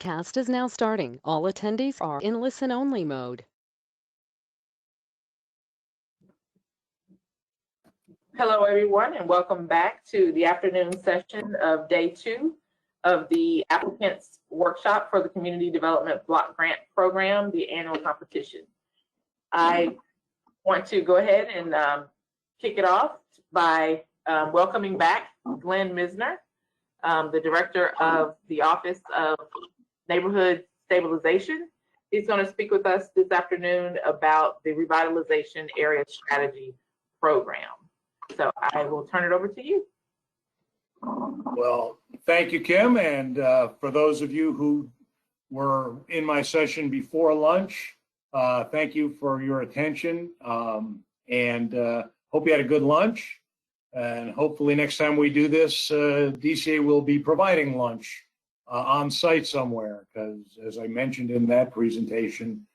Webcast is now starting. All attendees are in listen-only mode. Hello, everyone, and welcome back to the afternoon session of day 2 of the applicants workshop for the Community Development Block Grant Program, the annual competition. I want to go ahead and kick it off by welcoming back Glenn Misner, the Director of the Office of Neighborhood Stabilization. He's going to speak with us this afternoon about the Revitalization Area Strategy Program. So I will turn it over to you. Well, thank you, Kim. And for those of you who were in my session before lunch, thank you for your attention. And hope you had a good lunch. And hopefully next time we do this, DCA will be providing lunch on site somewhere, because as I mentioned in that presentation,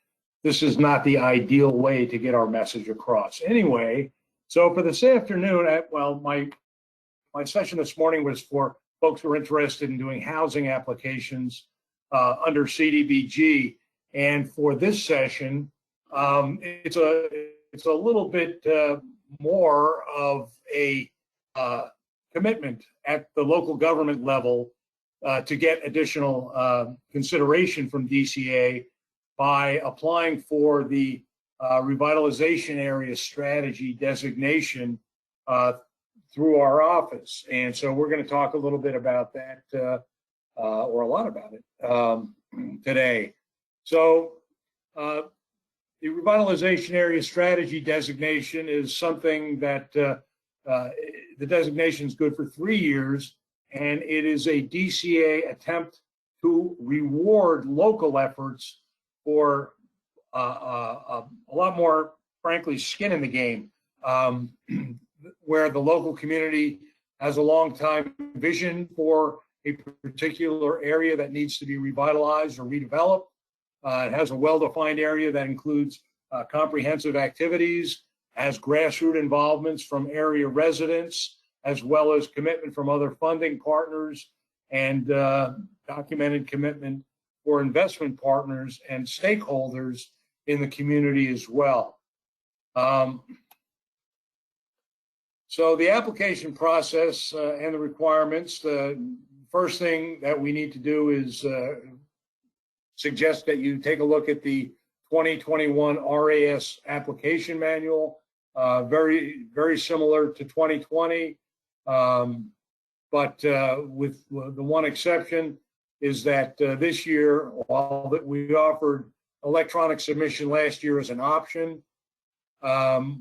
this is not the ideal way to get our message across. Anyway, so for this afternoon, my session this morning was for folks who are interested in doing housing applications under CDBG. And for this session, it's a little bit more of a commitment at the local government level to get additional consideration from DCA by applying for the Revitalization Area Strategy designation through our office. And so we're going to talk a little bit about that, or a lot about it today. So the Revitalization Area Strategy designation is something that the designation is good for 3 years, and it is a DCA attempt to reward local efforts for a lot more, frankly, skin in the game, where the local community has a long-time vision for a particular area that needs to be revitalized or redeveloped. It has a well-defined area that includes comprehensive activities, has grassroots involvements from area residents, as well as commitment from other funding partners and documented commitment for investment partners and stakeholders in the community as well. So the application process and the requirements, the first thing that we need to do is suggest that you take a look at the 2021 RAS application manual, very, very similar to 2020, but with the one exception is that this year, while we offered electronic submission last year as an option,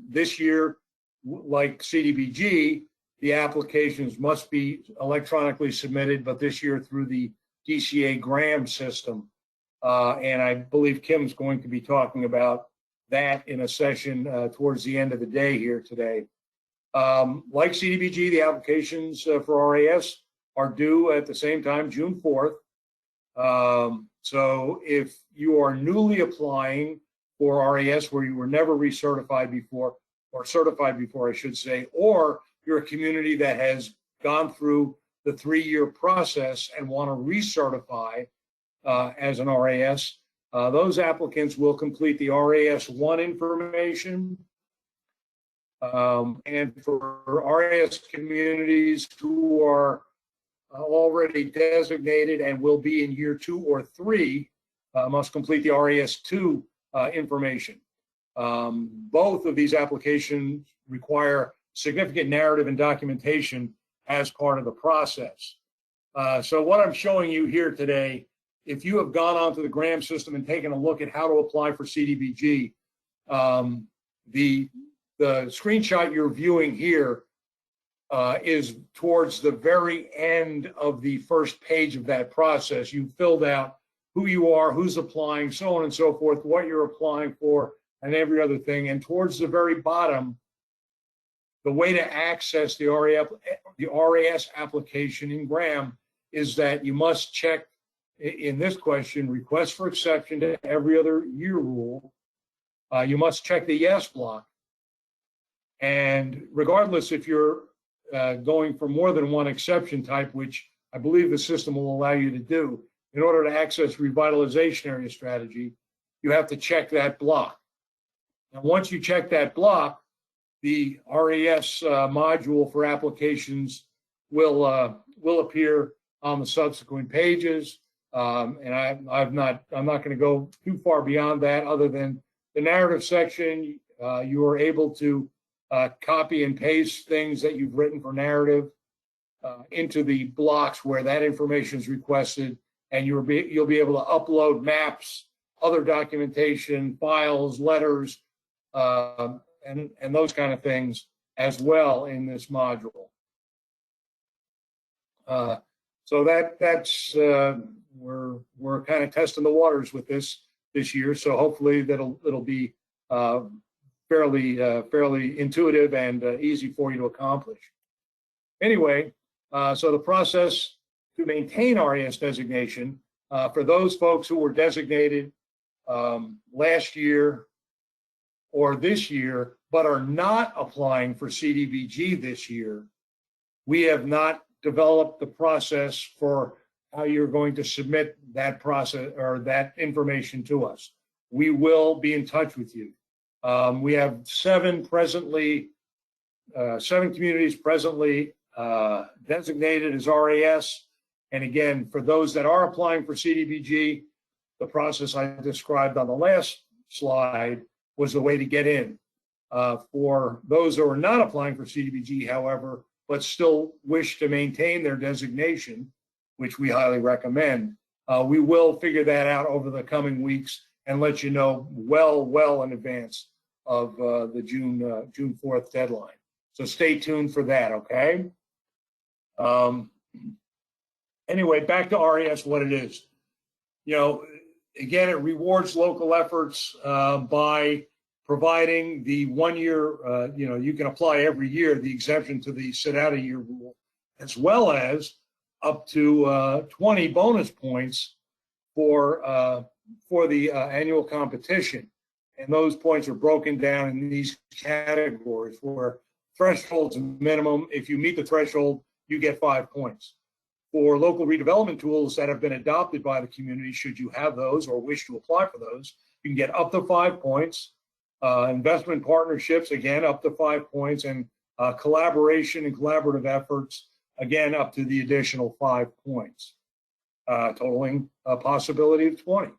this year, like CDBG, the applications must be electronically submitted, but this year through the DCA Graham system. And I believe Kim's going to be talking about that in a session towards the end of the day here today. Like CDBG, the applications for RAS are due at the same time, June 4th. So if you are newly applying for RAS where you were never recertified before, or certified before, I should say, or you're a community that has gone through the 3-year process and want to recertify as an RAS, those applicants will complete the RAS-1 information. And for RAS communities who are already designated and will be in year 2 or 3, must complete the RAS-2 information. Both of these applications require significant narrative and documentation as part of the process. So what I'm showing you here today, if you have gone onto the Graham system and taken a look at how to apply for CDBG, the screenshot you're viewing here is towards the very end of the first page of that process. You filled out who you are, who's applying, so on and so forth, what you're applying for, and every other thing. And towards the very bottom, the way to access the RAS application in Graham is that you must check, in this question, request for exception to every other year rule. You must check the yes block. And regardless if you're going for more than one exception type, which I believe the system will allow you to do, in order to access revitalization area strategy, you have to check that block. And once you check that block, the RAS module for applications will appear on the subsequent pages. And I'm not going to go too far beyond that, other than the narrative section. You are able to copy and paste things that you've written for narrative into the blocks where that information is requested, and you'll be able to upload maps, other documentation, files, letters, and those kind of things as well in this module. So that's we're kind of testing the waters with this year. So hopefully it'll be fairly intuitive and easy for you to accomplish. Anyway, so the process to maintain RAS designation for those folks who were designated last year or this year, but are not applying for CDBG this year, we have not developed the process for how you're going to submit that process or that information to us. We will be in touch with you. We have seven communities presently designated as RAS. And again, for those that are applying for CDBG, the process I described on the last slide was the way to get in. For those who are not applying for CDBG, however, but still wish to maintain their designation, which we highly recommend, we will figure that out over the coming weeks and let you know well in advance of the June 4th deadline. So stay tuned for that, okay? Anyway, back to RAS, what it is. You know, again, it rewards local efforts by providing the 1 year, you can apply every year, the exemption to the sit out a year rule, as well as up to 20 bonus points for the annual competition. And those points are broken down in these categories where threshold's minimum. If you meet the threshold, you get 5 points. For local redevelopment tools that have been adopted by the community, should you have those or wish to apply for those, you can get up to 5 points. Investment partnerships, again, up to 5 points, and collaboration and collaborative efforts, again, up to the additional 5 points, totaling a possibility of 20.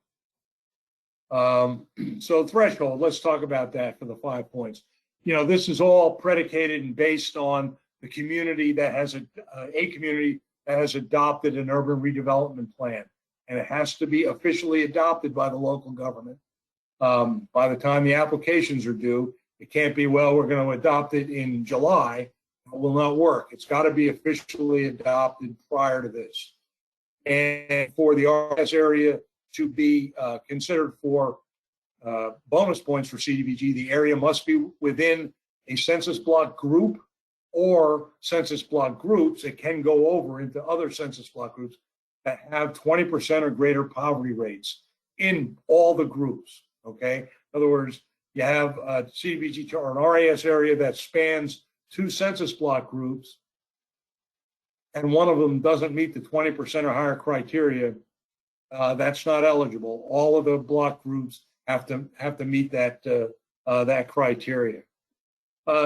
So threshold, let's talk about that for the 5 points. You know, this is all predicated and based on the community that has a community that has adopted an urban redevelopment plan, and it has to be officially adopted by the local government. By the time the applications are due, it can't be, well, we're going to adopt it in July. It will not work. It's got to be officially adopted prior to this. And for the RS area to be considered for bonus points for CDBG, the area must be within a census block group or census block groups. It can go over into other census block groups that have 20% or greater poverty rates in all the groups. Okay. In other words, you have a CDBG or an RAS area that spans 2 census block groups, and one of them doesn't meet the 20% or higher criteria. That's not eligible. All of the block groups have to meet that criteria.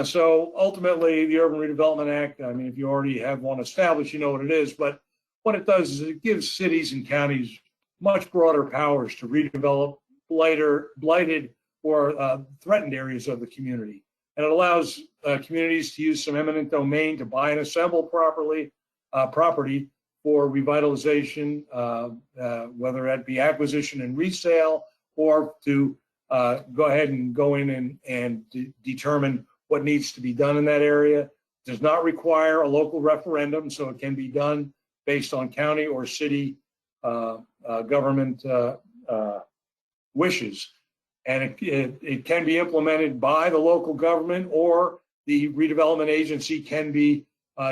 So ultimately, the Urban Redevelopment Act, I mean, if you already have one established, you know what it is, but what it does is it gives cities and counties much broader powers to redevelop blighted or threatened areas of the community. And it allows communities to use some eminent domain to buy and assemble property for revitalization, whether that be acquisition and resale, or to go ahead and go in and determine what needs to be done in that area. It does not require a local referendum, so it can be done based on county or city government wishes. And it can be implemented by the local government, or the redevelopment agency can be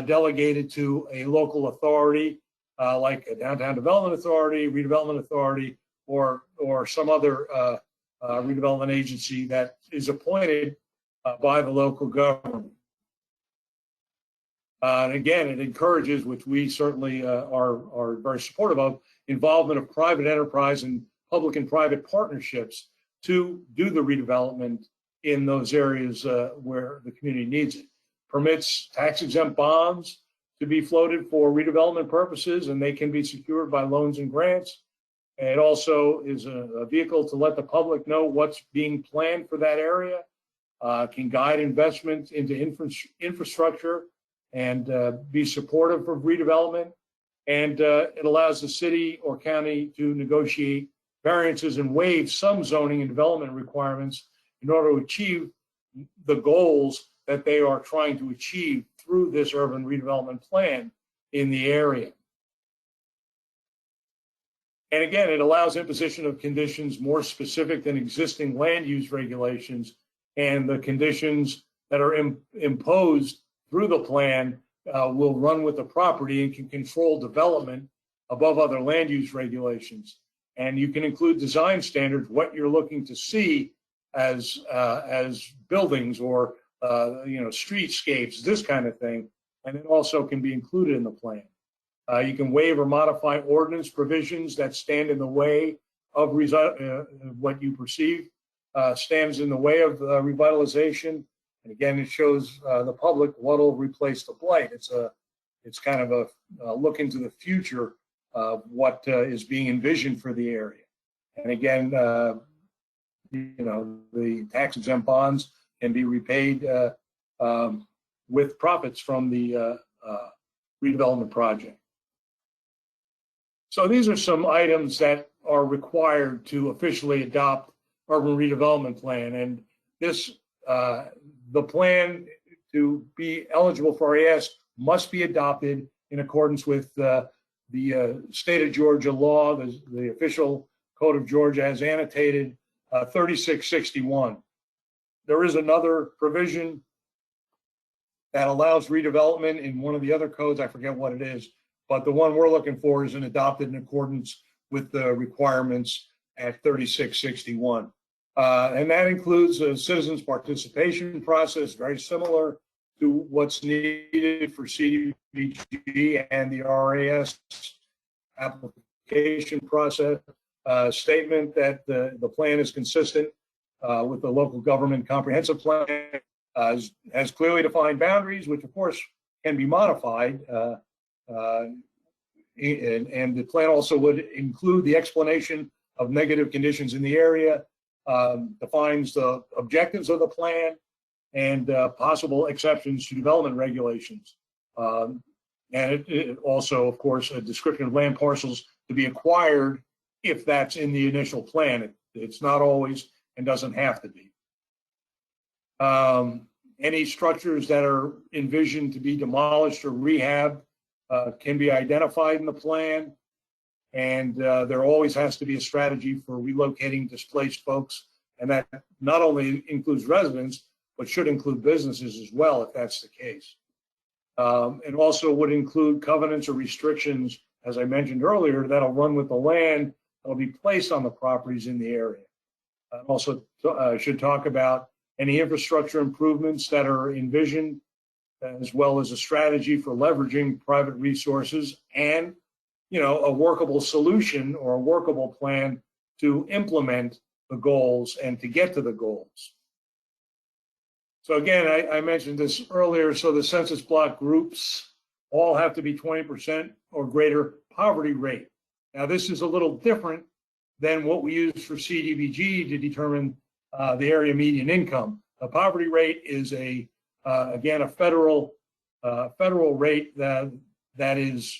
delegated to a local authority, like a downtown development authority, redevelopment authority, or some other redevelopment agency that is appointed by the local government. And again, it encourages, which we certainly are very supportive of, involvement of private enterprise and public and private partnerships to do the redevelopment in those areas where the community needs it. Permits tax-exempt bonds to be floated for redevelopment purposes, and they can be secured by loans and grants. It also is a vehicle to let the public know what's being planned for that area, can guide investment into infrastructure and be supportive of redevelopment. And it allows the city or county to negotiate variances and waive some zoning and development requirements in order to achieve the goals that they are trying to achieve through this urban redevelopment plan in the area. And again, it allows imposition of conditions more specific than existing land use regulations, and the conditions that are imposed through the plan will run with the property and can control development above other land use regulations. And you can include design standards, what you're looking to see as buildings or streetscapes, this kind of thing, and it also can be included in the plan. You can waive or modify ordinance provisions that stand in the way of what you perceive stands in the way of revitalization. And again, it shows the public what will replace the blight. It's kind of a look into the future of what is being envisioned for the area. And again, the tax-exempt bonds can be repaid with profits from the redevelopment project. So these are some items that are required to officially adopt urban redevelopment plan. And this, the plan to be eligible for RAS must be adopted in accordance with the state of Georgia law, the official code of Georgia as annotated 3661. There is another provision that allows redevelopment in one of the other codes. I forget what it is, but the one we're looking for is adopted in accordance with the requirements at 3661. And that includes a citizens participation process, very similar to what's needed for CDBG and the RAS application process. Statement that the plan is consistent with the local government comprehensive plan, has clearly defined boundaries, which of course can be modified. And the plan also would include the explanation of negative conditions in the area, defines the objectives of the plan, and possible exceptions to development regulations. And it also, of course, a description of land parcels to be acquired if that's in the initial plan. It's not always and doesn't have to be. Any structures that are envisioned to be demolished or rehabbed can be identified in the plan. And there always has to be a strategy for relocating displaced folks. And that not only includes residents, but should include businesses as well, if that's the case. It also would include covenants or restrictions, as I mentioned earlier, that'll run with the land that'll be placed on the properties in the area. Also should talk about any infrastructure improvements that are envisioned, as well as a strategy for leveraging private resources and, a workable solution or a workable plan to implement the goals and to get to the goals. So again, I mentioned this earlier. So the census block groups all have to be 20% or greater poverty rate. Now, this is a little different than what we use for CDBG to determine the area median income. The poverty rate is again, a federal rate that is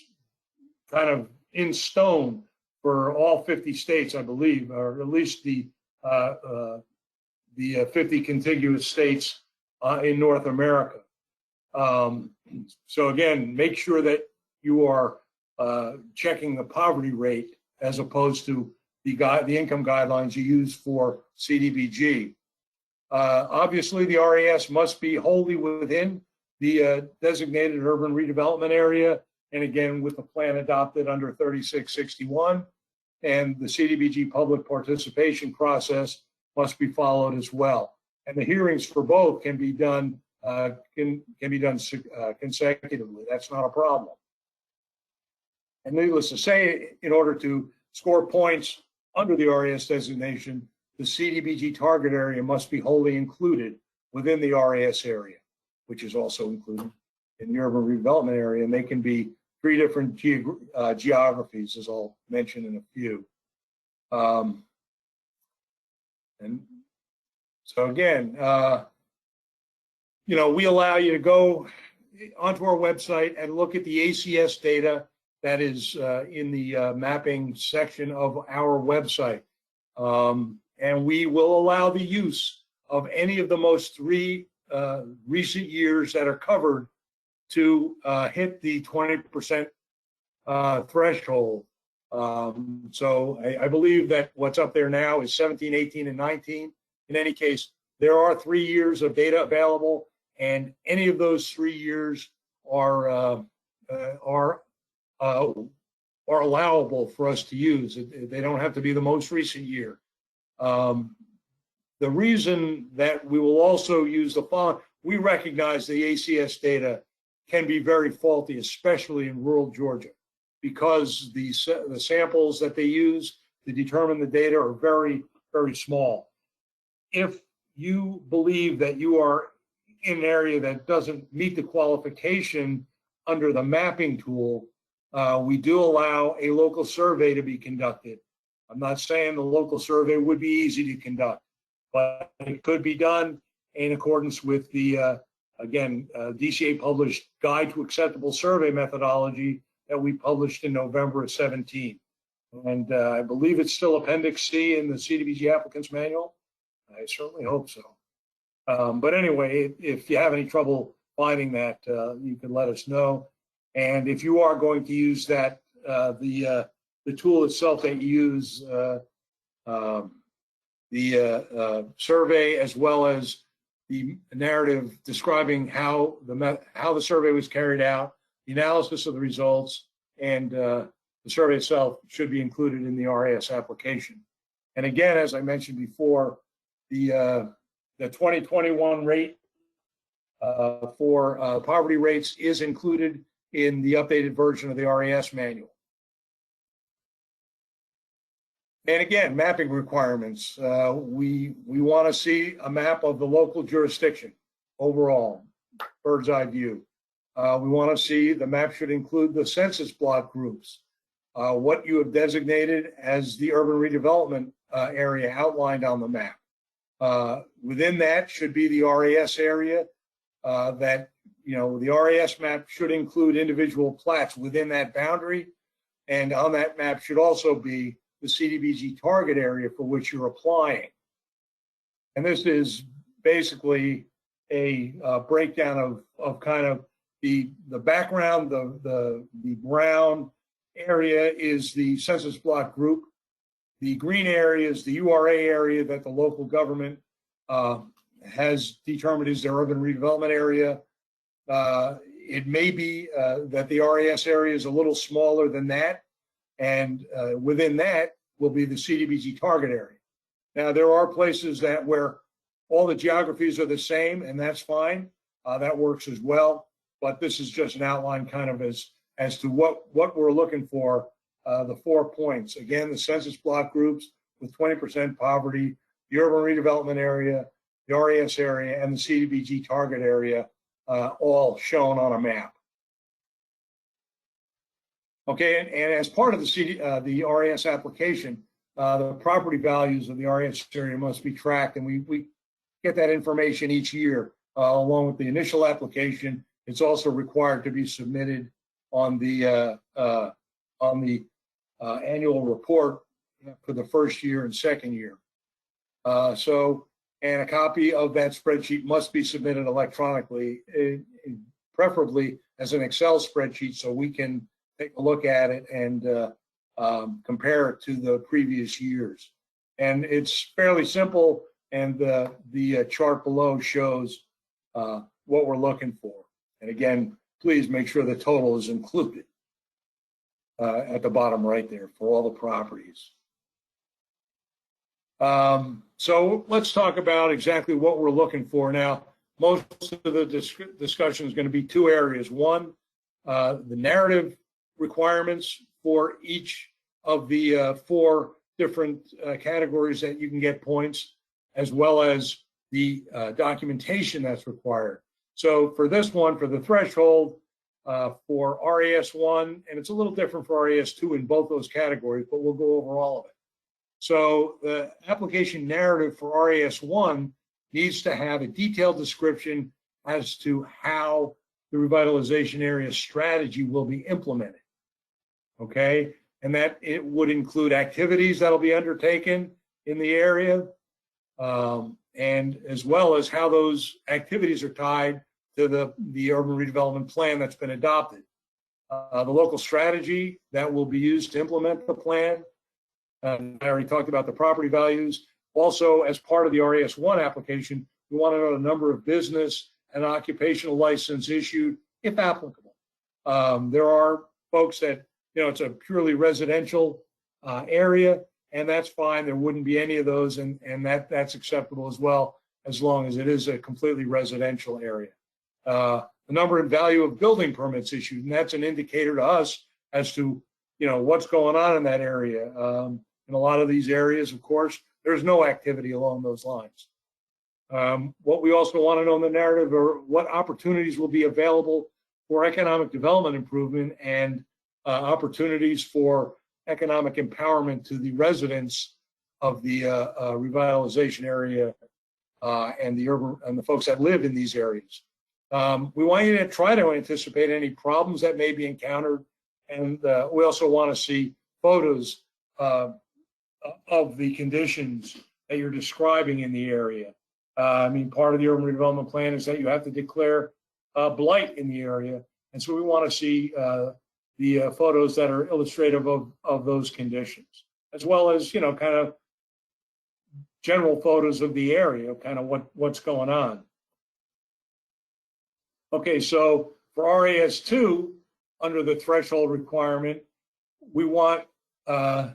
kind of in stone for all 50 states, I believe, or at least the 50 contiguous states in North America. So again, make sure that you are checking the poverty rate as opposed to the income guidelines you use for CDBG. Obviously, the RAS must be wholly within the designated urban redevelopment area, and again, with the plan adopted under 3661, and the CDBG public participation process must be followed as well. And the hearings for both can be done consecutively. That's not a problem. And needless to say, in order to score points under the RAS designation, the CDBG target area must be wholly included within the RAS area, which is also included in the urban redevelopment area. And they can be 3 different geographies, as I'll mention in a few. And so again, we allow you to go onto our website and look at the ACS data that is in the mapping section of our website. And we will allow the use of any of the most 3 recent years that are covered to hit the 20% threshold. So I believe that what's up there now is 17, 18, and 19. In any case, there are 3 years of data available, and any of those 3 years are allowable for us to use. They don't have to be the most recent year. The reason that we will also use the following, we recognize the ACS data can be very faulty, especially in rural Georgia, because the samples that they use to determine the data are very, very small. If you believe that you are in an area that doesn't meet the qualification under the mapping tool, we do allow a local survey to be conducted. I'm not saying the local survey would be easy to conduct, but it could be done in accordance with the, DCA published Guide to Acceptable Survey Methodology that we published in November of 17. And I believe it's still Appendix C in the CDBG Applicants Manual. I certainly hope so. But anyway, if you have any trouble finding that, you can let us know. And if you are going to use that, the tool itself that you use, the survey, as well as the narrative describing how the survey was carried out, the analysis of the results, and the survey itself should be included in the RAS application. And again, as I mentioned before, the 2021 rate for poverty rates is included in the updated version of the RAS manual. And again, mapping requirements. We want to see a map of the local jurisdiction overall, bird's eye view. We want to see the map should include the census block groups, what you have designated as the urban redevelopment area outlined on the map. Within that should be the RAS area that, the RAS map should include individual plats within that boundary. And on that map should also be the CDBG target area for which you're applying. And this is basically a breakdown of kind of the background. The brown area is the census block group. The green area is the URA area that the local government has determined is their urban redevelopment area. It may be that the RAS area is a little smaller than that, and within that will be the CDBG target area. Now, there are places where all the geographies are the same, and that's fine. That works as well. But this is just an outline kind of as to what we're looking for, the 4 points. Again, the census block groups with 20% poverty, the urban redevelopment area, the RAS area, and the CDBG target area, all shown on a map. Okay, and as part of the RAS application, the property values of the RAS area must be tracked, and we get that information each year along with the initial application. It's also required to be submitted on the annual report for the first year and second year. And a copy of that spreadsheet must be submitted electronically, preferably as an Excel spreadsheet, so we can take a look at it and compare it to the previous years. And it's fairly simple, and the chart below shows what we're looking for. And again, please make sure the total is included at the bottom right there for all the properties. So let's talk about exactly what we're looking for now. Most of the discussion is going to be 2 areas. One, the narrative requirements for each of the 4 different categories that you can get points, as well as the documentation that's required. So for this one, for the threshold, for RAS1, and it's a little different for RAS2 in both those categories, but we'll go over all of it. So the application narrative for RAS1 needs to have a detailed description as to how the revitalization area strategy will be implemented. Okay, and that it would include activities that'll be undertaken in the area, and as well as how those activities are tied to the urban redevelopment plan that's been adopted. The local strategy that will be used to implement the plan. I already talked about the property values. Also, as part of the RAS1 application, we want to know the number of business and occupational license issued, if applicable. There are folks that, it's a purely residential area, and that's fine. There wouldn't be any of those, and that's acceptable as well, as long as it is a completely residential area. The number and value of building permits issued, and that's an indicator to us as to, what's going on in that area. In a lot of these areas, of course, there's no activity along those lines. What we also want to know in the narrative are what opportunities will be available for economic development improvement and opportunities for economic empowerment to the residents of the revitalization area and the folks that live in these areas. We want you to try to anticipate any problems that may be encountered, and we also want to see photos of the conditions that you're describing in the area. Part of the urban redevelopment plan is that you have to declare blight in the area, and so we want to see the photos that are illustrative of those conditions, as well as kind of general photos of the area, kind of what's going on. Okay, so for RAS2, under the threshold requirement, we want a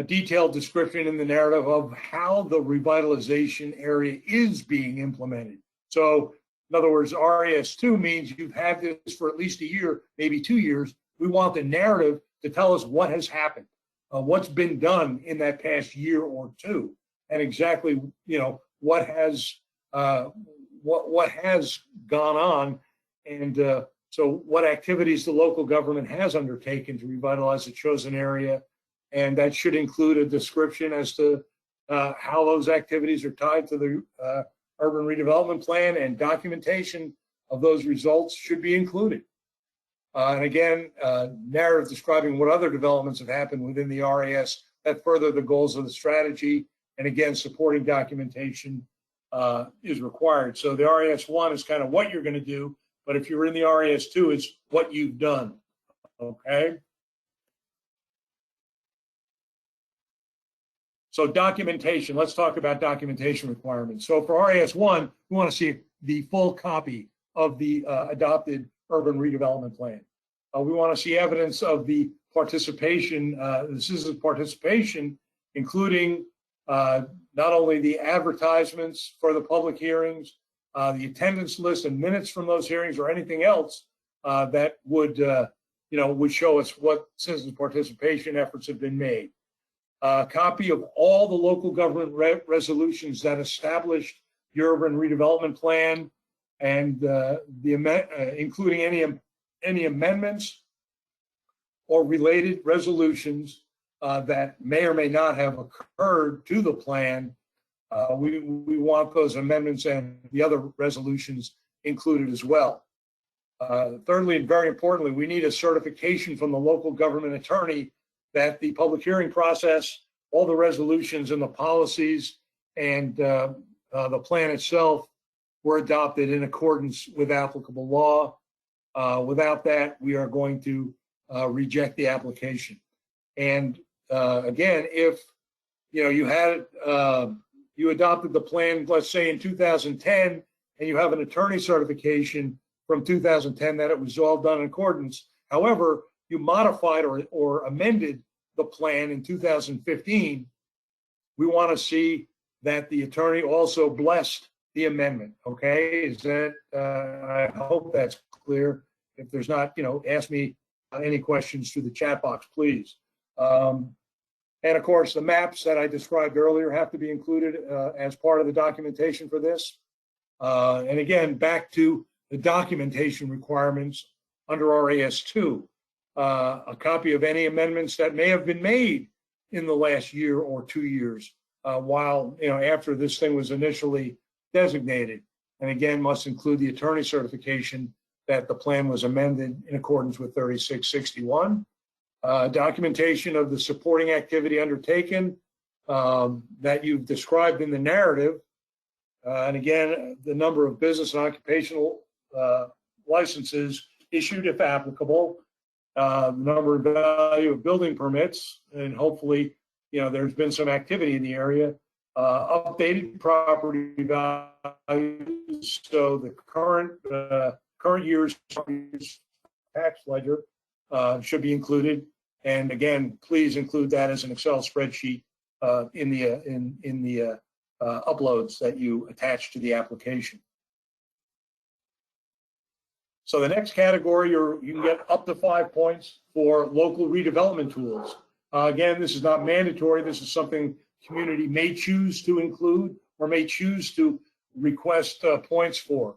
detailed description in the narrative of how the revitalization area is being implemented. So, in other words, RAS2 means you've had this for at least a year, maybe 2 years. We want the narrative to tell us what has happened, what's been done in that past year or two, and exactly what has gone on, and so what activities the local government has undertaken to revitalize the chosen area. And that should include a description as to how those activities are tied to the urban redevelopment plan, and documentation of those results should be included. And again, narrative describing what other developments have happened within the RAS that further the goals of the strategy. And again, supporting documentation is required. So the RAS1 is kind of what you're going to do, but if you're in the RAS2, it's what you've done. Okay. So documentation, let's talk about documentation requirements. So for RAS1, we want to see the full copy of the adopted urban redevelopment plan. We want to see evidence of the participation, the citizens' participation, including not only the advertisements for the public hearings, the attendance list and minutes from those hearings, or anything else that would show us what citizens' participation efforts have been made. A copy of all the local government resolutions that established the urban redevelopment plan, and including any amendments or related resolutions that may or may not have occurred to the plan. We want those amendments and the other resolutions included as well. Thirdly, and very importantly, we need a certification from the local government attorney that the public hearing process, all the resolutions and the policies, and the plan itself were adopted in accordance with applicable law. Without that, we are going to reject the application. And again, if you adopted the plan, let's say in 2010, and you have an attorney certification from 2010 that it was all done in accordance. However, you modified or amended the plan in 2015, we want to see that the attorney also blessed the amendment. Okay, is that? I hope that's clear. If there's not, ask me any questions through the chat box, please. And of course, the maps that I described earlier have to be included as part of the documentation for this. And again, back to the documentation requirements under RAS 2. A copy of any amendments that may have been made in the last year or 2 years while, after this thing was initially designated. And again, must include the attorney certification that the plan was amended in accordance with 3661. Documentation of the supporting activity undertaken that you've described in the narrative. And again, the number of business and occupational licenses issued if applicable, the number and value of building permits, and hopefully, there's been some activity in the area. Updated property values, so the current year's tax ledger should be included. And again, please include that as an Excel spreadsheet in the uploads that you attach to the application. So the next category, you can get up to 5 points for local redevelopment tools. Again, this is not mandatory. This is something community may choose to include or may choose to request points for.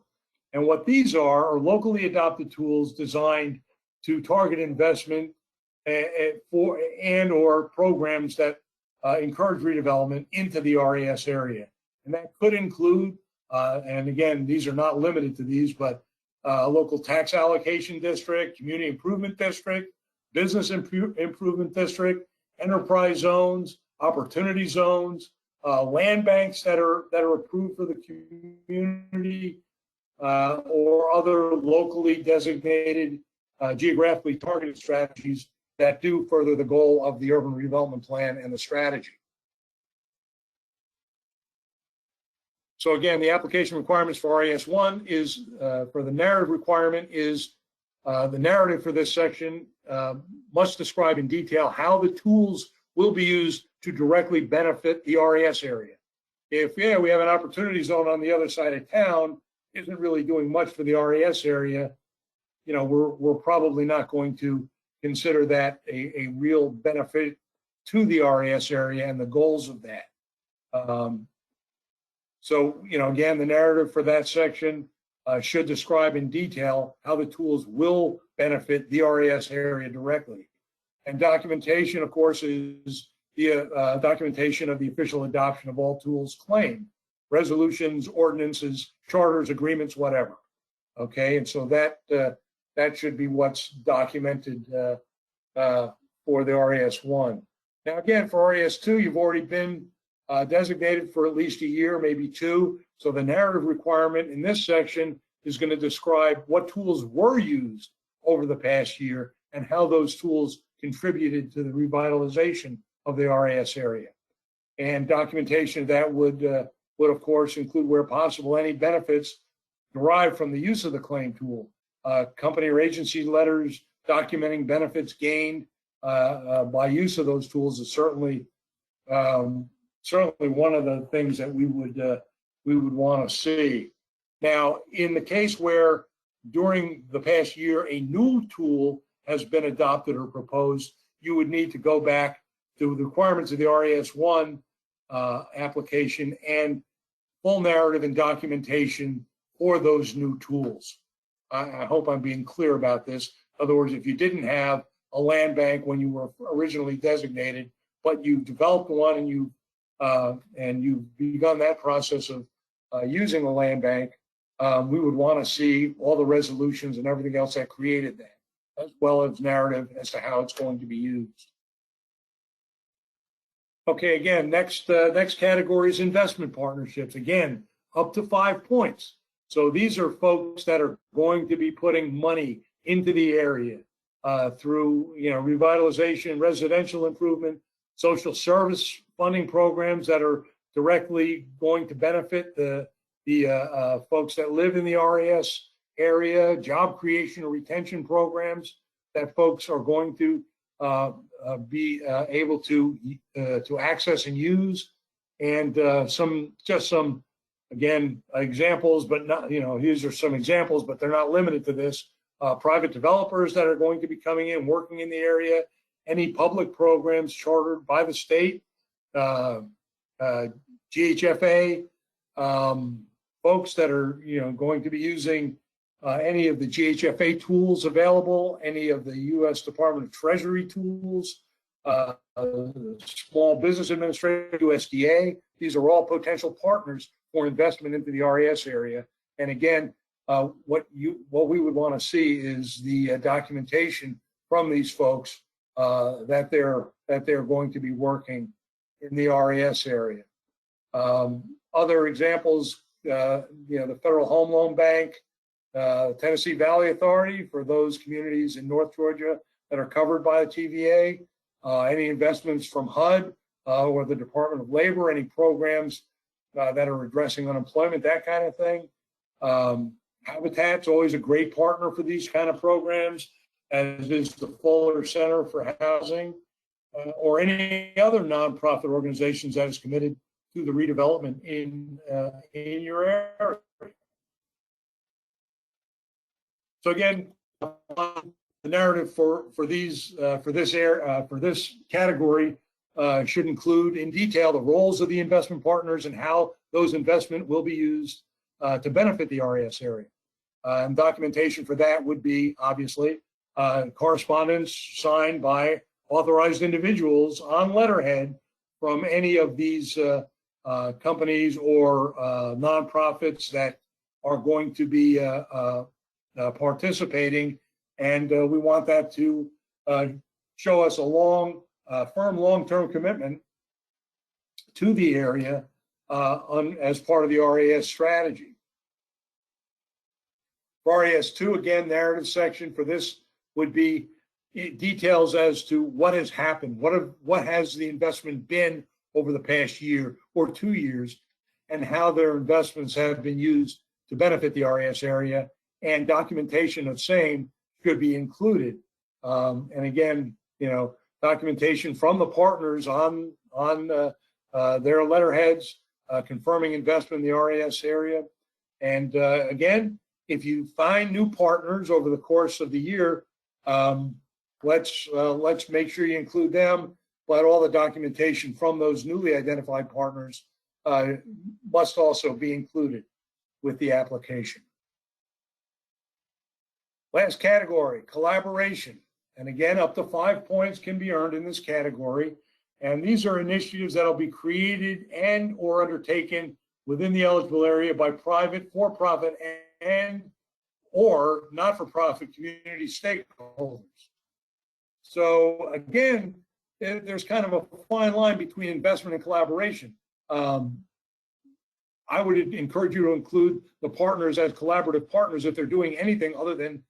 And what these are locally adopted tools designed to target investment for or programs that encourage redevelopment into the RAS area. And that could include, and again, these are not limited to these, but local tax allocation district, community improvement district, business improvement district, enterprise zones, opportunity zones, land banks that are approved for the community, or other locally designated, geographically targeted strategies that do further the goal of the urban redevelopment plan and the strategy. So again, the application requirements for RAS 1 is, for the narrative requirement is, the narrative for this section must describe in detail how the tools will be used to directly benefit the RAS area. If, we have an opportunity zone on the other side of town, isn't really doing much for the RAS area, we're probably not going to consider that a real benefit to the RAS area and the goals of that. So, again, the narrative for that section should describe in detail how the tools will benefit the RAS area directly. And documentation, of course, is the documentation of the official adoption of all tools claimed, resolutions, ordinances, charters, agreements, whatever. Okay, and so that should be what's documented for the RAS 1. Now, again, for RAS 2, you've already been designated for at least a year, maybe 2. So the narrative requirement in this section is going to describe what tools were used over the past year and how those tools contributed to the revitalization of the RAS area. And documentation of that would of course include, where possible, any benefits derived from the use of the claim tool. Company or agency letters documenting benefits gained by use of those tools is certainly one of the things that we would want to see. Now, in the case where during the past year a new tool has been adopted or proposed, you would need to go back to the requirements of the RAS 1 application and full narrative and documentation for those new tools. I hope I'm being clear about this. In other words, if you didn't have a land bank when you were originally designated, but you developed one and you've begun that process of using the land bank, we would want to see all the resolutions and everything else that created that, as well as narrative as to how it's going to be used. Okay, again, next category is investment partnerships. Again, up to 5 points. So these are folks that are going to be putting money into the area through revitalization, residential improvement, social service funding programs that are directly going to benefit the folks that live in the RAS area, job creation or retention programs that folks are going to be able to access and use, and some again examples, but not these are some examples, but they're not limited to this private developers that are going to be coming in, working in the area, any public programs chartered by the state, GHFA, folks that are going to be using any of the GHFA tools available, any of the U.S. Department of Treasury tools, Small Business Administration, USDA. These are all potential partners for investment into the RAS area. And again, what we would want to see is the documentation from these folks that they're going to be working in the RAS area. Other examples, the Federal Home Loan Bank, Tennessee Valley Authority for those communities in North Georgia that are covered by the TVA, any investments from HUD or the Department of Labor, any programs that are addressing unemployment, that kind of thing. Habitat's always a great partner for these kind of programs, as is the Fuller Center for Housing, or any other nonprofit organizations that is committed to the redevelopment in your area. So again, the narrative for this category should include in detail the roles of the investment partners and how those investment will be used to benefit the RAS area. And documentation for that would be obviously correspondence signed by authorized individuals on letterhead from any of these companies or nonprofits that are going to be participating, and we want that to show us a firm long-term commitment to the area as part of the RAS strategy. For RAS 2, again, narrative section for this would be details as to what has happened, what has the investment been over the past year or 2 years, and how their investments have been used to benefit the RAS area, and documentation of same should be included. And again, documentation from the partners on their letterheads confirming investment in the RAS area. And again, if you find new partners over the course of the year, let's make sure you include them, but all the documentation from those newly identified partners must also be included with the application. Last category, collaboration. And again, up to 5 points can be earned in this category. And these are initiatives that will be created and or undertaken within the eligible area by private, for-profit, and or not-for-profit community stakeholders. So again, there's kind of a fine line between investment and collaboration. I would encourage you to include the partners as collaborative partners if they're doing anything other than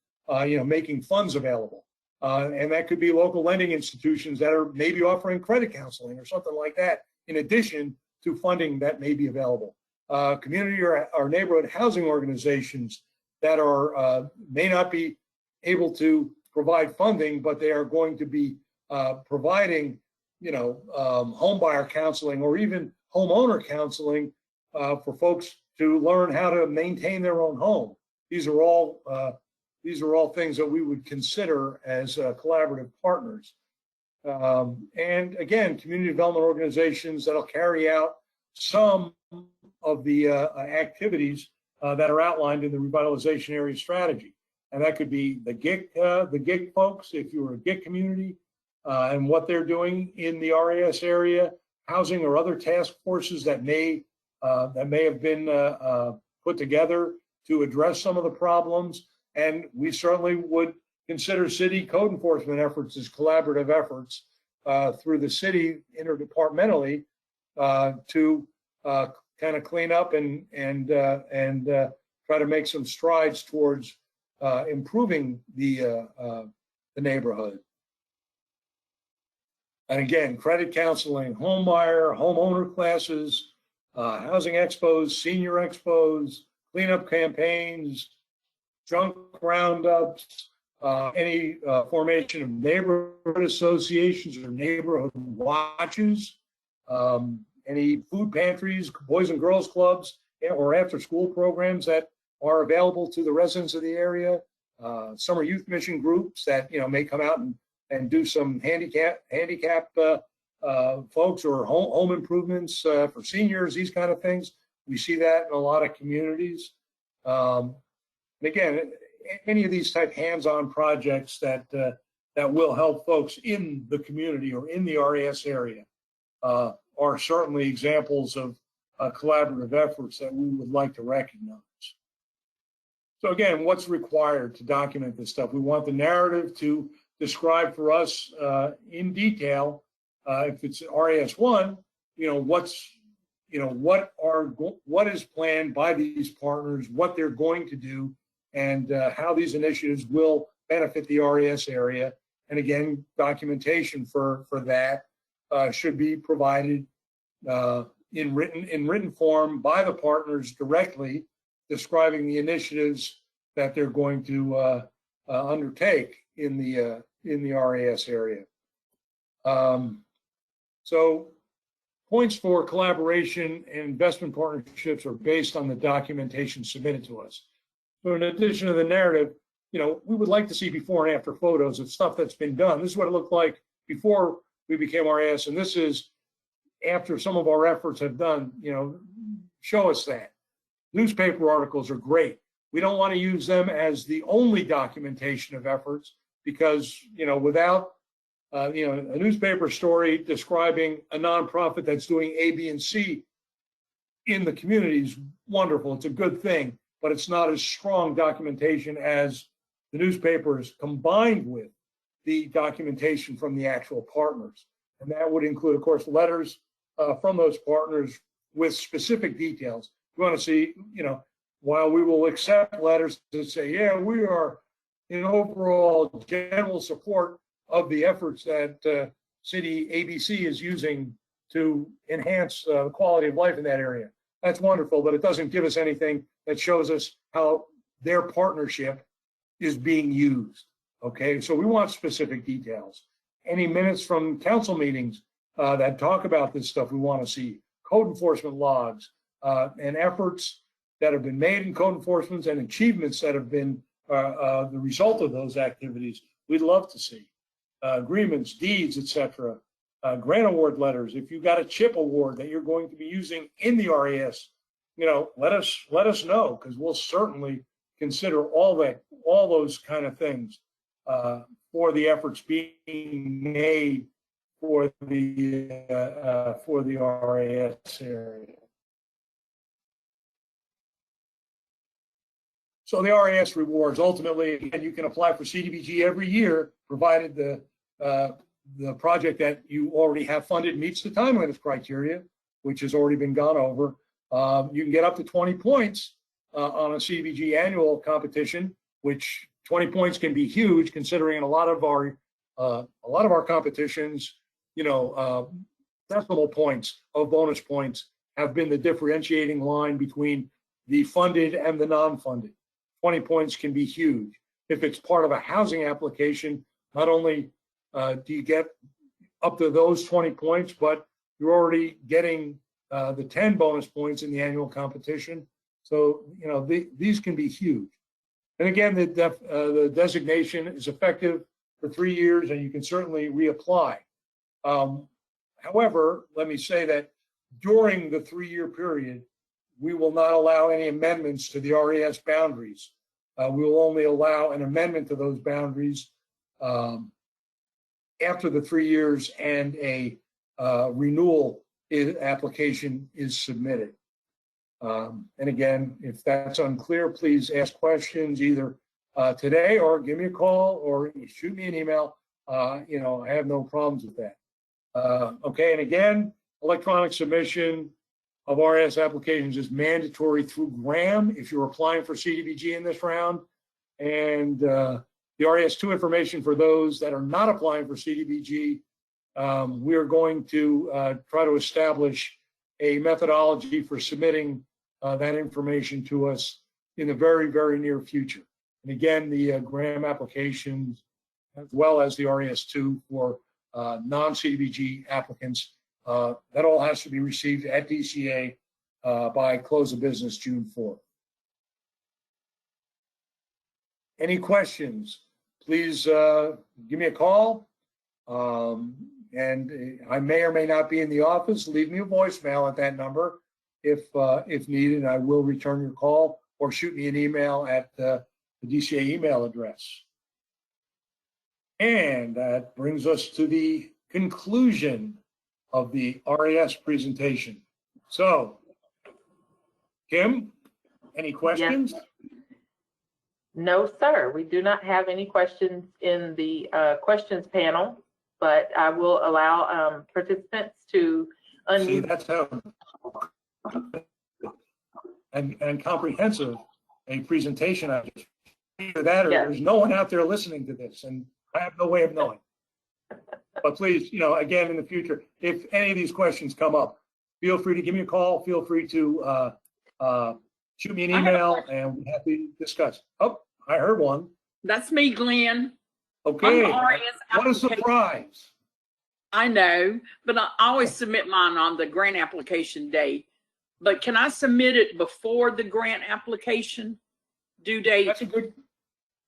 making funds available. And that could be local lending institutions that are maybe offering credit counseling or something like that, in addition to funding that may be available. Community or neighborhood housing organizations that are may not be able to provide funding, but they are going to be providing, home buyer counseling or even homeowner counseling for folks to learn how to maintain their own home. These are all things that we would consider as collaborative partners. And again, community development organizations that'll carry out some of the activities that are outlined in the revitalization area strategy. And that could be the GIG folks, if you're a GIG community, and what they're doing in the RAS area, housing or other task forces that may have been put together to address some of the problems. And we certainly would consider city code enforcement efforts as collaborative efforts through the city interdepartmentally to kind of clean up and try to make some strides towards improving the neighborhood. And again, credit counseling, home buyer, homeowner classes, housing expos, senior expos, cleanup campaigns, junk roundups, any formation of neighborhood associations or neighborhood watches, any food pantries, boys and girls clubs, or after school programs that are available to the residents of the area, summer youth mission groups that, may come out and do some handicap folks, or home improvements for seniors, these kind of things. We see that in a lot of communities. And again, any of these type hands-on projects that will help folks in the community or in the RAS area are certainly examples of collaborative efforts that we would like to recognize. So again, what's required to document this stuff? We want the narrative to describe for us in detail, if it's RAS1, what is planned by these partners, what they're going to do, and how these initiatives will benefit the RAS area. And again, documentation for that should be provided in written form by the partners directly, describing the initiatives that they're going to undertake in the RAS area. So points for collaboration and investment partnerships are based on the documentation submitted to us. So in addition to the narrative, we would like to see before and after photos of stuff that's been done. This is what it looked like before we became RAS, and this is after some of our efforts have done. Show us that. Newspaper articles are great. We don't want to use them as the only documentation of efforts, because without a newspaper story describing a nonprofit that's doing A, B, and C in the community is wonderful. It's a good thing, but it's not as strong documentation as the newspapers combined with the documentation from the actual partners. And that would include, of course, letters from those partners with specific details. We want to see, while we will accept letters that say, yeah, we are in overall general support of the efforts that City ABC is using to enhance the quality of life in that area. That's wonderful, but it doesn't give us anything that shows us how their partnership is being used. Okay, so we want specific details. Any minutes from council meetings that talk about this stuff, we want to see. Code enforcement logs and efforts that have been made in code enforcement and achievements that have been the result of those activities, we'd love to see. Agreements, deeds, etc. Grant award letters. If you've got a CHIP award that you're going to be using in the RAS, let us know, because we'll certainly consider all those kind of things for the efforts being made for the RAS area. So the RAS rewards, ultimately, and you can apply for CDBG every year, provided the project that you already have funded meets the timeliness criteria, which has already been gone over. You can get up to 20 points on a CDBG annual competition, which 20 points can be huge, considering a lot of our competitions, decimal points of bonus points have been the differentiating line between the funded and the non-funded. 20 points can be huge. If it's part of a housing application, not only do you get up to those 20 points, but you're already getting the 10 bonus points in the annual competition. So, these can be huge. And again, the designation is effective for 3 years, and you can certainly reapply. However, let me say that during the 3-year period, we will not allow any amendments to the RAS boundaries. We will only allow an amendment to those boundaries after the 3 years and a renewal application is submitted. And again, if that's unclear, please ask questions either today, or give me a call, or shoot me an email. I have no problems with that. Okay, and again, electronic submission of RAS applications is mandatory through GRAM if you're applying for CDBG in this round. And the RAS2 information for those that are not applying for CDBG, we are going to try to establish a methodology for submitting that information to us in the very, very near future. And again, the GRAM applications, as well as the RAS2 for non-CDBG applicants, that all has to be received at DCA by close of business June 4th. Any questions, please give me a call. And I may or may not be in the office. Leave me a voicemail at that number if needed. I will return your call, or shoot me an email at the DCA email address. And that brings us to the conclusion of the RAS presentation. So, Kim, any questions? Yes. No, sir. We do not have any questions in the questions panel, but I will allow participants to unmute. See, that's how and comprehensive a presentation. Either that, or there's no one out there listening to this, and I have no way of knowing. But please, again, in the future, if any of these questions come up, feel free to give me a call. Feel free to shoot me an email, and we're happy to discuss. Oh, I heard one. That's me, Glenn. Okay. RAS What a surprise. I know, but I always submit mine on the grant application day. But can I submit it before the grant application due date?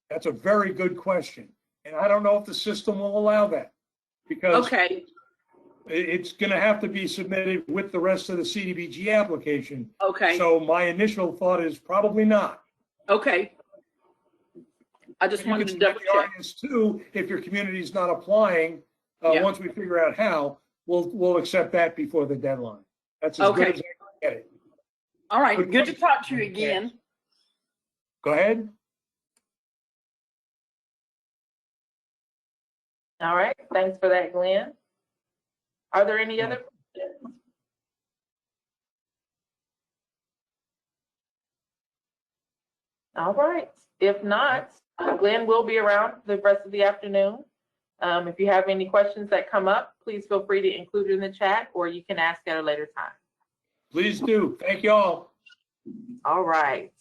That's a very good question. And I don't know if the system will allow that, because Okay. it's going to have to be submitted with the rest of the CDBG application. Okay. So my initial thought is probably not. Okay. I just wanted to double check. RAS too, if your community is not applying, Yeah. once we figure out how, we'll accept that before the deadline. That's as good Okay. as I can get it. All right. Good Good to question. talk to you again. Go ahead. All right. Thanks for that, Glenn. Are there any other questions? All right. If not, Glenn will be around the rest of the afternoon. If you have any questions that come up, please feel free to include it in the chat, or you can ask at a later time. Please do. Thank you all. All right.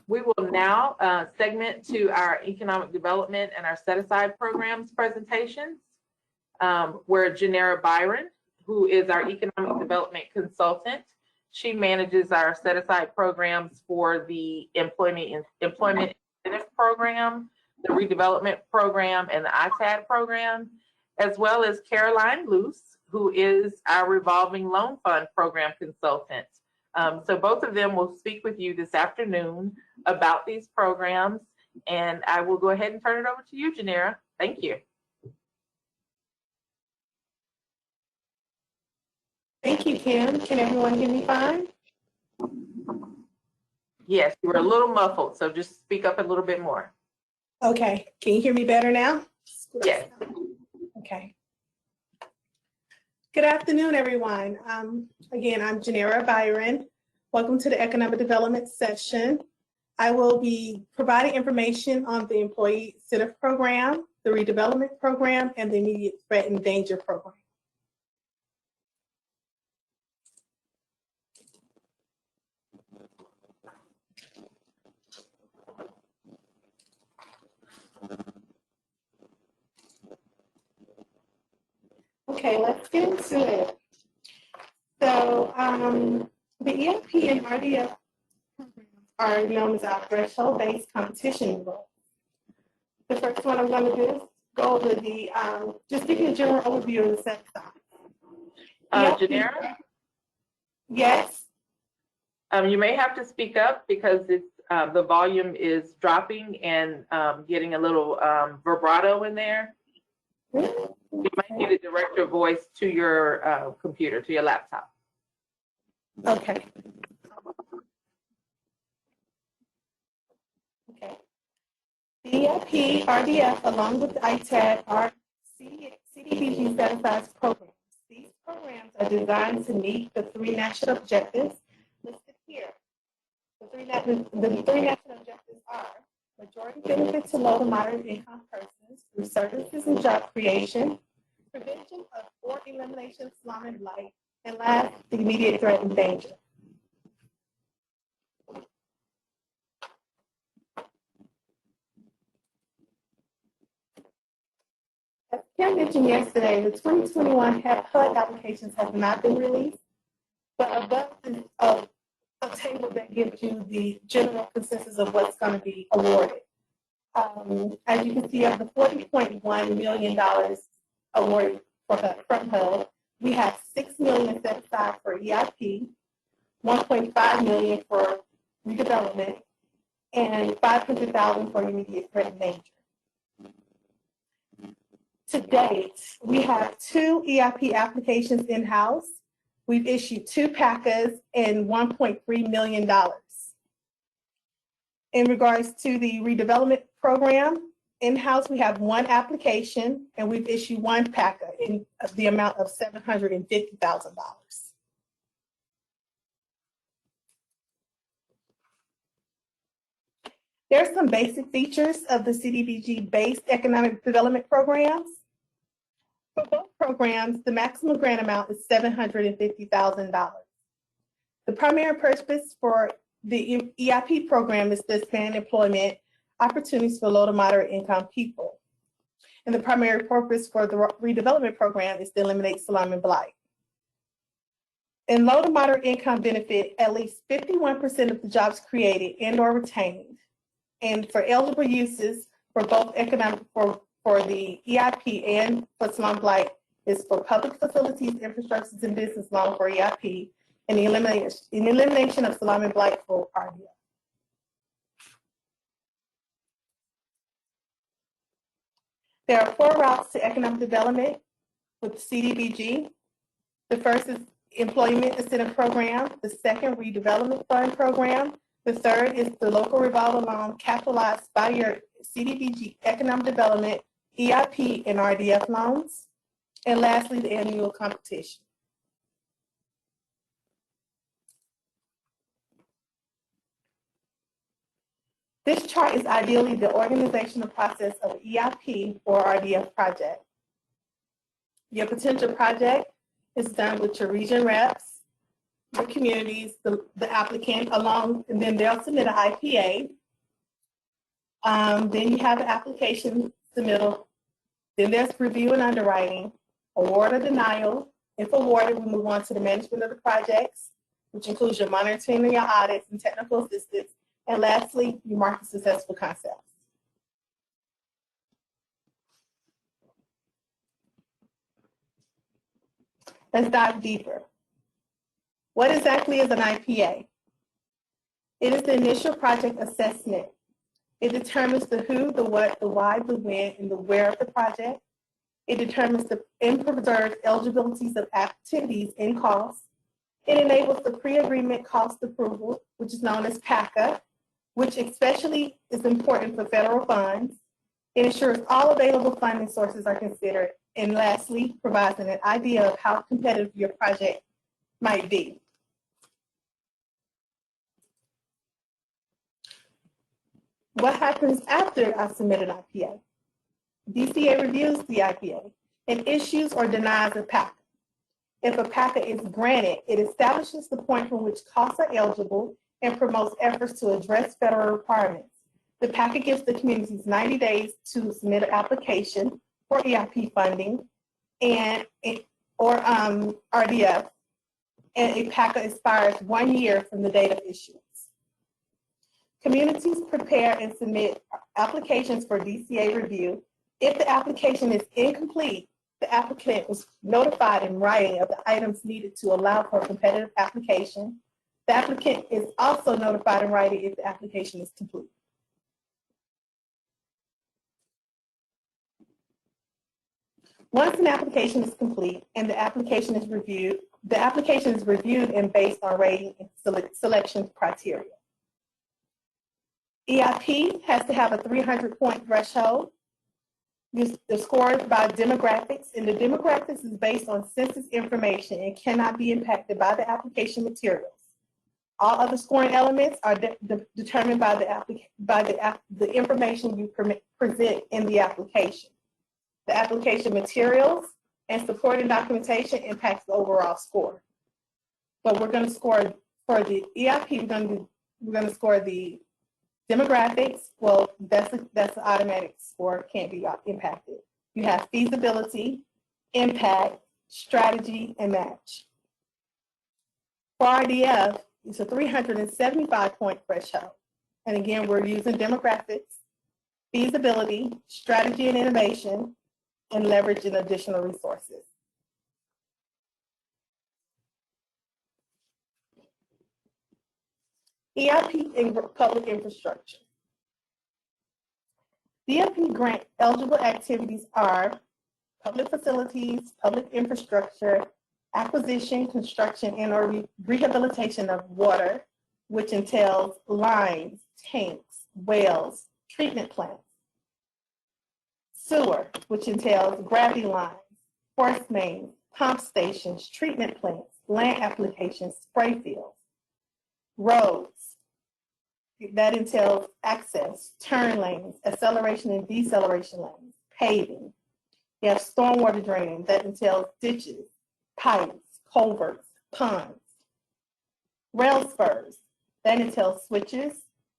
We will now segment to our economic development and our set-aside programs presentations, where Janera Byron, who is our economic development consultant, she manages our set-aside programs for the employment incentive program, the redevelopment program, and the ITAD program, as well as Caroline Luce, who is our revolving loan fund program consultant. So both of them will speak with you this afternoon about these programs, and I will go ahead and turn it over to you, Janera. Thank you. Thank you, Kim. Can everyone hear me fine? Yes, you were a little muffled, so just speak up a little bit more. Okay. Can you hear me better now? Yes. Okay. Good afternoon, everyone. Again, I'm Janera Byron. Welcome to the Economic Development session. I will be providing information on the Employee Incentive Program, the Redevelopment Program, and the Immediate Threat and Danger Program. Okay, let's get into it. So the ELP and RDF programs are known as our threshold-based competition rules. The first one I'm going to do is go over the, just give you a general overview of the set size. Janera? Yes. You may have to speak up because it's, the volume is dropping and getting a little vibrato in there. You might need to direct your voice to your computer, to your laptop. Okay. Okay. The ELP, RDF, along with ITAD, are CDBG set-aside programs. These programs are designed to meet the three national objectives listed here. The three national objectives are majority benefit to low to moderate income persons through services and job creation, prevention of or elimination of slum and blight, and last, the immediate threat and danger. As Kim mentioned yesterday, the 2021 HUD applications have not been released, but above is a table that gives you the general consensus of what's going to be awarded. As you can see, of the $40.1 million awarded from HUD, we have $6 million set aside for EIP, $1.5 million for redevelopment, and $500,000 for immediate threat and danger. To date, we have 2 EIP applications in-house. We've issued 2 PACAs and $1.3 million. In regards to the redevelopment program, in-house we have 1 application and we've issued 1 PACA in the amount of $750,000. There are some basic features of the CDBG-based economic development programs. For both programs, the maximum grant amount is $750,000. The primary purpose for the EIP program is to expand employment opportunities for low to moderate income people. And the primary purpose for the redevelopment program is to eliminate slum and blight. In low to moderate income benefit, at least 51% of the jobs created and or retained. And for eligible uses for both economic, for the EIP and for slum blight is for public facilities, infrastructures, and business loan for EIP, and the elimination of slum and blight for RDF. There are 4 routes to economic development with CDBG. The first is Employment Incentive Program, the second Redevelopment Fund Program, the third is the local revolving loan capitalized by your CDBG economic development, EIP, and RDF loans. And lastly, the annual competition. This chart is ideally the organizational process of EIP or RDF project. Your potential project is done with your region reps, the communities, the applicant along, and then they'll submit an IPA. Then you have an application submittal. Then there's review and underwriting, award or denial. If awarded, we move on to the management of the projects, which includes your monitoring and your audits and technical assistance. And lastly, you market successful concepts. Let's dive deeper. What exactly is an IPA? It is the initial project assessment. It determines the who, the what, the why, the when, and the where of the project. It determines the and preserves eligibilities of activities and costs. It enables the pre-agreement cost approval, which is known as PACA, which especially is important for federal funds. It ensures all available funding sources are considered. And lastly, provides an idea of how competitive your project might be. What happens after I submit an IPA? DCA reviews the IPA and issues or denies a PACA. If a PACA is granted, it establishes the point from which costs are eligible and promotes efforts to address federal requirements. The PACA gives the communities 90 days to submit an application for EIP funding or RDF, and a PACA expires 1 year from the date of issuance. Communities prepare and submit applications for DCA review. If the application is incomplete, the applicant was notified in writing of the items needed to allow for a competitive application. The applicant is also notified in writing if the application is complete. Once an application is complete and the application is reviewed and based on rating and selection criteria. EIP has to have a 300-point threshold. The score is by demographics, and the demographics is based on census information and cannot be impacted by the application materials. All other scoring elements are determined by the information you present in the application. The application materials and supporting documentation impacts the overall score. But we're going to score for the EIP. We're going to score the demographics. Well, that's an automatic score, can't be impacted. You have feasibility, impact, strategy, and match. For RDF, it's a 375-point threshold. And again, we're using demographics. feasibility, strategy and innovation, and leveraging additional resources. EIP in public infrastructure. DFP grant eligible activities are public facilities, public infrastructure, acquisition, construction, and or rehabilitation of water, which entails lines, tanks, wells, treatment plants. Sewer, which entails gravity lines, force mains, pump stations, treatment plants, land applications, spray fields. Roads, that entails access, turn lanes, acceleration and deceleration lanes, paving. You have stormwater draining, that entails ditches, pipes, culverts, ponds. Rail spurs, that entails switches,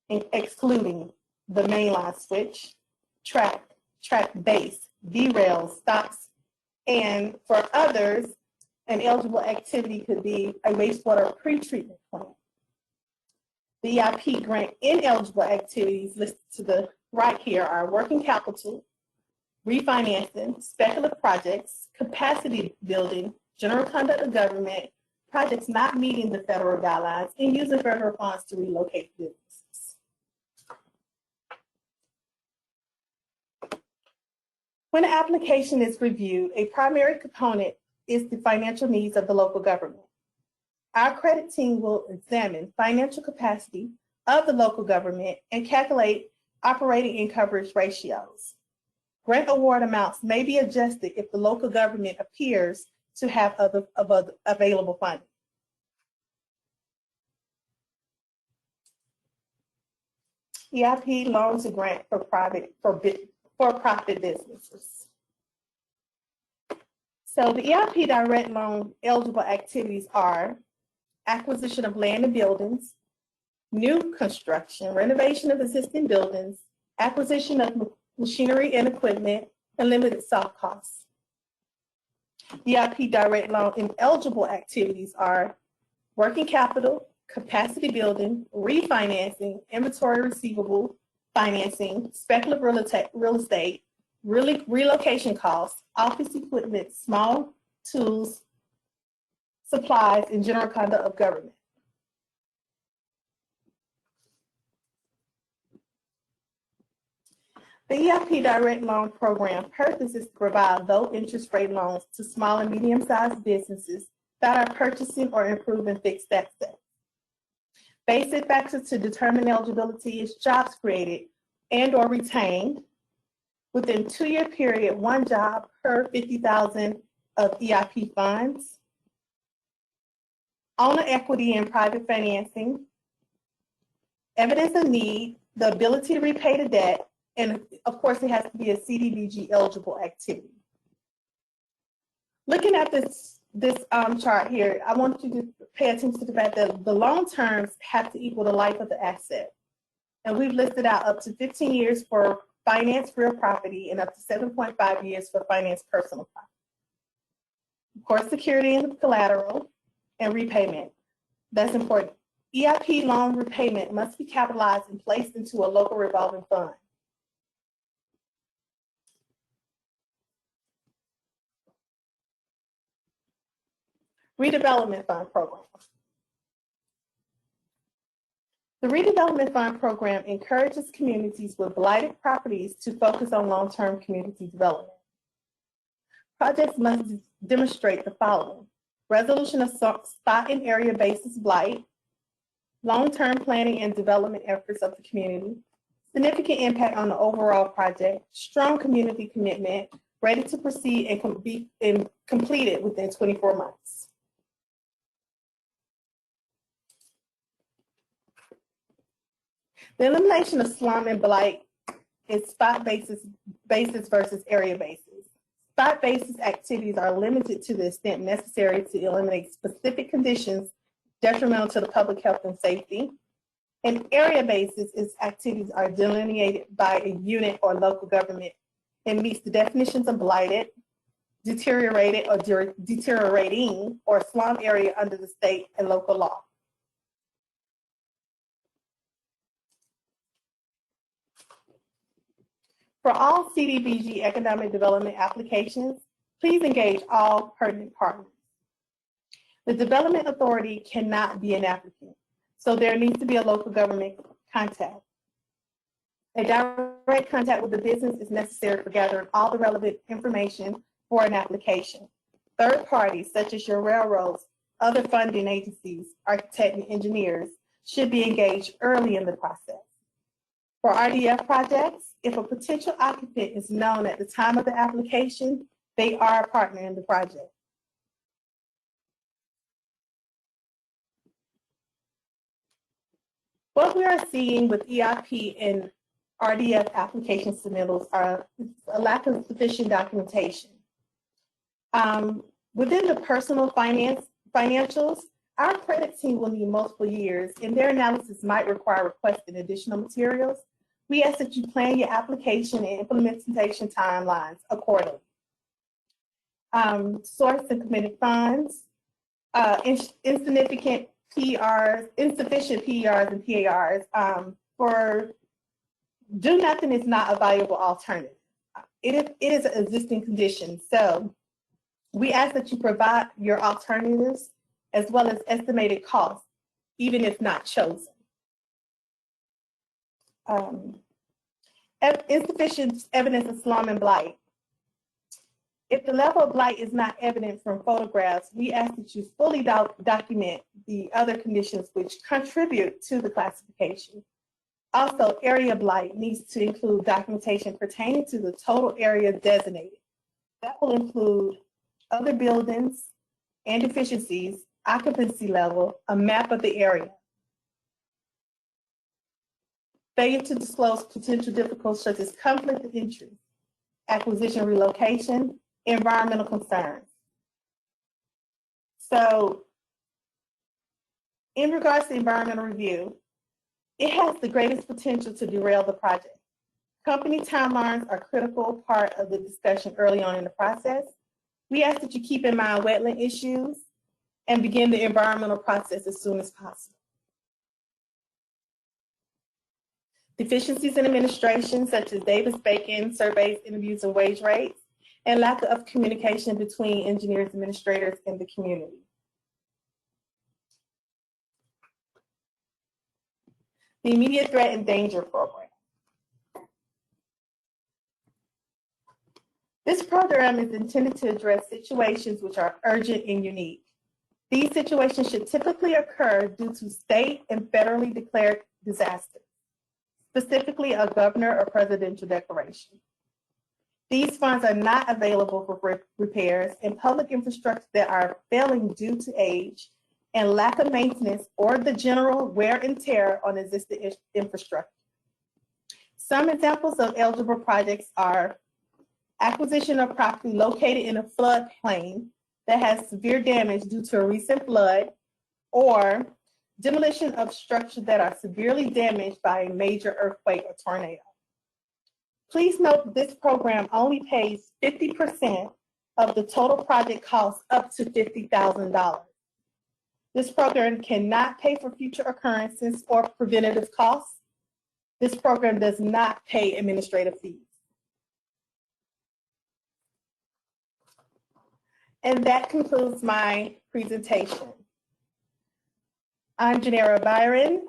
excluding the mainline switch, track base, derails, stops, and for others, an eligible activity could be a wastewater pretreatment plant. The EIP grant ineligible activities listed to the right here are working capital, refinancing, speculative projects, capacity building, general conduct of government, projects not meeting the federal guidelines, and using federal funds to relocate businesses. When an application is reviewed, a primary component is the financial needs of the local government. Our credit team will examine financial capacity of the local government and calculate operating and coverage ratios. Grant award amounts may be adjusted if the local government appears to have other available funding. EIP loans and grant for for-profit businesses. So the EIP direct loan eligible activities are acquisition of land and buildings, new construction, renovation of existing buildings, acquisition of machinery and equipment, and limited soft costs. EIP direct loan ineligible activities are working capital, capacity building, refinancing, inventory receivable financing, speculative real estate, relocation costs, office equipment, small tools, supplies, and general conduct of government. The EIP Direct Loan Program purpose is to provide low interest rate loans to small and medium-sized businesses that are purchasing or improving fixed assets. Basic factors to determine eligibility is jobs created and or retained within 2-year period, 1 job per 50,000 of EIP funds, owner equity and private financing, evidence of need, the ability to repay the debt, and of course it has to be a CDBG eligible activity. Looking at this chart here, I want you to pay attention to the fact that the loan terms have to equal the life of the asset. And we've listed out up to 15 years for finance real property and up to 7.5 years for finance personal property. Of course, security and collateral and repayment. That's important. EIP loan repayment must be capitalized and placed into a local revolving fund. Redevelopment Fund Program. The Redevelopment Fund Program encourages communities with blighted properties to focus on long-term community development. Projects must demonstrate the following: resolution of spot and area basis blight, long-term planning and development efforts of the community, significant impact on the overall project, strong community commitment, ready to proceed and be completed within 24 months. The elimination of slum and blight is spot basis versus area basis. Spot basis activities are limited to the extent necessary to eliminate specific conditions detrimental to the public health and safety. And area basis is activities are delineated by a unit or local government and meets the definitions of blighted, deteriorated or deteriorating, or slum area under the state and local law. For all CDBG economic development applications, please engage all pertinent partners. The Development Authority cannot be an applicant, so there needs to be a local government contact. A direct contact with the business is necessary for gathering all the relevant information for an application. Third parties, such as your railroads, other funding agencies, architects, and engineers, should be engaged early in the process. For RDF projects, if a potential occupant is known at the time of the application, they are a partner in the project. What we are seeing with EIP and RDF application submittals are a lack of sufficient documentation. Within the personal financials, our credit team will need multiple years, and their analysis might require requesting additional materials. We ask that you plan your application and implementation timelines accordingly. Source and committed funds, insufficient PRs and PARs. For do nothing is not a viable alternative. It is an existing condition, so we ask that you provide your alternatives as well as estimated costs, even if not chosen. Insufficient evidence of slum and blight. If the level of blight is not evident from photographs, we ask that you fully document the other conditions which contribute to the classification. Also, area blight needs to include documentation pertaining to the total area designated. That will include other buildings and deficiencies, occupancy level, a map of the area. Failure to disclose potential difficulties such as conflict of interest, acquisition relocation, environmental concerns. So, in regards to environmental review, it has the greatest potential to derail the project. Company timelines are a critical part of the discussion early on in the process. We ask that you keep in mind wetland issues and begin the environmental process as soon as possible. Deficiencies in administration, such as Davis-Bacon surveys, interviews, and wage rates, and lack of communication between engineers, administrators, and the community. The Immediate Threat and Danger Program. This program is intended to address situations which are urgent and unique. These situations should typically occur due to state and federally declared disasters, specifically a governor or presidential declaration. These funds are not available for repairs and public infrastructure that are failing due to age and lack of maintenance or the general wear and tear on existing infrastructure. Some examples of eligible projects are acquisition of property located in a floodplain that has severe damage due to a recent flood, or demolition of structures that are severely damaged by a major earthquake or tornado. Please note that this program only pays 50% of the total project cost up to $50,000. This program cannot pay for future occurrences or preventative costs. This program does not pay administrative fees. And that concludes my presentation. I'm Janera Byron.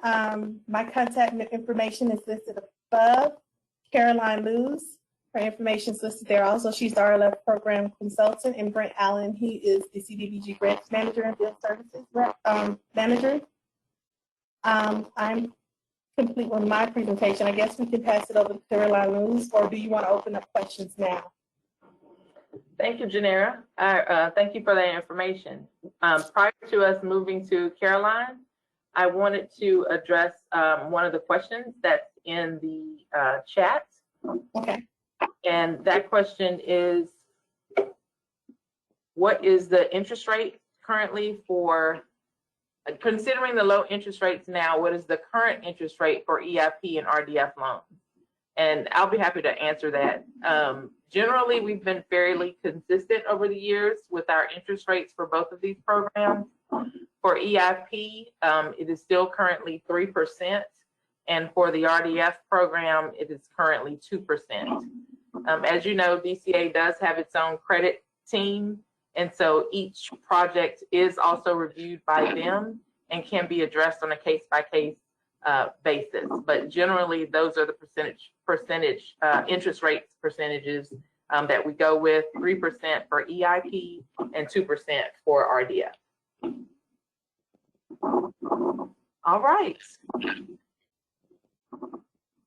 My contact information is listed above. Caroline Luz, her information is listed there also. She's the RLF program consultant, and Brent Allen, he is the CDBG grants manager and field services manager. I'm complete with my presentation. I guess we can pass it over to Caroline Luz, or do you want to open up questions now? Thank you, Janera. Thank you for that information. Prior to us moving to Caroline, I wanted to address one of the questions that's in the chat. Okay. And that question is, what is the interest rate currently for, considering the low interest rates now, what is the current interest rate for EIP and RDF loans? And I'll be happy to answer that. Generally, we've been fairly consistent over the years with our interest rates for both of these programs. For EIP, it is still currently 3%, And for the RDF program, it is currently 2%. As you know, DCA does have its own credit team, and so each project is also reviewed by them and can be addressed on a case-by-case basis. But generally, those are the percentage interest rates percentages that we go with: 3% for EIP and 2% for RDF. All right.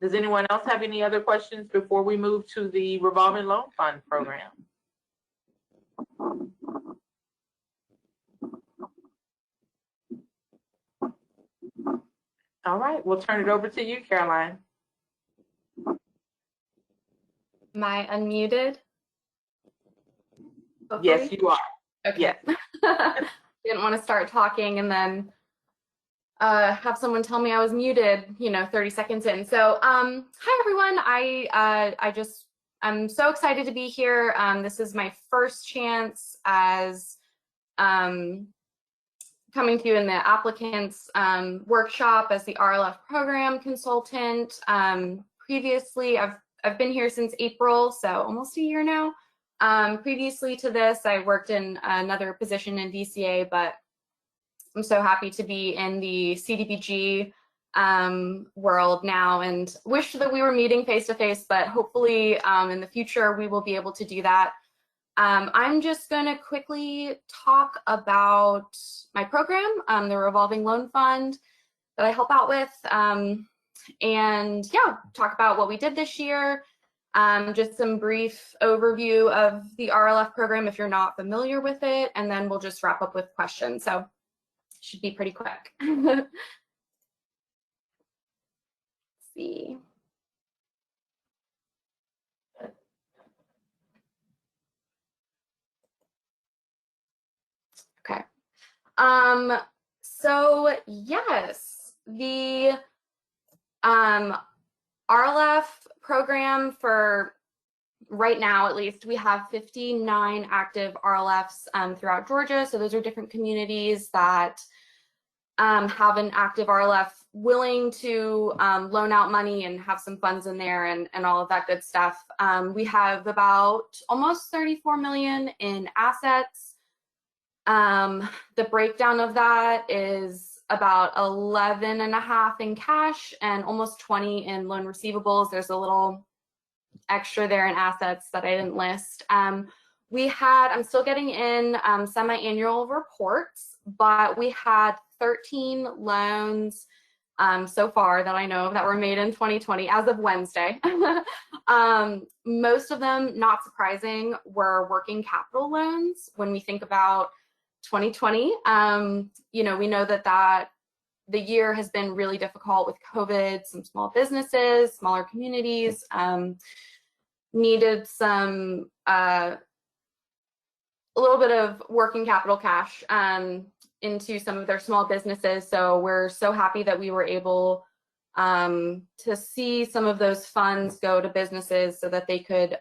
Does anyone else have any other questions before we move to the revolving loan fund program? All right, we'll turn it over to you, Caroline. Am I unmuted? Hopefully? Yes, you are. Okay. Yes. Didn't want to start talking and then have someone tell me I was muted, 30 seconds in. So, hi everyone. I'm so excited to be here. This is my first chance as coming to you in the applicants workshop as the RLF program consultant. Previously, I've been here since April, so almost a year now. Previously to this, I worked in another position in DCA, but I'm so happy to be in the CDBG world now, and wish that we were meeting face to face, but hopefully in the future we will be able to do that. I'm just going to quickly talk about my program, the revolving loan fund that I help out with, and yeah, talk about what we did this year. Just some brief overview of the RLF program if you're not familiar with it, and then we'll just wrap up with questions. So should be pretty quick. Let's see. Okay. So yes, the RLF program, for right now at least, we have 59 active RLFs throughout Georgia. So those are different communities that have an active RLF willing to loan out money and have some funds in there and all of that good stuff. We have about almost 34 million in assets. The breakdown of that is about 11.5 in cash and almost 20 in loan receivables. There's a little extra there in assets that I didn't list. I'm still getting in semi-annual reports, but we had 13 loans so far that I know of that were made in 2020 as of Wednesday. Most of them, not surprising, were working capital loans. When we think about 2020, we know that the year has been really difficult with COVID. Some small businesses, smaller communities needed some a little bit of working capital cash into some of their small businesses. So we're so happy that we were able to see some of those funds go to businesses so that they could,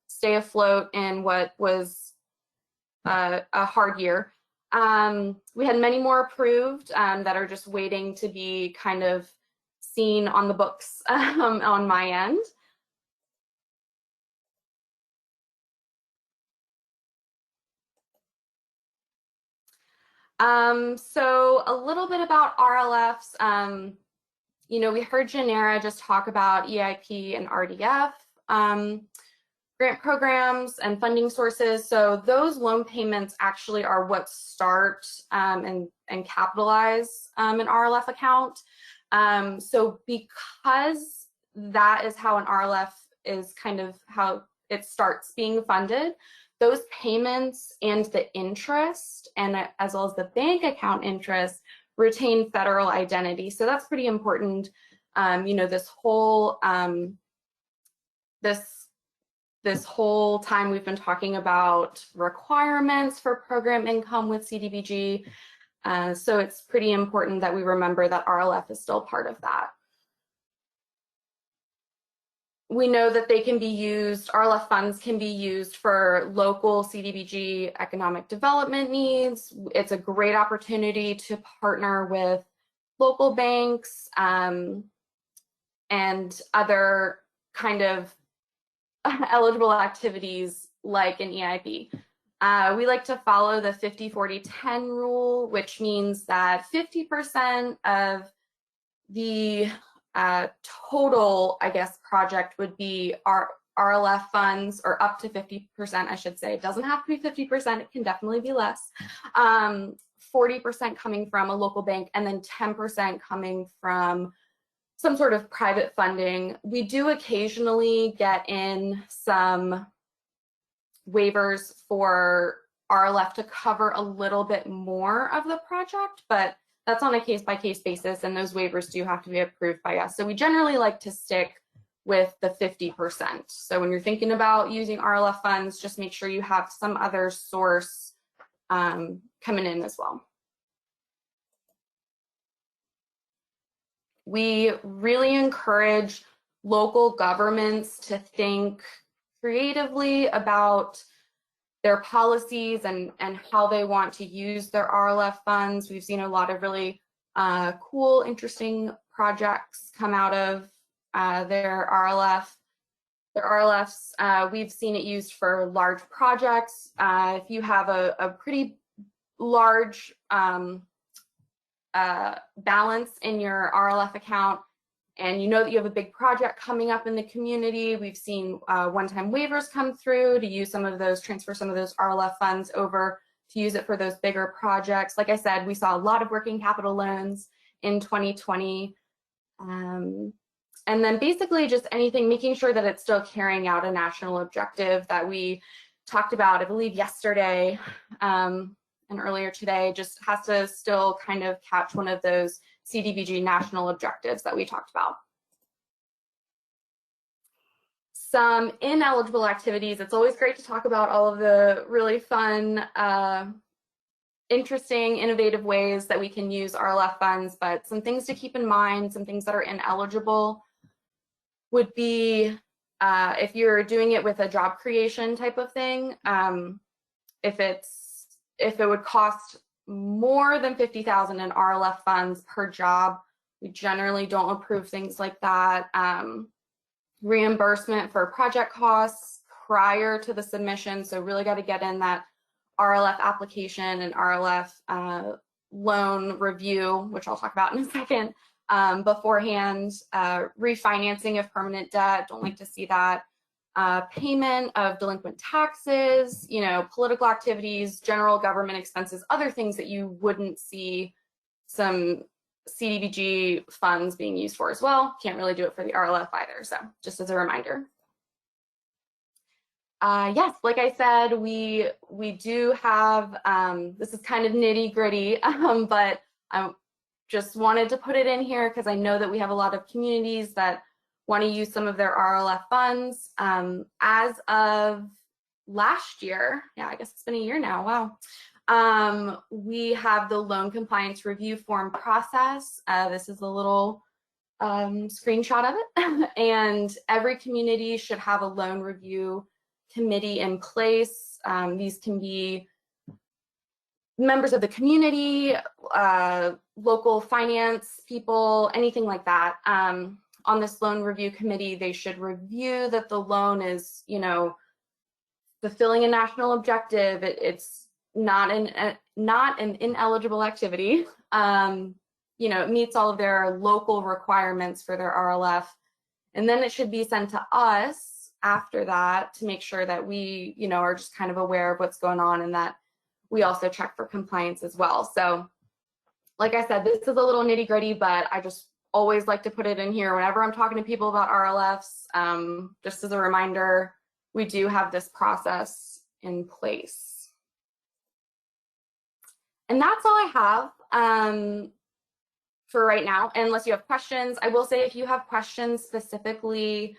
stay afloat in what was a hard year. We had many more approved that are just waiting to be kind of seen on the books on my end. So a little bit about RLFs. We heard Janera just talk about EIP and RDF grant programs and funding sources. So those loan payments actually are what start and capitalize an RLF account. So because that is how an RLF is kind of how it starts being funded, those payments and the interest, and as well as the bank account interest, retain federal identity. So that's pretty important. This whole time we've been talking about requirements for program income with CDBG. So it's pretty important that we remember that RLF is still part of that. We know that they can be used, RLF funds can be used for local CDBG economic development needs. It's a great opportunity to partner with local banks, and other kind of eligible activities like an EIB. We like to follow the 50-40-10 rule, which means that 50% of the total, I guess, project would be our RLF funds, or up to 50%, I should say. It doesn't have to be 50%, it can definitely be less. 40% coming from a local bank, and then 10% coming from some sort of private funding. We do occasionally get in some waivers for RLF to cover a little bit more of the project, but that's on a case-by-case basis, and those waivers do have to be approved by us. So we generally like to stick with the 50%. So when you're thinking about using RLF funds, just make sure you have some other source coming in as well. We really encourage local governments to think creatively about their policies and how they want to use their RLF funds. We've seen a lot of really cool, interesting projects come out of their RLF. Their RLFs, we've seen it used for large projects. If you have a pretty large balance in your RLF account, and you know that you have a big project coming up in the community, we've seen one-time waivers come through to use some of those, transfer some of those RLF funds over to use it for those bigger projects. Like I said, we saw a lot of working capital loans in 2020. And then basically just anything, making sure that it's still carrying out a national objective that we talked about, I believe, yesterday and earlier today, just has to still kind of catch one of those CDBG national objectives that we talked about. Some ineligible activities. It's always great to talk about all of the really fun, interesting, innovative ways that we can use RLF funds, but some things to keep in mind, some things that are ineligible would be if you're doing it with a job creation type of thing, if it would cost more than $50,000 in RLF funds per job, we generally don't approve things like that. Reimbursement for project costs prior to the submission, so really got to get in that RLF application and RLF loan review, which I'll talk about in a second, beforehand. Refinancing of permanent debt, don't like to see that. Payment of delinquent taxes, you know, political activities, general government expenses, other things that you wouldn't see some CDBG funds being used for as well. Can't really do it for the RLF either, so just as a reminder. Yes, like I said, we do have, this is kind of nitty gritty, but I just wanted to put it in here because I know that we have a lot of communities that want to use some of their RLF funds. As of last year, yeah, I guess it's been a year now, wow. We have the loan compliance review form process. This is a little screenshot of it. And every community should have a loan review committee in place. These can be members of the community, local finance people, anything like that. On this loan review committee, they should review that the loan is, you know, fulfilling a national objective. It's not an ineligible activity. You know, it meets all of their local requirements for their RLF, and then it should be sent to us after that to make sure that we, you know, are just kind of aware of what's going on, and that we also check for compliance as well. So, like I said, this is a little nitty gritty, but I just always like to put it in here whenever I'm talking to people about RLFs. Just as a reminder, we do have this process in place. And that's all I have for right now, unless you have questions. I will say if you have questions specifically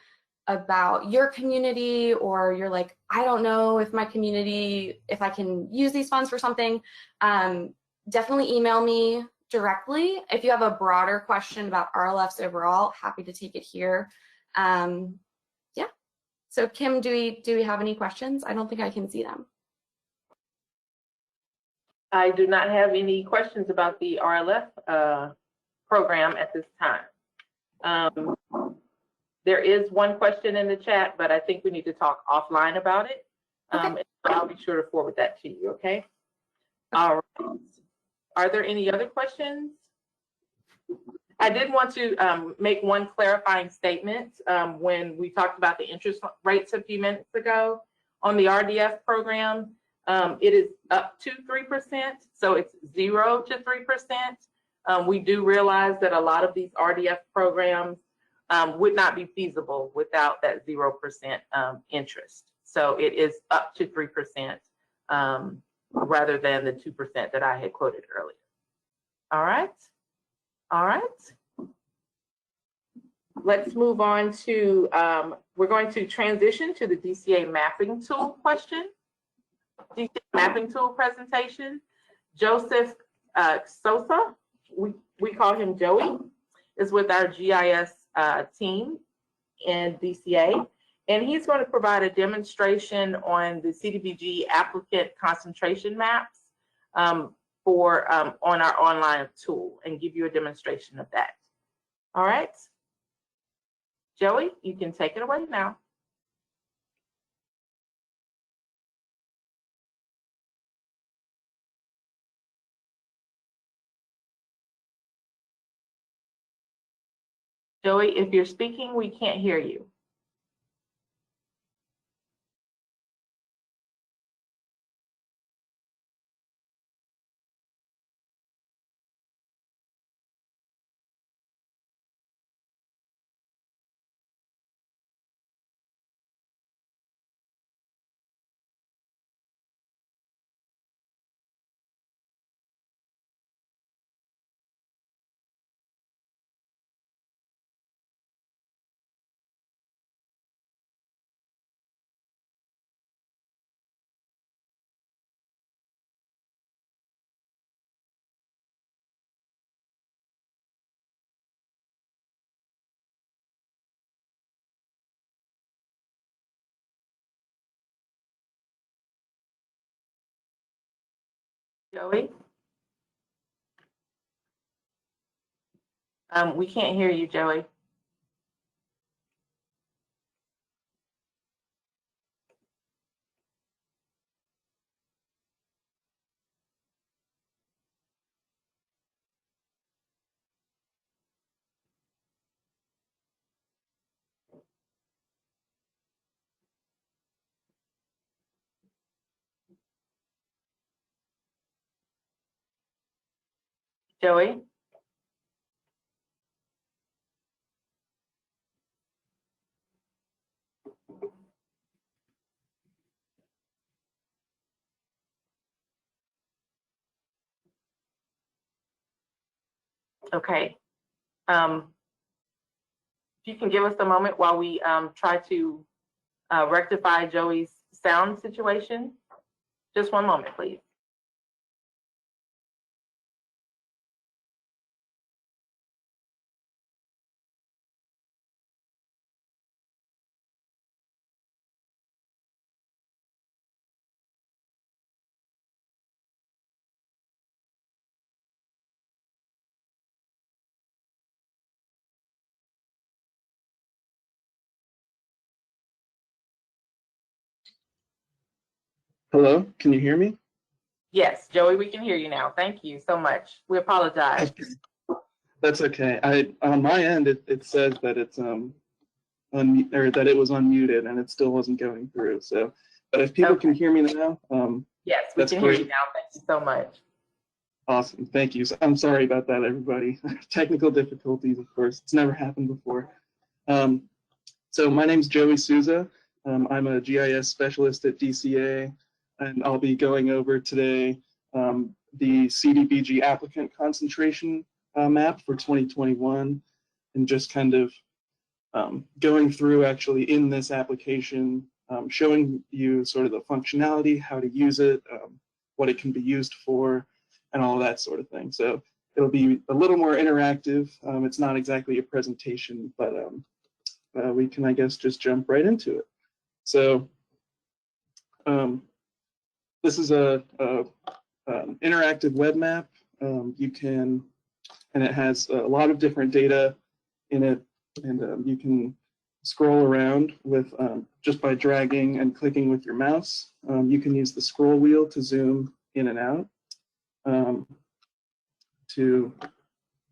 about your community, or you're like, I don't know if my community, if I can use these funds for something, definitely email me directly. If you have a broader question about RLFs overall, happy to take it here. Yeah. So Kim, do we have any questions? I don't think I can see them. I do not have any questions about the RLF program at this time. There is one question in the chat, but I think we need to talk offline about it. I'll be sure to forward that to you, okay? All right. Are there any other questions? I did want to make one clarifying statement. When we talked about the interest rates a few minutes ago on the RDF program, it is up to 3%, so it's 0 to 3%. We do realize that a lot of these RDF programs would not be feasible without that 0% interest. So it is up to 3% rather than the 2% that I had quoted earlier. All right. All right. Let's move on to, we're going to transition to the DCA mapping tool question. DCA mapping tool presentation. Joseph Sosa, we call him Joey, is with our GIS team in DCA. And he's going to provide a demonstration on the CDBG applicant concentration maps on our online tool and give you a demonstration of that. All right. Joey, you can take it away now. Joey, if you're speaking, we can't hear you. Joey? We can't hear you, Joey. Joey? Okay. If you can give us a moment while we try to rectify Joey's sound situation. Just one moment, please. Hello, can you hear me? Yes, Joey, we can hear you now. Thank you so much. We apologize. That's okay. On my end it says that it's that it was unmuted and it still wasn't going through. So, but if people can hear me now, yes, we can hear you now. Thank you so much. Awesome, thank you. So I'm sorry about that, everybody. Technical difficulties, of course. It's never happened before. So my name's Joey Souza. I'm a GIS specialist at DCA, and I'll be going over today the CDBG applicant concentration map for 2021, and just kind of going through actually in this application, showing you sort of the functionality, how to use it, what it can be used for, and all that sort of thing. So it'll be a little more interactive. It's not exactly a presentation, but we can, I guess, just jump right into it. So this is a interactive web map. You can and it has a lot of different data in it, and you can scroll around with just by dragging and clicking with your mouse. You can use the scroll wheel to zoom in and out to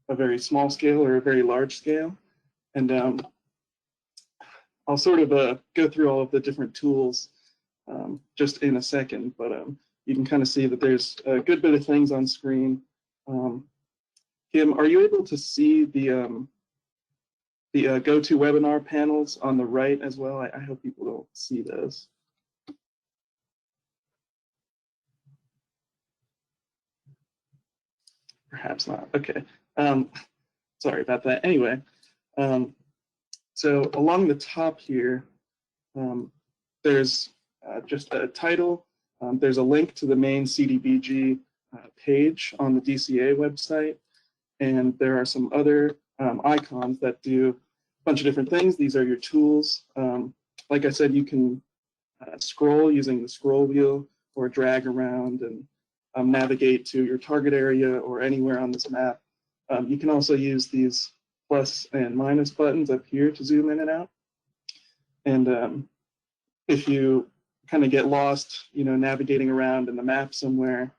a very small scale or a very large scale. And I'll sort of go through all of the different tools just in a second, but you can kind of see that there's a good bit of things on screen. Kim, are you able to see the GoToWebinar panels on the right as well? I hope people don't see those. Perhaps not. Okay. Sorry about that. Anyway, so along the top here, there's just a title. There's a link to the main CDBG page on the DCA website, and there are some other icons that do a bunch of different things. These are your tools. Like I said, you can scroll using the scroll wheel or drag around and navigate to your target area or anywhere on this map. You can also use these plus and minus buttons up here to zoom in and out. And if you kind of get lost, navigating around in the map somewhere,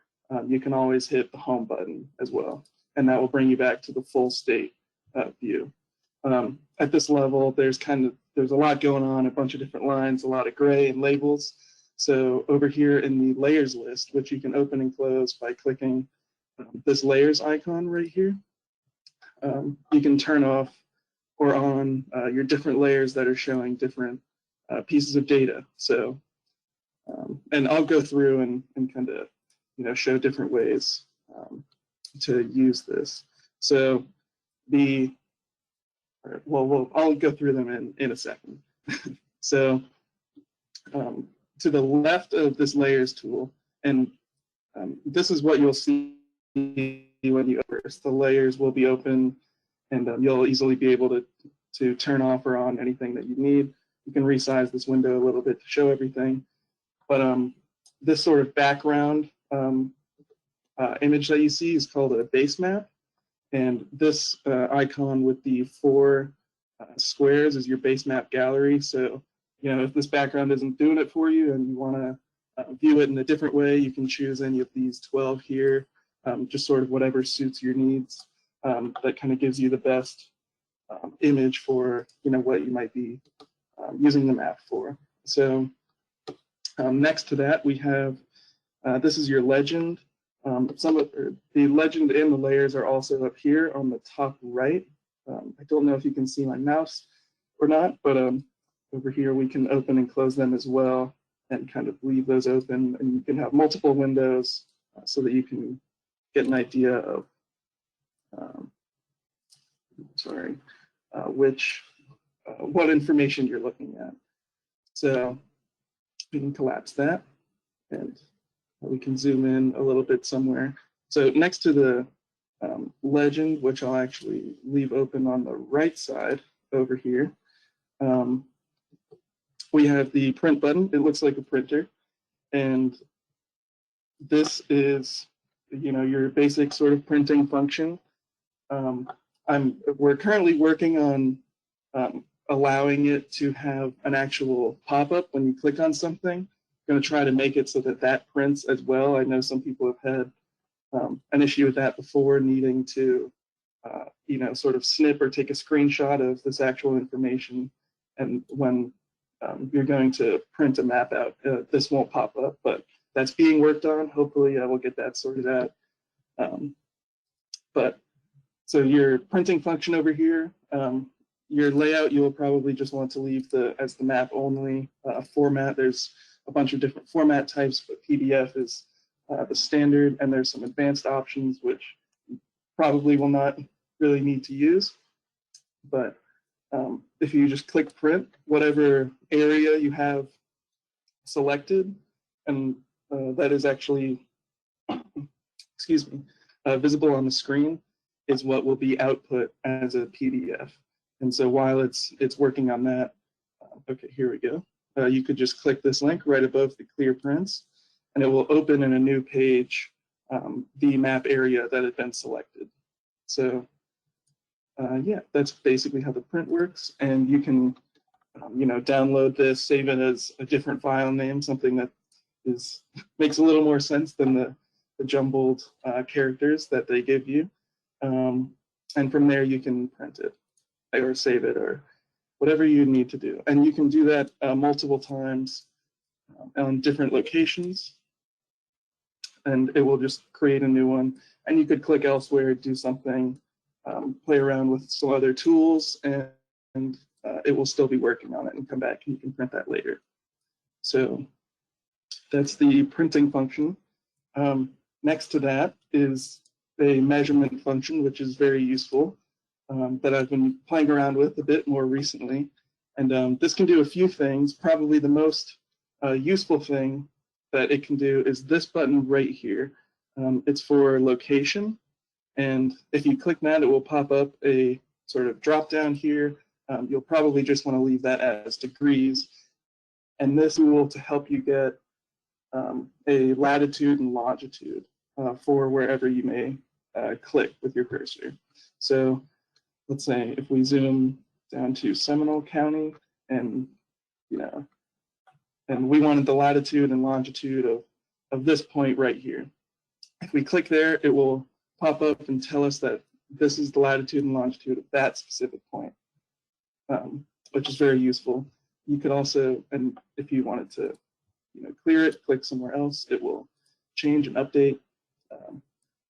you can always hit the home button as well, and that will bring you back to the full state view. At this level, there's a lot going on, a bunch of different lines, a lot of gray and labels. So over here in the layers list, which you can open and close by clicking this layers icon right here, you can turn off or on your different layers that are showing different pieces of data. So, and I'll go through and kind of, show different ways to use this. So I'll go through them in a second. So to the left of this layers tool, and this is what you'll see when you open this. The layers will be open, and you'll easily be able to turn off or on anything that you need. You can resize this window a little bit to show everything. But this sort of background image that you see is called a base map. And this icon with the 4 squares is your base map gallery. So, if this background isn't doing it for you and you want to view it in a different way, you can choose any of these 12 here, just sort of whatever suits your needs. That kind of gives you the best image for, what you might be using the map for. So next to that, we have, this is your legend. The legend and the layers are also up here on the top right. I don't know if you can see my mouse or not, but over here we can open and close them as well and kind of leave those open, and you can have multiple windows so that you can get an idea of what information you're looking at. So we can collapse that, and we can zoom in a little bit somewhere. So next to the legend, which I'll actually leave open on the right side over here, we have the print button. It looks like a printer, and this is, your basic sort of printing function. We're currently working on allowing it to have an actual pop-up when you click on something. I'm going to try to make it so that prints as well. I know some people have had an issue with that before, needing to, sort of snip or take a screenshot of this actual information. And when you're going to print a map out, this won't pop up, but that's being worked on. Hopefully we'll get that sorted out. So your printing function over here, your layout, you will probably just want to leave as the map only format. There's a bunch of different format types, but PDF is the standard, and there's some advanced options which you probably will not really need to use. But if you just click print, whatever area you have selected, and that is actually, visible on the screen, is what will be output as a PDF. And so while it's working on that, okay, here we go. You could just click this link right above the clear prints, and it will open in a new page the map area that had been selected. So yeah, that's basically how the print works. And you can, download this, save it as a different file name, something that makes a little more sense than the jumbled characters that they give you. And from there, you can print it or save it or whatever you need to do. And you can do that multiple times on different locations. And it will just create a new one. And you could click elsewhere, do something, play around with some other tools, and it will still be working on it and come back and you can print that later. So that's the printing function. Next to that is a measurement function, which is very useful, that I've been playing around with a bit more recently. And this can do a few things. Probably the most useful thing that it can do is this button right here. It's for location. And if you click that, it will pop up a sort of drop down here. You'll probably just want to leave that as degrees. And this will to help you get a latitude and longitude for wherever you may click with your cursor. So let's say if we zoom down to Seminole County and, and we wanted the latitude and longitude of this point right here. If we click there, it will pop up and tell us that this is the latitude and longitude of that specific point, which is very useful. You could also, and if you wanted to, clear it, click somewhere else, it will change and update.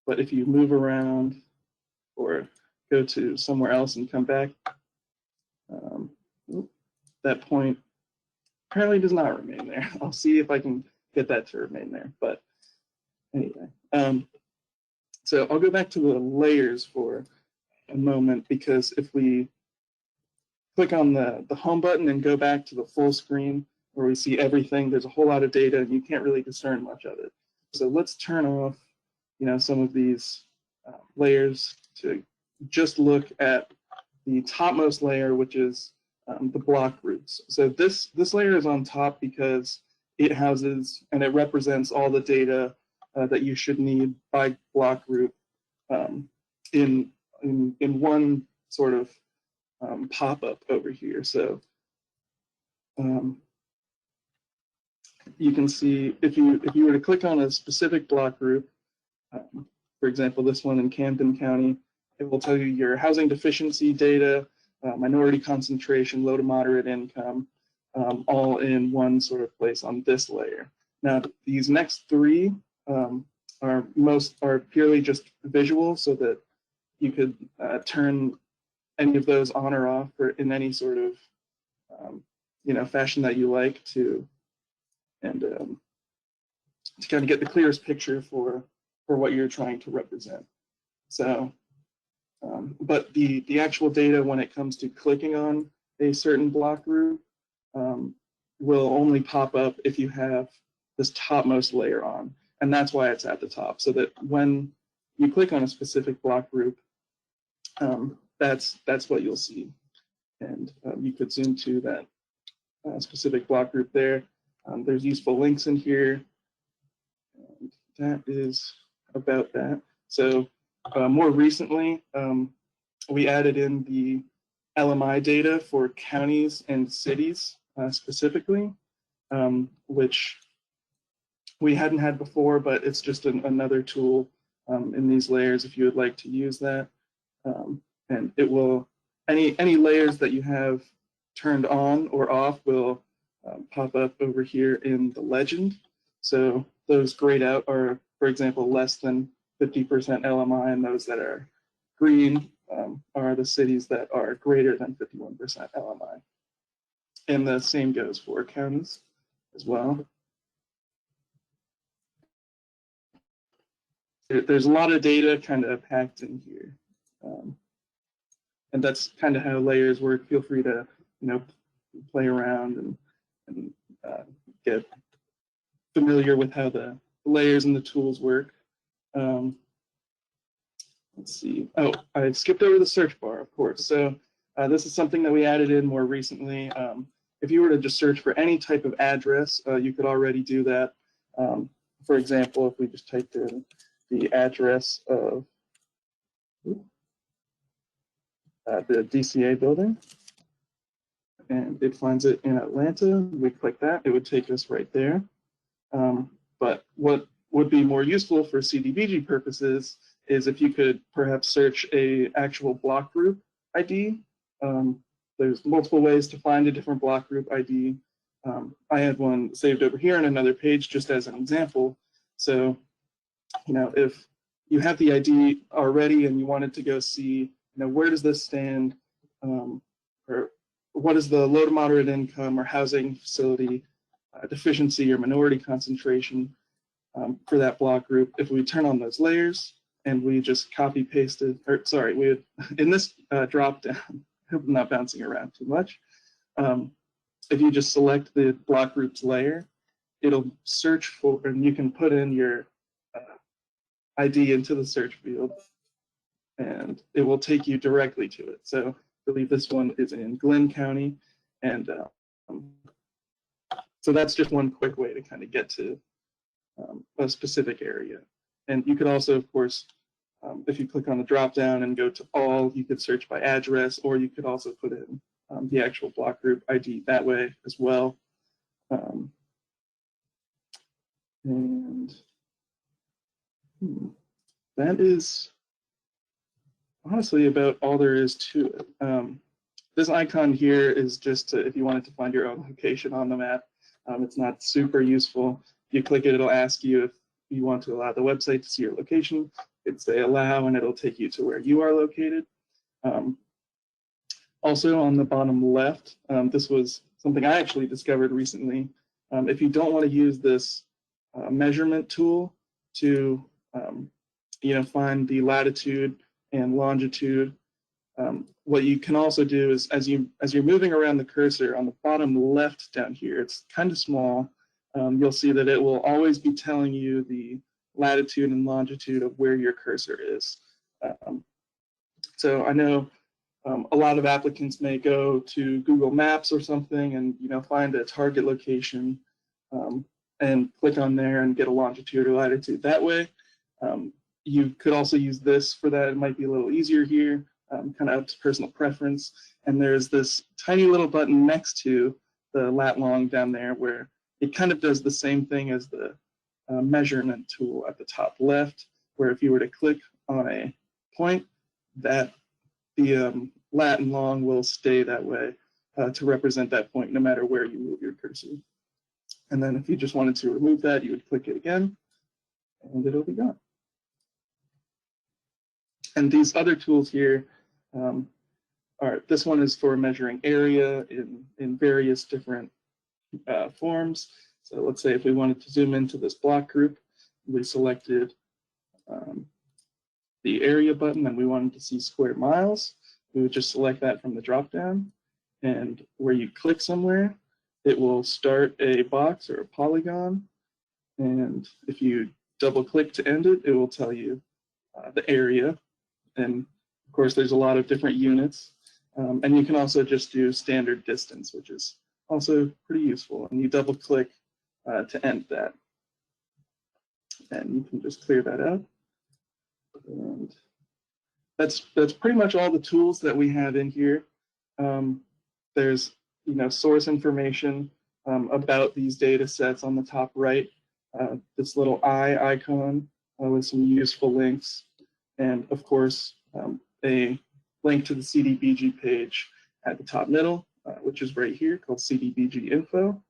But if you move around or go to somewhere else and come back, that point apparently does not remain there. I'll see if I can get that to remain there. But anyway, so I'll go back to the layers for a moment, because if we click on the home button and go back to the full screen where we see everything, there's a whole lot of data and you can't really discern much of it. So let's turn off, some of these layers to just look at the topmost layer, which is the block groups. So this layer is on top because it houses and it represents all the data that you should need by block group in one sort of pop-up over here. So you can see if you were to click on a specific block group, for example, this one in Camden County, it will tell you your housing deficiency data, minority concentration, low to moderate income, all in one sort of place on this layer. Now, these next three are purely just visual, so that you could turn any of those on or off or in any sort of fashion that you like to, and to kind of get the clearest picture for what you're trying to represent. So, but the actual data when it comes to clicking on a certain block group will only pop up if you have this topmost layer on, and that's why it's at the top, so that when you click on a specific block group, that's what you'll see. And you could zoom to that specific block group there. There's useful links in here, and that is about that. So more recently, we added in the LMI data for counties and cities specifically, which we hadn't had before, but it's just another tool in these layers if you would like to use that. And it will, any layers that you have turned on or off will pop up over here in the legend. So those grayed out are, for example, less than 50% LMI, and those that are green are the cities that are greater than 51% LMI. And the same goes for counties as well. There's a lot of data kind of packed in here. And that's kind of how layers work. Feel free to, play around and get familiar with how the layers and the tools work. Let's see. Oh, I skipped over the search bar, of course. So this is something that we added in more recently. If you were to just search for any type of address, you could already do that. For example, if we just typed in the address of the DCA building, and it finds it in Atlanta. We click that, it would take us right there. But what would be more useful for CDBG purposes is if you could perhaps search a actual block group ID. There's multiple ways to find a different block group ID. I had one saved over here on another page just as an example. So, you know, if you have the ID already and you wanted to go see, you know, where does this stand, or what is the low to moderate income or housing facility deficiency or minority concentration for that block group. If we turn on those layers and we just copy pasted, or sorry, we would, in this drop down, hope I'm not bouncing around too much. If you just select the block groups layer, it'll search for, and you can put in your ID into the search field, and it will take you directly to it. So I believe this one is in Glenn County, and so that's just one quick way to kind of get to a specific area. And you could also, of course, if you click on the drop down and go to all, you could search by address, or you could also put in the actual block group ID that way as well. And that is honestly about all there is to it. This icon here is just if you wanted to find your own location on the map. It's not super useful. If you click it, it'll ask you if you want to allow the website to see your location. It'd say allow, and it'll take you to where you are located. Also on the bottom left, this was something I actually discovered recently. If you don't want to use this measurement tool to you know, find the latitude and longitude, what you can also do is as you're moving around the cursor on the bottom left down here, it's kind of small. You'll see that it will always be telling you the latitude and longitude of where your cursor is. So I know a lot of applicants may go to Google Maps or something and, you know, find a target location and click on there and get a longitude or latitude that way. You could also use this for that. It might be a little easier here, kind of up to personal preference. And there's this tiny little button next to the lat long down there where it kind of does the same thing as the measurement tool at the top left, where if you were to click on a point, that the lat and long will stay that way to represent that point no matter where you move your cursor. And then if you just wanted to remove that, you would click it again and it'll be gone. And these other tools here this one is for measuring area in various different forms. So let's say if we wanted to zoom into this block group, we selected the area button and we wanted to see square miles. We would just select that from the drop down, and where you click somewhere, it will start a box or a polygon. And if you double click to end it, it will tell you the area. And of course, there's a lot of different units. And you can also just do standard distance, which is also pretty useful. And you double click to end that. And you can just clear that out. And that's pretty much all the tools that we have in here. There's, you know, source information about these data sets on the top right. This little eye icon with some useful links. And of course, a link to the CDBG page at the top middle, which is right here, called CDBG info.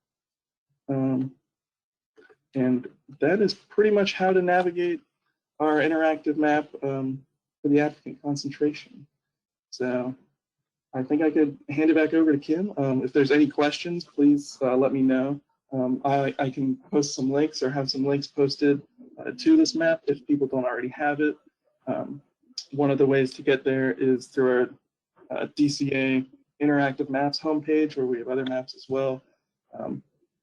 And that is pretty much how to navigate our interactive map for the applicant concentration. So I think I could hand it back over to Kim. If there's any questions, please let me know. I can post some links or have some links posted to this map if people don't already have it. One of the ways to get there is through our DCA Interactive Maps homepage, where we have other maps as well.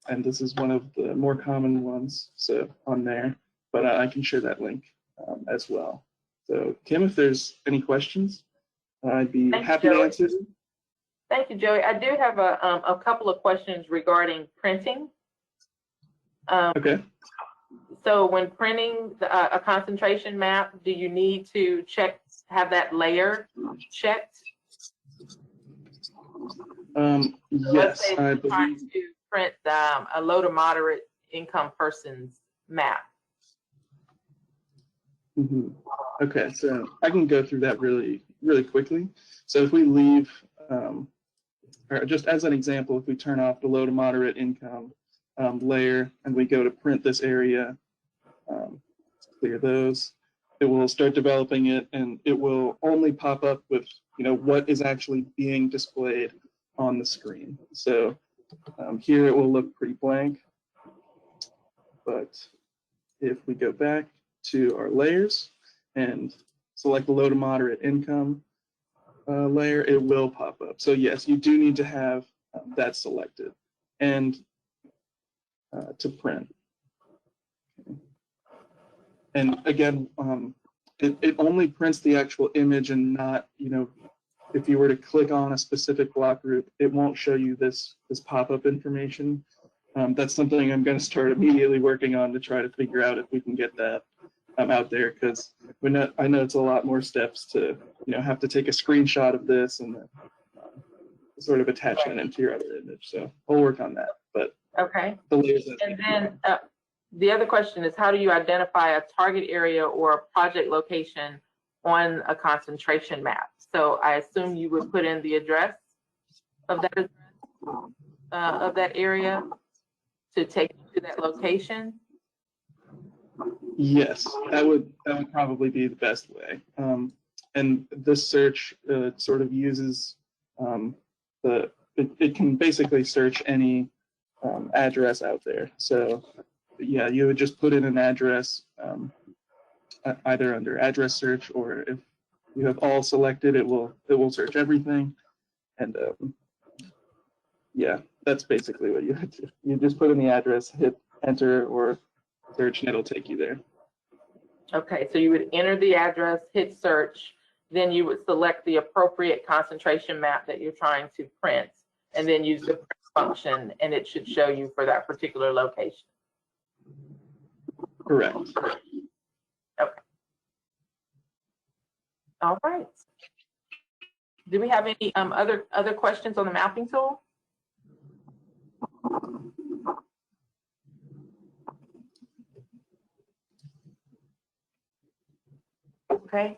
And this is one of the more common ones, so on there. But I can share that link as well. So Kim, if there's any questions, I'd be happy to answer them. Thank you, Joey. I do have a couple of questions regarding printing. Okay. So when printing a concentration map, do you need to have that layer checked? Let's Yes, say I you're trying believe. to print a low to moderate income person's map. Mhm. Okay, so I can go through that really quickly. So if we leave, or just as an example, if we turn off the low to moderate income layer and we go to print this area, clear those, it will start developing it, and it will only pop up with what is actually being displayed on the screen. So here it will look pretty blank, but if we go back to our layers and select the low to moderate income layer, it will pop up. So yes, you do need to have that selected and to print. And again, it only prints the actual image and not, if you were to click on a specific block group, it won't show you this pop-up information. That's something I'm going to start immediately working on to try to figure out if we can get that out there, because I know it's a lot more steps to have to take a screenshot of this and then sort of attach that into your other image. So I'll work on that. But Okay. the layers And then the other question is, how do you identify a target area or a project location on a concentration map? So I assume you would put in the address of that area to take you to that location. Yes, that would probably be the best way. And this search sort of uses it can basically search any address out there. So yeah, you would just put in an address either under address search, or if you have all selected, it will search everything. And yeah, that's basically what you have to. You just put in the address, hit enter or search, and it'll take you there. Okay, so you would enter the address, hit search, then you would select the appropriate concentration map that you're trying to print, and then use the print function, and it should show you for that particular location. Correct. Okay. All right. Do we have any other questions on the mapping tool? Okay.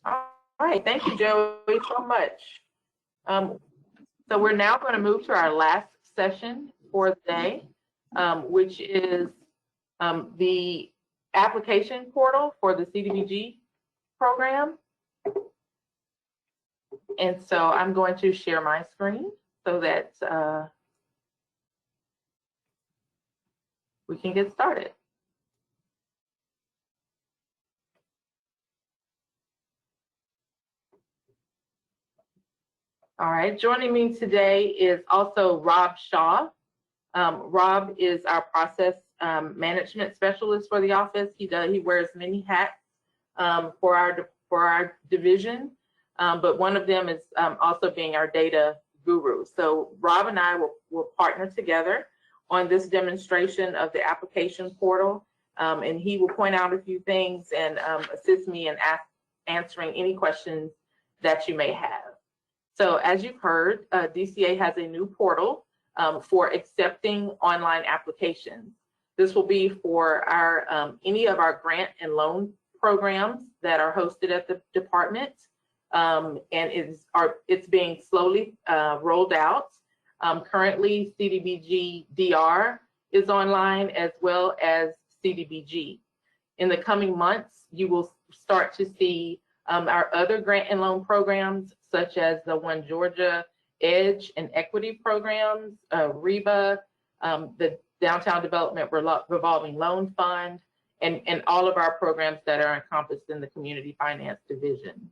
All right. Thank you, Joey, so much. So we're now going to move to our last session for the day, which is the application portal for the CDBG program. And so I'm going to share my screen so that we can get started. All right, joining me today is also Rob Shaw. Rob is our process management specialist for the office. He wears many hats for our division, but one of them is also being our data guru. So Rob and I will partner together on this demonstration of the application portal, and he will point out a few things and assist me in answering any questions that you may have. So as you've heard, DCA has a new portal for accepting online applications. This will be for our any of our grant and loan programs that are hosted at the department, and it's being slowly rolled out. Currently, CDBG DR is online, as well as CDBG. In the coming months, you will start to see our other grant and loan programs, such as the One Georgia Edge and Equity programs, REBA, the Downtown Development Revolving Loan Fund, and all of our programs that are encompassed in the Community Finance Division.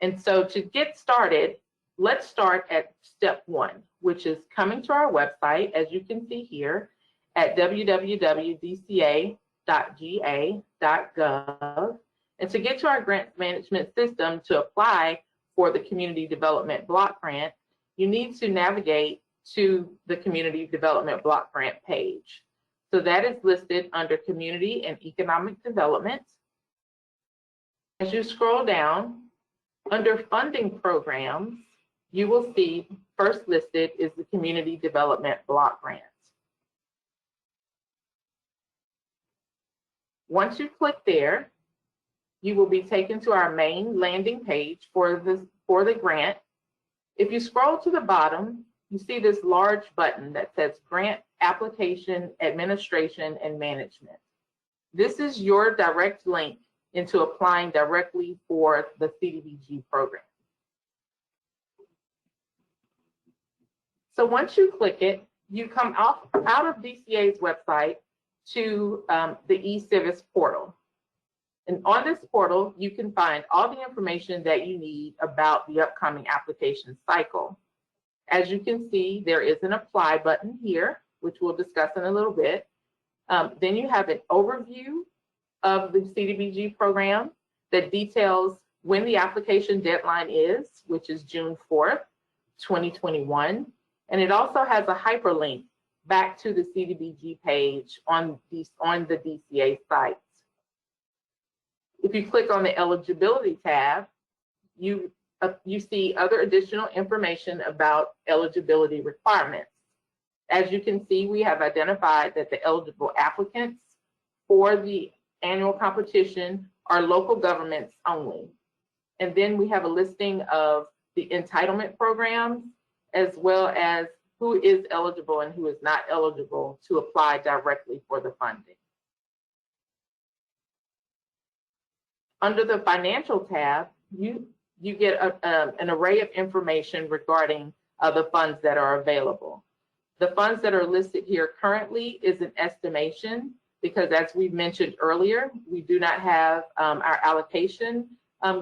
And so to get started, let's start at step one, which is coming to our website, as you can see here, at www.dca.ga.gov. And to get to our grant management system to apply for the Community Development Block Grant, you need to navigate to the Community Development Block Grant page. So that is listed under Community and Economic Development. As you scroll down, under Funding Programs, you will see first listed is the Community Development Block Grant. Once you click there, you will be taken to our main landing page for the grant. If you scroll to the bottom, you see this large button that says Grant Application, Administration, and Management. This is your direct link into applying directly for the CDBG program. So once you click it, you come out of DCA's website to the eCivis portal. And on this portal, you can find all the information that you need about the upcoming application cycle. As you can see, there is an apply button here, which we'll discuss in a little bit. Then you have an overview of the CDBG program that details when the application deadline is, which is June 4th, 2021. And it also has a hyperlink back to the CDBG page on the DCA site. If you click on the eligibility tab, you see other additional information about eligibility requirements. As you can see, we have identified that the eligible applicants for the annual competition are local governments only. And then we have a listing of the entitlement programs, as well as who is eligible and who is not eligible to apply directly for the funding. Under the financial tab, you get an array of information regarding the funds that are available. The funds that are listed here currently is an estimation because, as we mentioned earlier, we do not have our allocation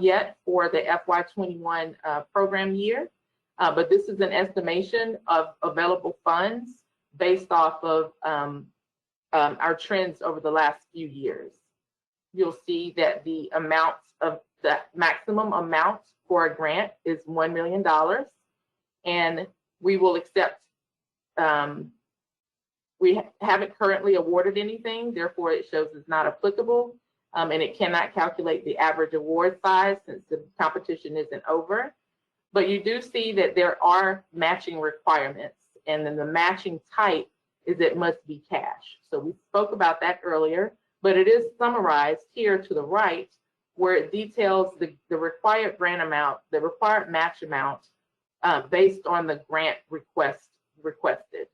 yet for the FY21 program year. But this is an estimation of available funds based off of our trends over the last few years. You'll see that the maximum amount for a grant is $1 million, and we will accept. We haven't currently awarded anything, therefore it shows it's not applicable, and it cannot calculate the average award size since the competition isn't over. But you do see that there are matching requirements, and then the matching type is it must be cash. So we spoke about that earlier, but it is summarized here to the right where it details the required grant amount, the required match amount based on the grant requested.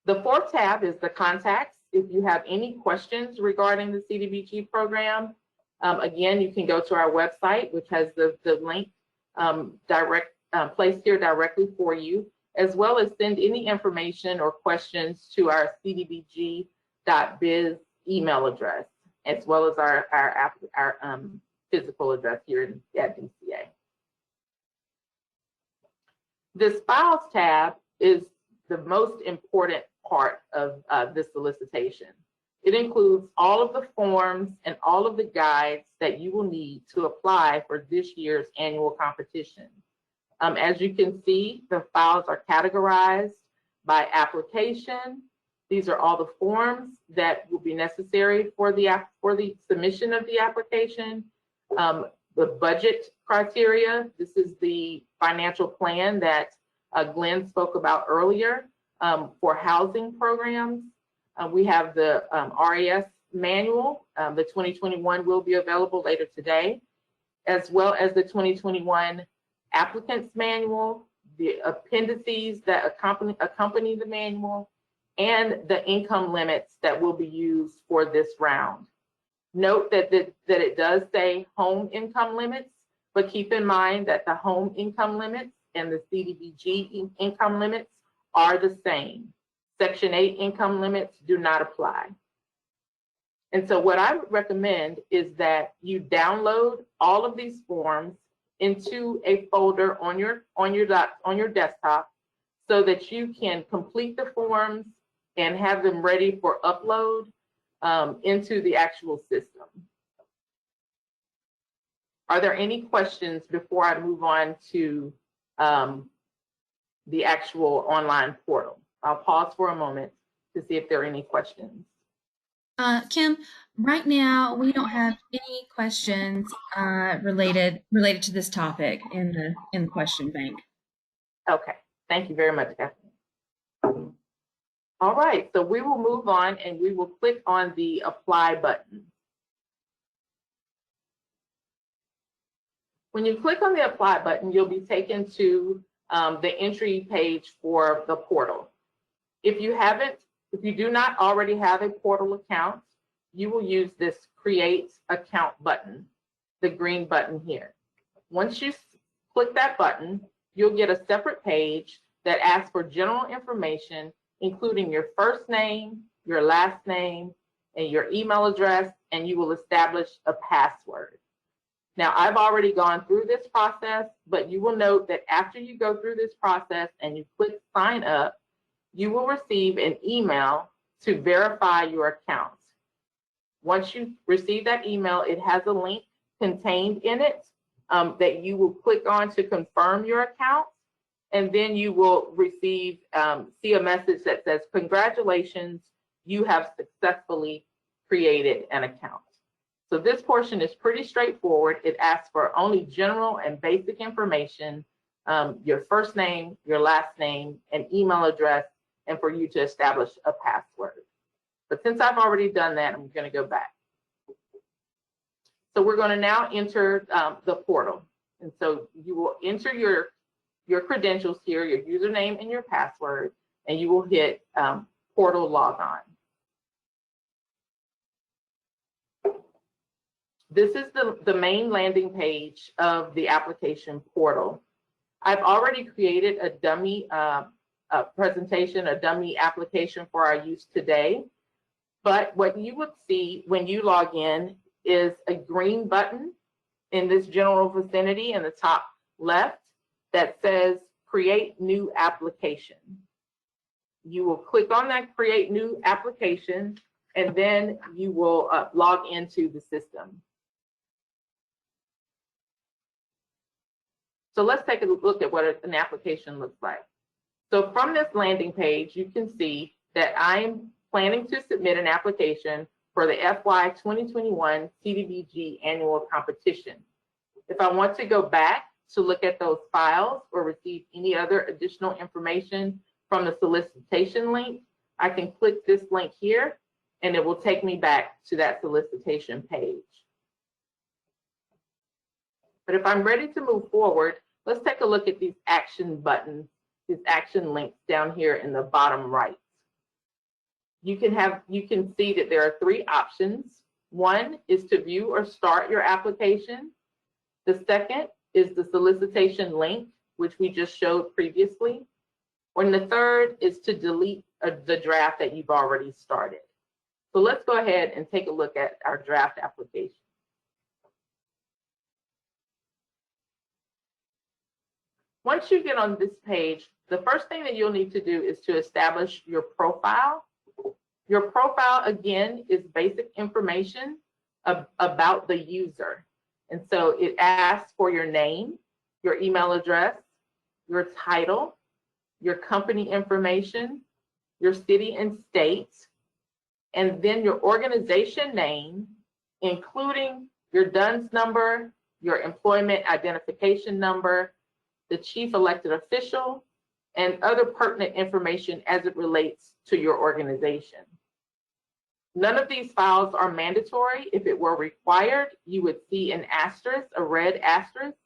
The fourth tab is the contacts. If you have any questions regarding the CDBG program, again, you can go to our website, which has the link placed here directly for you, as well as send any information or questions to our cdbg.biz email address, as well as our physical address here at DCA. This files tab is the most important part of this solicitation. It includes all of the forms and all of the guides that you will need to apply for this year's annual competition. As you can see, the files are categorized by application. These are all the forms that will be necessary for the submission of the application. The budget criteria, this is the financial plan that Glenn spoke about earlier for housing programs. We have the RAS manual. The 2021 will be available later today, as well as the 2021 applicants manual, the appendices that accompany the manual, and the income limits that will be used for this round. Note that it does say home income limits, but keep in mind that the home income limits and the CDBG income limits are the same. Section 8 income limits do not apply. And so what I would recommend is that you download all of these forms into a folder on your desktop so that you can complete the forms and have them ready for upload into the actual system. Are there any questions before I move on to the actual online portal? I'll pause for a moment to see if there are any questions. Kim, right now we don't have any questions related to this topic in the question bank. Okay, thank you very much, Kathleen. All right, so we will move on and we will click on the apply button. When you click on the apply button, you'll be taken to the entry page for the portal. If you do not already have a portal account, you will use this create account button, the green button here. Once you click that button, you'll get a separate page that asks for general information, including your first name, your last name, and your email address, and you will establish a password. Now, I've already gone through this process, but you will note that after you go through this process and you click sign up, you will receive an email to verify your account. Once you receive that email, it has a link contained in it that you will click on to confirm your account. And then you will receive, see a message that says, congratulations, you have successfully created an account. So this portion is pretty straightforward. It asks for only general and basic information, your first name, your last name, and email address, and for you to establish a password. But since I've already done that, I'm going to go back. So we're going to now enter the portal. And so you will enter your credentials here, your username and your password, and you will hit portal log on. This is the main landing page of the application portal. I've already created a dummy presentation, a dummy application for our use today. But what you would see when you log in is a green button in this general vicinity in the top left that says create new application. You will click on that create new application, and then you will log into the system. So let's take a look at what an application looks like. So from this landing page, you can see that I'm planning to submit an application for the FY 2021 CDBG annual competition. If I want to go back to look at those files or receive any other additional information from the solicitation link, I can click this link here and it will take me back to that solicitation page. But if I'm ready to move forward, let's take a look at these action buttons, these action links down here in the bottom right. You can see that there are three options. One is to view or start your application. The second is the solicitation link, which we just showed previously. And the third is to delete the draft that you've already started. So let's go ahead and take a look at our draft application. Once you get on this page, the first thing that you'll need to do is to establish your profile. Your profile, again, is basic information about the user. And so it asks for your name, your email address, your title, your company information, your city and state, and then your organization name, including your DUNS number, your employment identification number, the chief elected official, and other pertinent information as it relates to your organization. None of these files are mandatory. If it were required, you would see an asterisk, a red asterisk.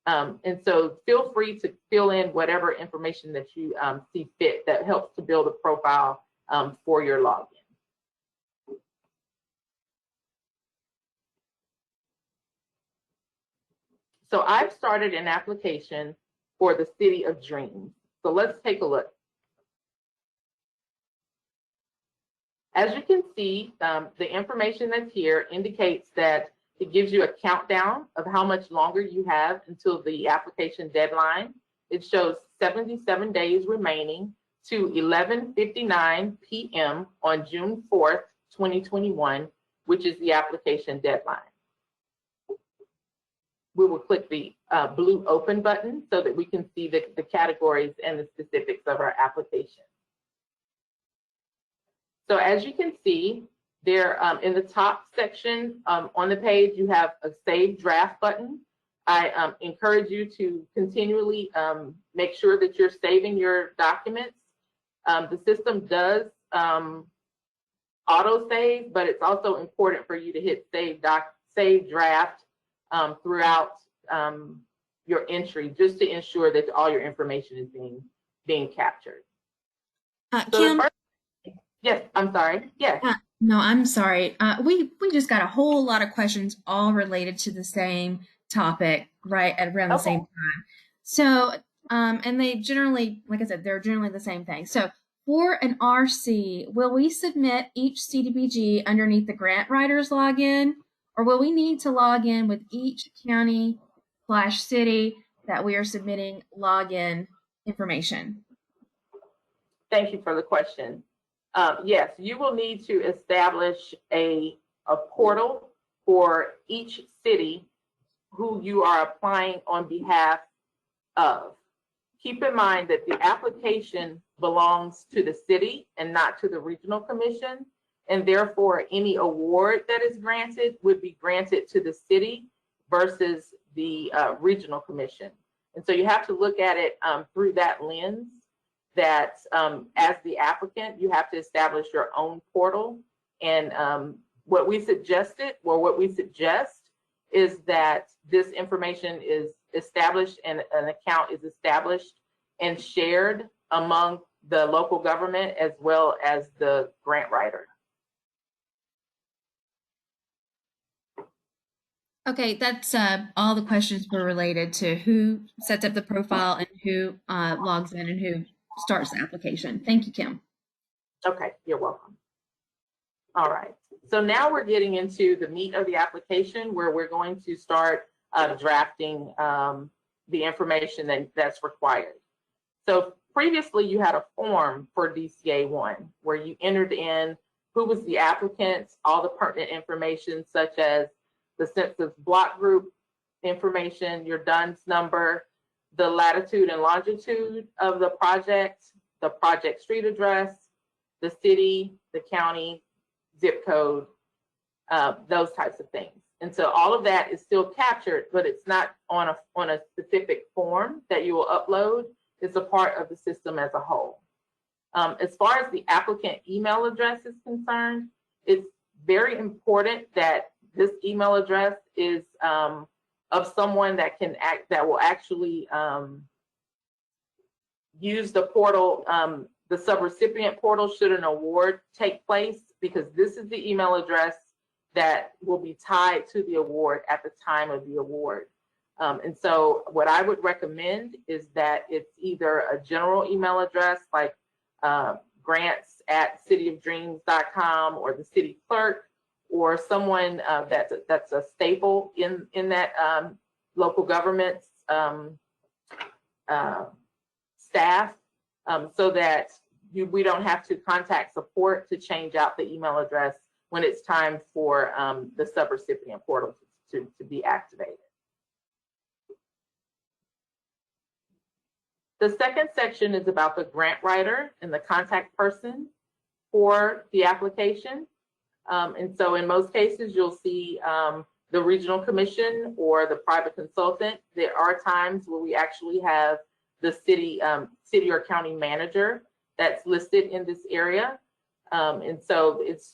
And so feel free to fill in whatever information that you see fit that helps to build a profile for your login. So I've started an application for the City of Dreams. So let's take a look. As you can see, the information that's here indicates that it gives you a countdown of how much longer you have until the application deadline. It shows 77 days remaining to 11:59 p.m. on June 4th, 2021, which is the application deadline. We will click the blue open button so that we can see the categories and the specifics of our application. So as you can see, There, in the top section on the page, you have a Save Draft button. I encourage you to continually make sure that you're saving your documents. The system does auto-save, but it's also important for you to hit Save Draft throughout your entry, just to ensure that all your information is being captured. Kim? Yes, I'm sorry. Yes. No, I'm sorry. We just got a whole lot of questions all related to the same topic, right, at around the same time. So, and they generally, like I said, they're generally the same thing. So for an RC, will we submit each CDBG underneath the grant writer's login, or will we need to log in with each county/city that we are submitting login information? Thank you for the question. Yes, you will need to establish a portal for each city who you are applying on behalf of. Keep in mind that the application belongs to the city and not to the regional commission, and therefore any award that is granted would be granted to the city versus the regional commission. And so you have to look at it through that lens, that as the applicant, you have to establish your own portal. And what we suggest is that this information is established and an account is established and shared among the local government as well as the grant writer. Okay, that's all the questions were related to who sets up the profile and who logs in and who starts the application. Thank you, Kim. Okay, you're welcome. All right, so now we're getting into the meat of the application, where we're going to start drafting the information that's required. So previously you had a form for DCA 1 where you entered in who was the applicant, all the pertinent information such as the census block group information, your DUNS number, the latitude and longitude of the project street address, the city, the county, zip code, those types of things. And so all of that is still captured, but it's not on a specific form that you will upload. It's a part of the system as a whole. As far as the applicant email address is concerned, it's very important that this email address is of someone that will actually use the portal, the subrecipient portal should an award take place, because this is the email address that will be tied to the award at the time of the award. And so what I would recommend is that it's either a general email address like grants@cityofdreams.com or the city clerk, or someone that's a staple in that local government's staff, so that we don't have to contact support to change out the email address when it's time for the subrecipient portal to be activated. The second section is about the grant writer and the contact person for the application. And so in most cases, you'll see the regional commission or the private consultant. There are times where we actually have the city or county manager that's listed in this area. And so it's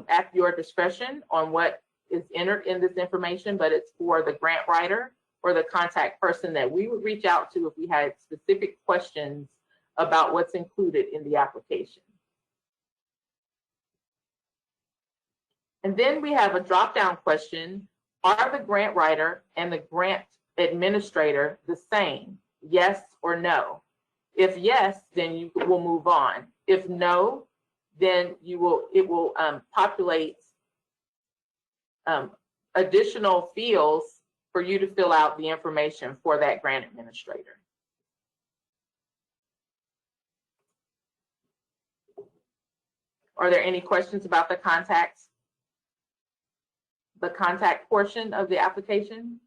at your discretion on what is entered in this information, but it's for the grant writer or the contact person that we would reach out to if we had specific questions about what's included in the application. And then we have a drop-down question: are the grant writer and the grant administrator the same? Yes or no? If yes, then you will move on. If no, then it will populate additional fields for you to fill out the information for that grant administrator. Are there any questions about the contact portion of the application?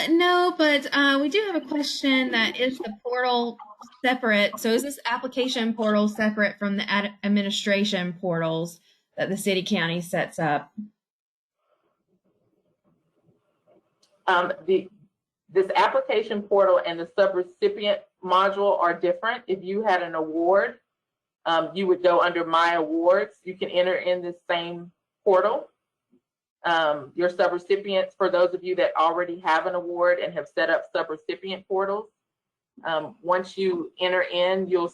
No, but we do have a question that is the portal separate? So is this application portal separate from the administration portals that the city county sets up? This application portal and the subrecipient module are different. If you had an award, you would go under My Awards. You can enter in this same portal. Your subrecipients, for those of you that already have an award and have set up subrecipient portals, once you enter in, you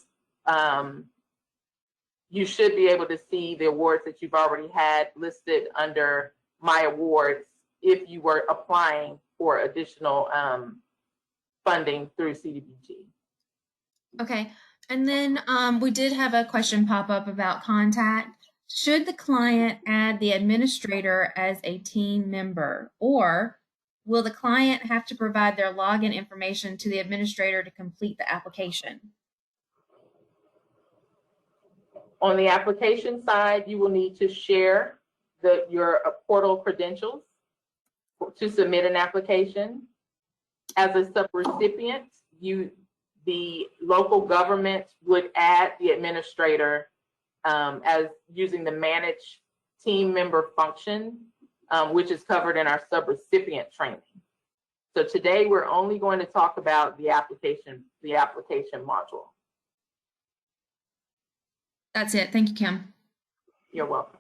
should be able to see the awards that you've already had listed under My Awards if you were applying for additional funding through CDBG. Okay. And then we did have a question pop up about contact. Should the client add the administrator as a team member, or will the client have to provide their login information to the administrator to complete the application? On the application side, you will need to share your portal credentials to submit an application. As a subrecipient, the local government would add the administrator as using the manage team member function, which is covered in our subrecipient training. So today we're only going to talk about the application module. That's it. Thank you, Kim. You're welcome.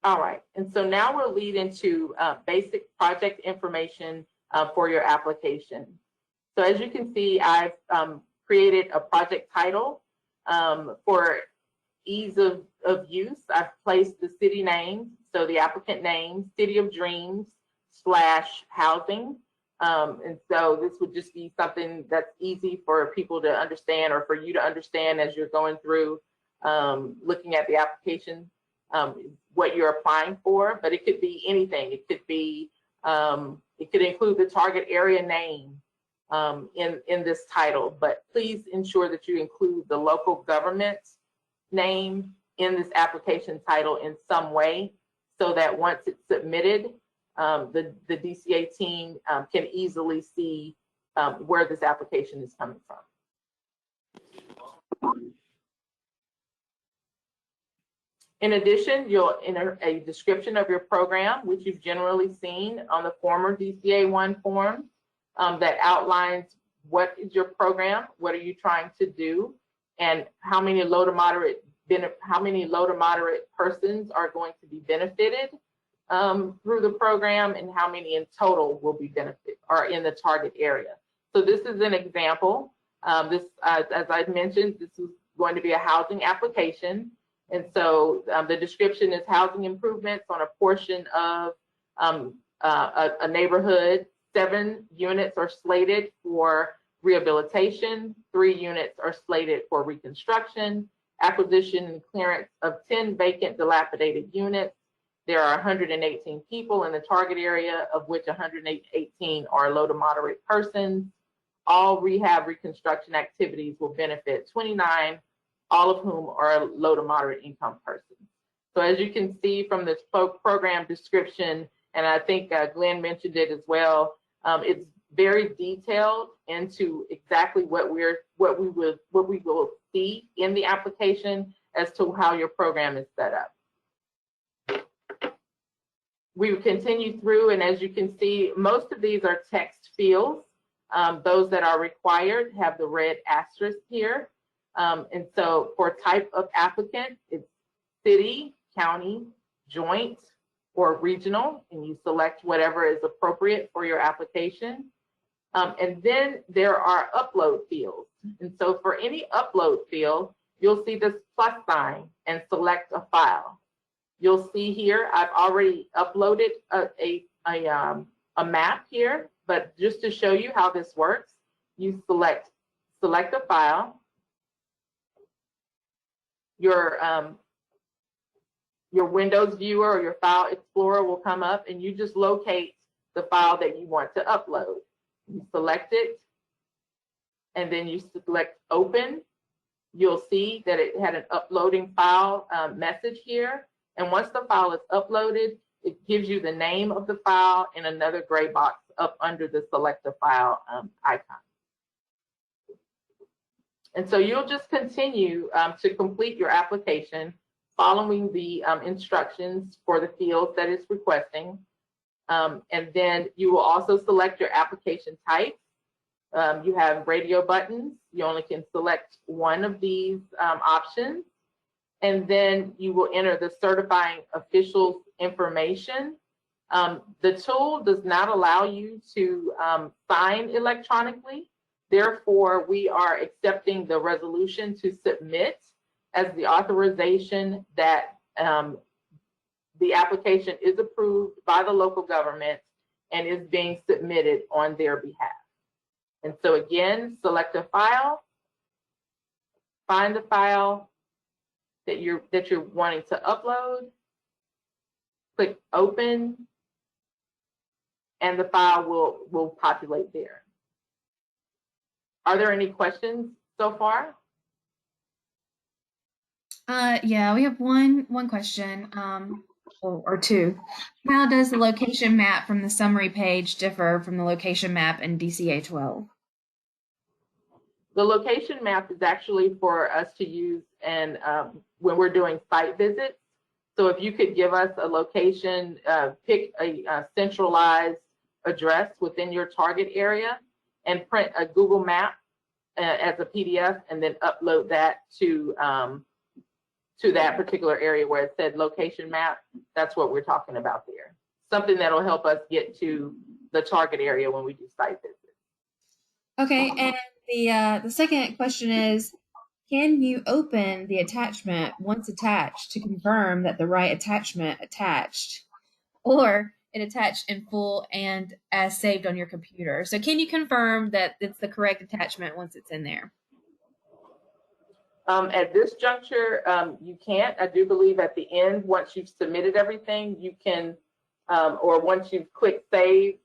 All right, and so now we'll lead into basic project information for your application. So as you can see, I've created a project title. For ease of use, I've placed the city name, so the applicant name, City of Dreams / housing. And so this would just be something that's easy for people to understand, or for you to understand as you're going through looking at the application, what you're applying for. But it could be anything. It could be, it could include the target area name in this title, but please ensure that you include the local government name in this application title in some way, so that once it's submitted, the DCA team can easily see where this application is coming from. In addition, you'll enter a description of your program, which you've generally seen on the former DCA-1 form, that outlines what is your program, what are you trying to do, and how many low to moderate persons are going to be benefited through the program, and how many in total will be benefited or in the target area. So this is an example. As I mentioned, this is going to be a housing application. And so the description is housing improvements on a portion of a neighborhood. 7 units are slated for rehabilitation, 3 units are slated for reconstruction, acquisition and clearance of 10 vacant dilapidated units. There are 118 people in the target area, of which 118 are low to moderate persons. All rehab reconstruction activities will benefit 29, all of whom are low to moderate income persons. So as you can see from this program description, and I think Glenn mentioned it as well, it's very detailed into exactly what we will see in the application as to how your program is set up. We will continue through, and as you can see, most of these are text fields. Those that are required have the red asterisk here. And so for type of applicant, it's city, county, joint, or regional, and you select whatever is appropriate for your application. And then there are upload fields. And so for any upload field, you'll see this plus sign and select a file. You'll see here, I've already uploaded a map here, but just to show you how this works, you select a file. Your Windows viewer or your file explorer will come up, and you just locate the file that you want to upload. You select it, and then you select open. You'll see that it had an uploading file message here. And once the file is uploaded, it gives you the name of the file in another gray box up under the select a file icon. And so you'll just continue to complete your application following the instructions for the fields that it's requesting. And then you will also select your application type. You have radio buttons. You only can select one of these options. And then you will enter the certifying official's information. The tool does not allow you to sign electronically. Therefore, we are accepting the resolution to submit as the authorization that the application is approved by the local government and is being submitted on their behalf. And so again, select a file, find the file that you're wanting to upload, click open, and the file will populate there. Are there any questions so far? Yeah, we have one question, or two. How does the location map from the summary page differ from the location map in DCA 12? The location map is actually for us to use and when we're doing site visits. So if you could give us a location, pick a centralized address within your target area and print a Google map as a PDF and then upload that to that particular area where it said location map, that's what we're talking about there. Something that'll help us get to the target area when we do site visits. Okay, and the second question is, can you open the attachment once attached to confirm that the right attachment attached, or it attached in full and as saved on your computer? So can you confirm that it's the correct attachment once it's in there? At this juncture, you can't. I do believe at the end, once you've submitted everything, you can, or once you've clicked save,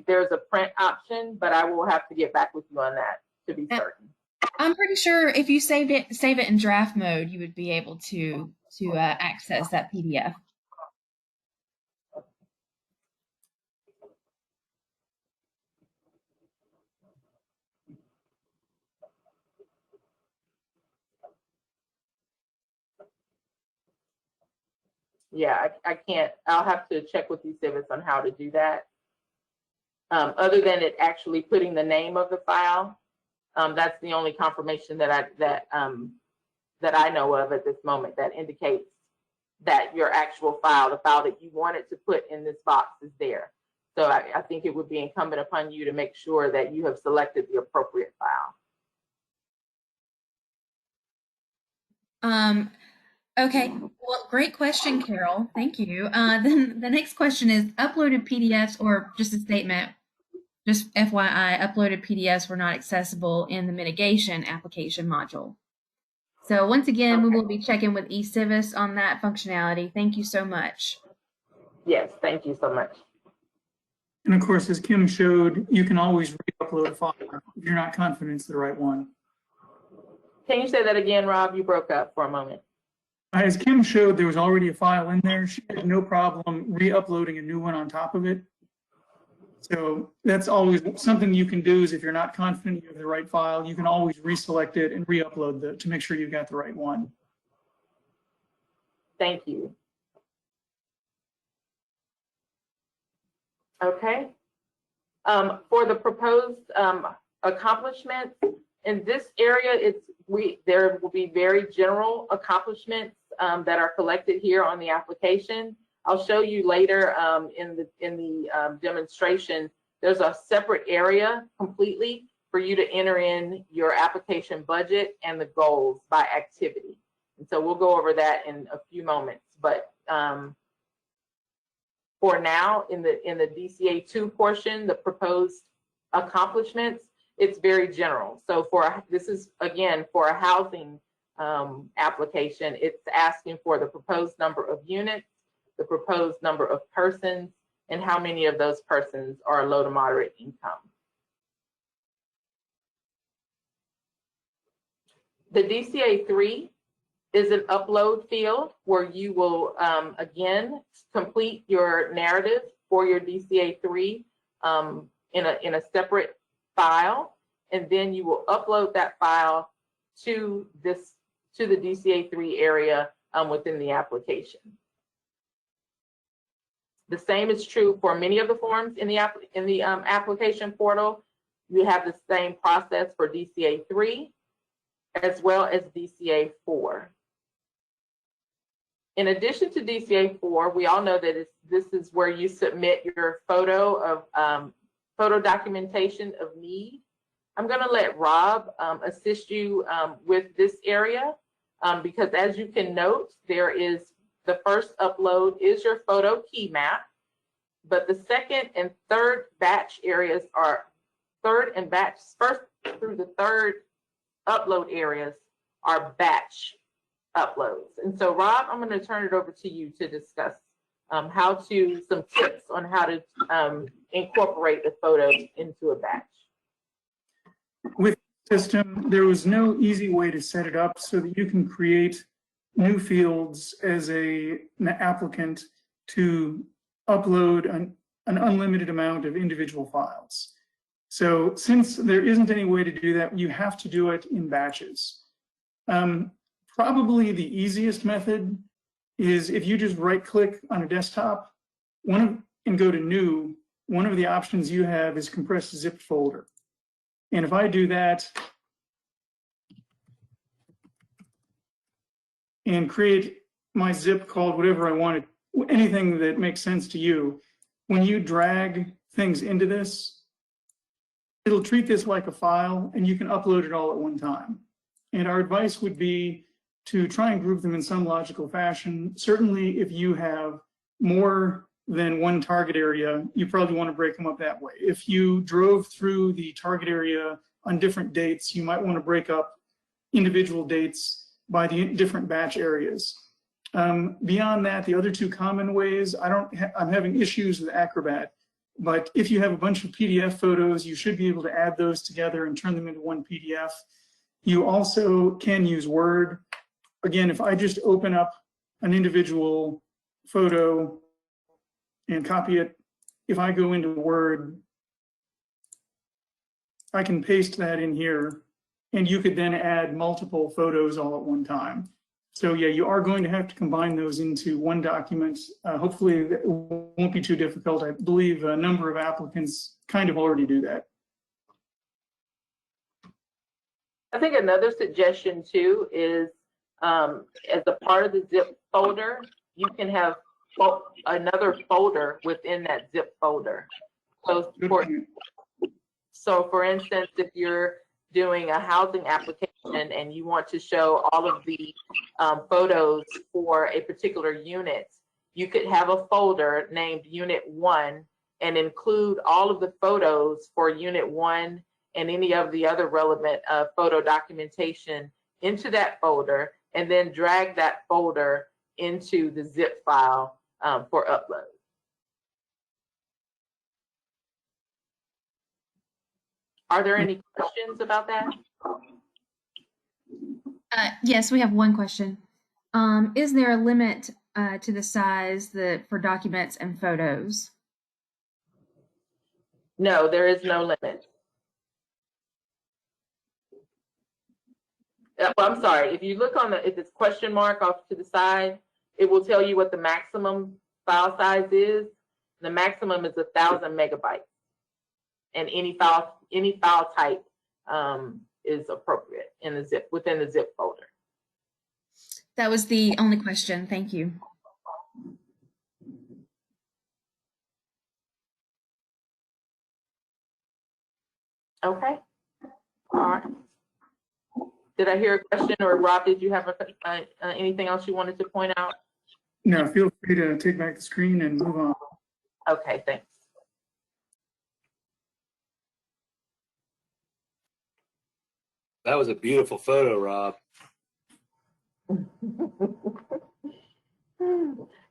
there's a print option, but I will have to get back with you on that to be certain. I'm pretty sure if you save it in draft mode, you would be able to access that PDF. Yeah, I can't. I'll have to check with eCivis on how to do that. Other than it actually putting the name of the file, that's the only confirmation that I know of at this moment that indicates that your actual file, the file that you wanted to put in this box, is there. So I think it would be incumbent upon you to make sure that you have selected the appropriate file. Okay, well, great question, Carol. Thank you. Then the next question is uploaded PDFs, or just a statement, just FYI, uploaded PDFs were not accessible in the mitigation application module. So once again, we will be checking with eCivis on that functionality. Thank you so much. Yes, thank you so much. And of course, as Kim showed, you can always re-upload a file if you're not confident it's the right one. Can you say that again, Rob? You broke up for a moment. As Kim showed, there was already a file in there. She had no problem re-uploading a new one on top of it. So that's always something you can do, is if you're not confident you have the right file, you can always reselect it and re-upload to make sure you've got the right one. Thank you. Okay. For the proposed accomplishments in this area, there will be very general accomplishments that are collected here on the application. I'll show you later in the demonstration. There's a separate area completely for you to enter in your application budget and the goals by activity. And so we'll go over that in a few moments. But for now, in the DCA 2 portion, the proposed accomplishments, it's very general. So this is again for a housing application. It's asking for the proposed number of units, the proposed number of persons, and how many of those persons are low to moderate income. The DCA 3 is an upload field where you will, again, complete your narrative for your DCA 3 in a separate file, and then you will upload that file to the DCA3 area within the application. The same is true for many of the forms in the application portal. You have the same process for DCA3 as well as DCA4. In addition to DCA4, we all know that this is where you submit your photo documentation of need. I'm going to let Rob assist you with this area because, as you can note, there is the first upload is your photo key map, but the second and third batch areas are first through the third upload areas are batch uploads. And so, Rob, I'm going to turn it over to you to discuss some tips on how to incorporate the photos into a batch. With the system, there was no easy way to set it up so that you can create new fields as an applicant to upload an unlimited amount of individual files. So since there isn't any way to do that, you have to do it in batches. Probably the easiest method is if you just right-click on a desktop and go to New, one of the options you have is compressed zipped folder. And if I do that and create my zip called whatever I wanted, anything that makes sense to you, when you drag things into this, it'll treat this like a file and you can upload it all at one time. And our advice would be to try and group them in some logical fashion. Certainly, if you have more than one target area, you probably want to break them up that way. If you drove through the target area on different dates, you might want to break up individual dates by the different batch areas. Beyond that, the other two common ways, I'm having issues with Acrobat, but if you have a bunch of PDF photos, you should be able to add those together and turn them into one PDF. You also can use Word. Again, if I just open up an individual photo and copy it, if I go into Word, I can paste that in here, and you could then add multiple photos all at one time. So yeah, you are going to have to combine those into one document. Hopefully it won't be too difficult. I believe a number of applicants kind of already do that. I think another suggestion too is as a part of the zip folder, you can have another folder within that zip folder. So for instance, if you're doing a housing application and you want to show all of the photos for a particular unit, you could have a folder named Unit 1 and include all of the photos for Unit 1 and any of the other relevant photo documentation into that folder, and then drag that folder into the zip file for upload. Are there any questions about that? Yes, we have one question. Is there a limit to the size for documents and photos? No, there is no limit. Well, I'm sorry, if you look on if it's question mark off to the side, it will tell you what the maximum file size is. The maximum is 1,000 megabytes. And any file type is appropriate in the within the zip folder. That was the only question. Thank you. Okay. All right. Did I hear a question, or Rob, did you have anything else you wanted to point out? No, feel free to take back the screen and move on. Okay, thanks. That was a beautiful photo, Rob.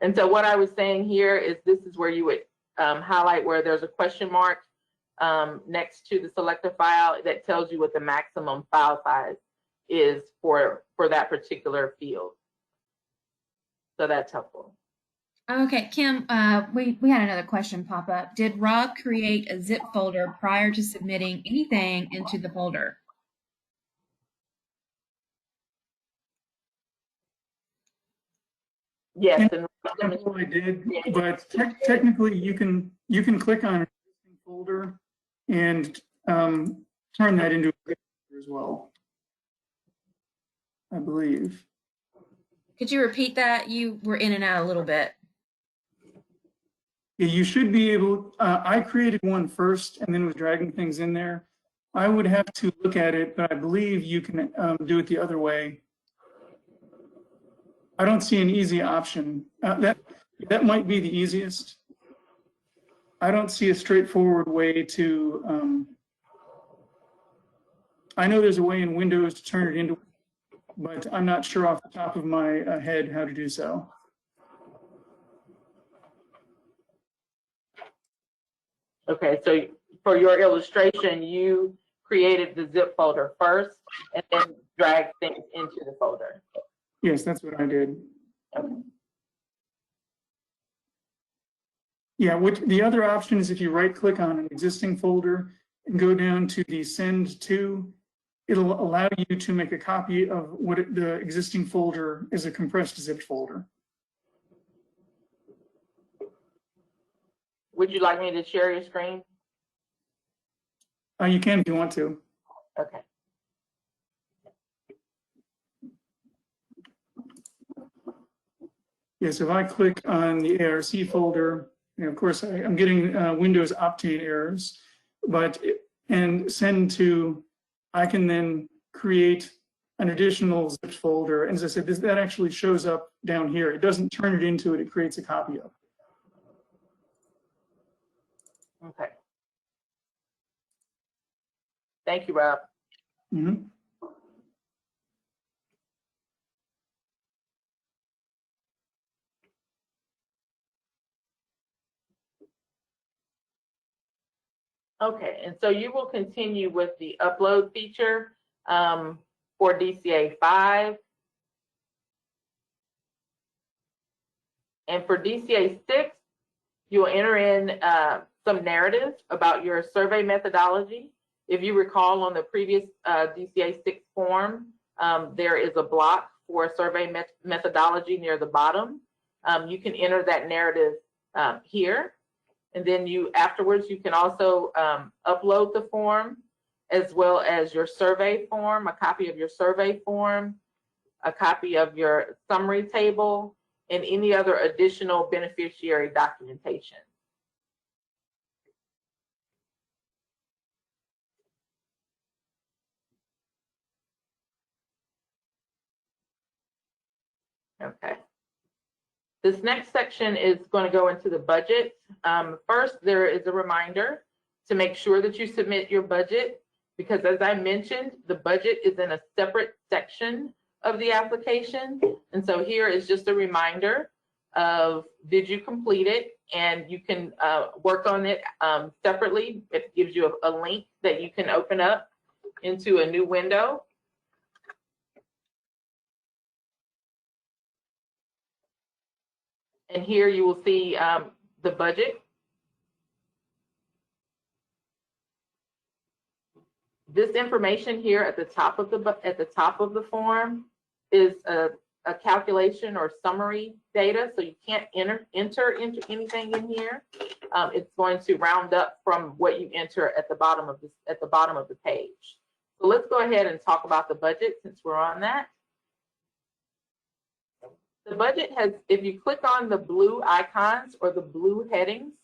And so what I was saying here is this is where you would highlight where there's a question mark next to the selector file that tells you what the maximum file size is for that particular field. So that's helpful. Okay, Kim, we had another question pop up. Did Rob create a zip folder prior to submitting anything into the folder? Yes, And and that's what I did, but technically you can click on an existing folder and turn that into a folder as well, I believe. Could you repeat that? You were in and out a little bit. Yeah, you should be able, I created one first and then was dragging things in there. I would have to look at it, but I believe you can do it the other way. I don't see an easy option. That might be the easiest. I don't see a straightforward way to, I know there's a way in Windows to turn it into, but I'm not sure off the top of my head how to do so. okay, so for your illustration, you created the zip folder first and then dragged things into the folder. Yes, that's what I did. Okay. Yeah, the other option is if you right click on an existing folder and go down to the send to, it'll allow you to make a copy of the existing folder is a compressed zipped folder. Would you like me to share your screen? You can if you want to. Okay. Yes, if I click on the ARC folder, and of course I'm getting Windows Optane errors, and send to, I can then create an additional zipped folder. And as I said, that actually shows up down here. It doesn't turn it into it, it creates a copy of it. Okay. Thank you, Rob. Mm-hmm. Okay, and so you will continue with the upload feature for DCA 5. And for DCA 6, you'll enter in some narrative about your survey methodology. If you recall on the previous DCA 6 form, there is a block for survey methodology near the bottom. You can enter that narrative here. And then afterwards, you can also upload the form as well as your survey form, a copy of your survey form, a copy of your summary table, and any other additional beneficiary documentation. Okay. This next section is going to go into the budget. First, there is a reminder to make sure that you submit your budget, because as I mentioned, the budget is in a separate section of the application. And so here is just a reminder of, did you complete it? And you can work on it separately. It gives you a link that you can open up into a new window. And here you will see the budget. This information here at the top of the form is a calculation or summary data, so you can't enter into anything in here. It's going to round up from what you enter at the bottom of the page. So let's go ahead and talk about the budget since we're on that. The budget has, if you click on the blue icons or the blue headings,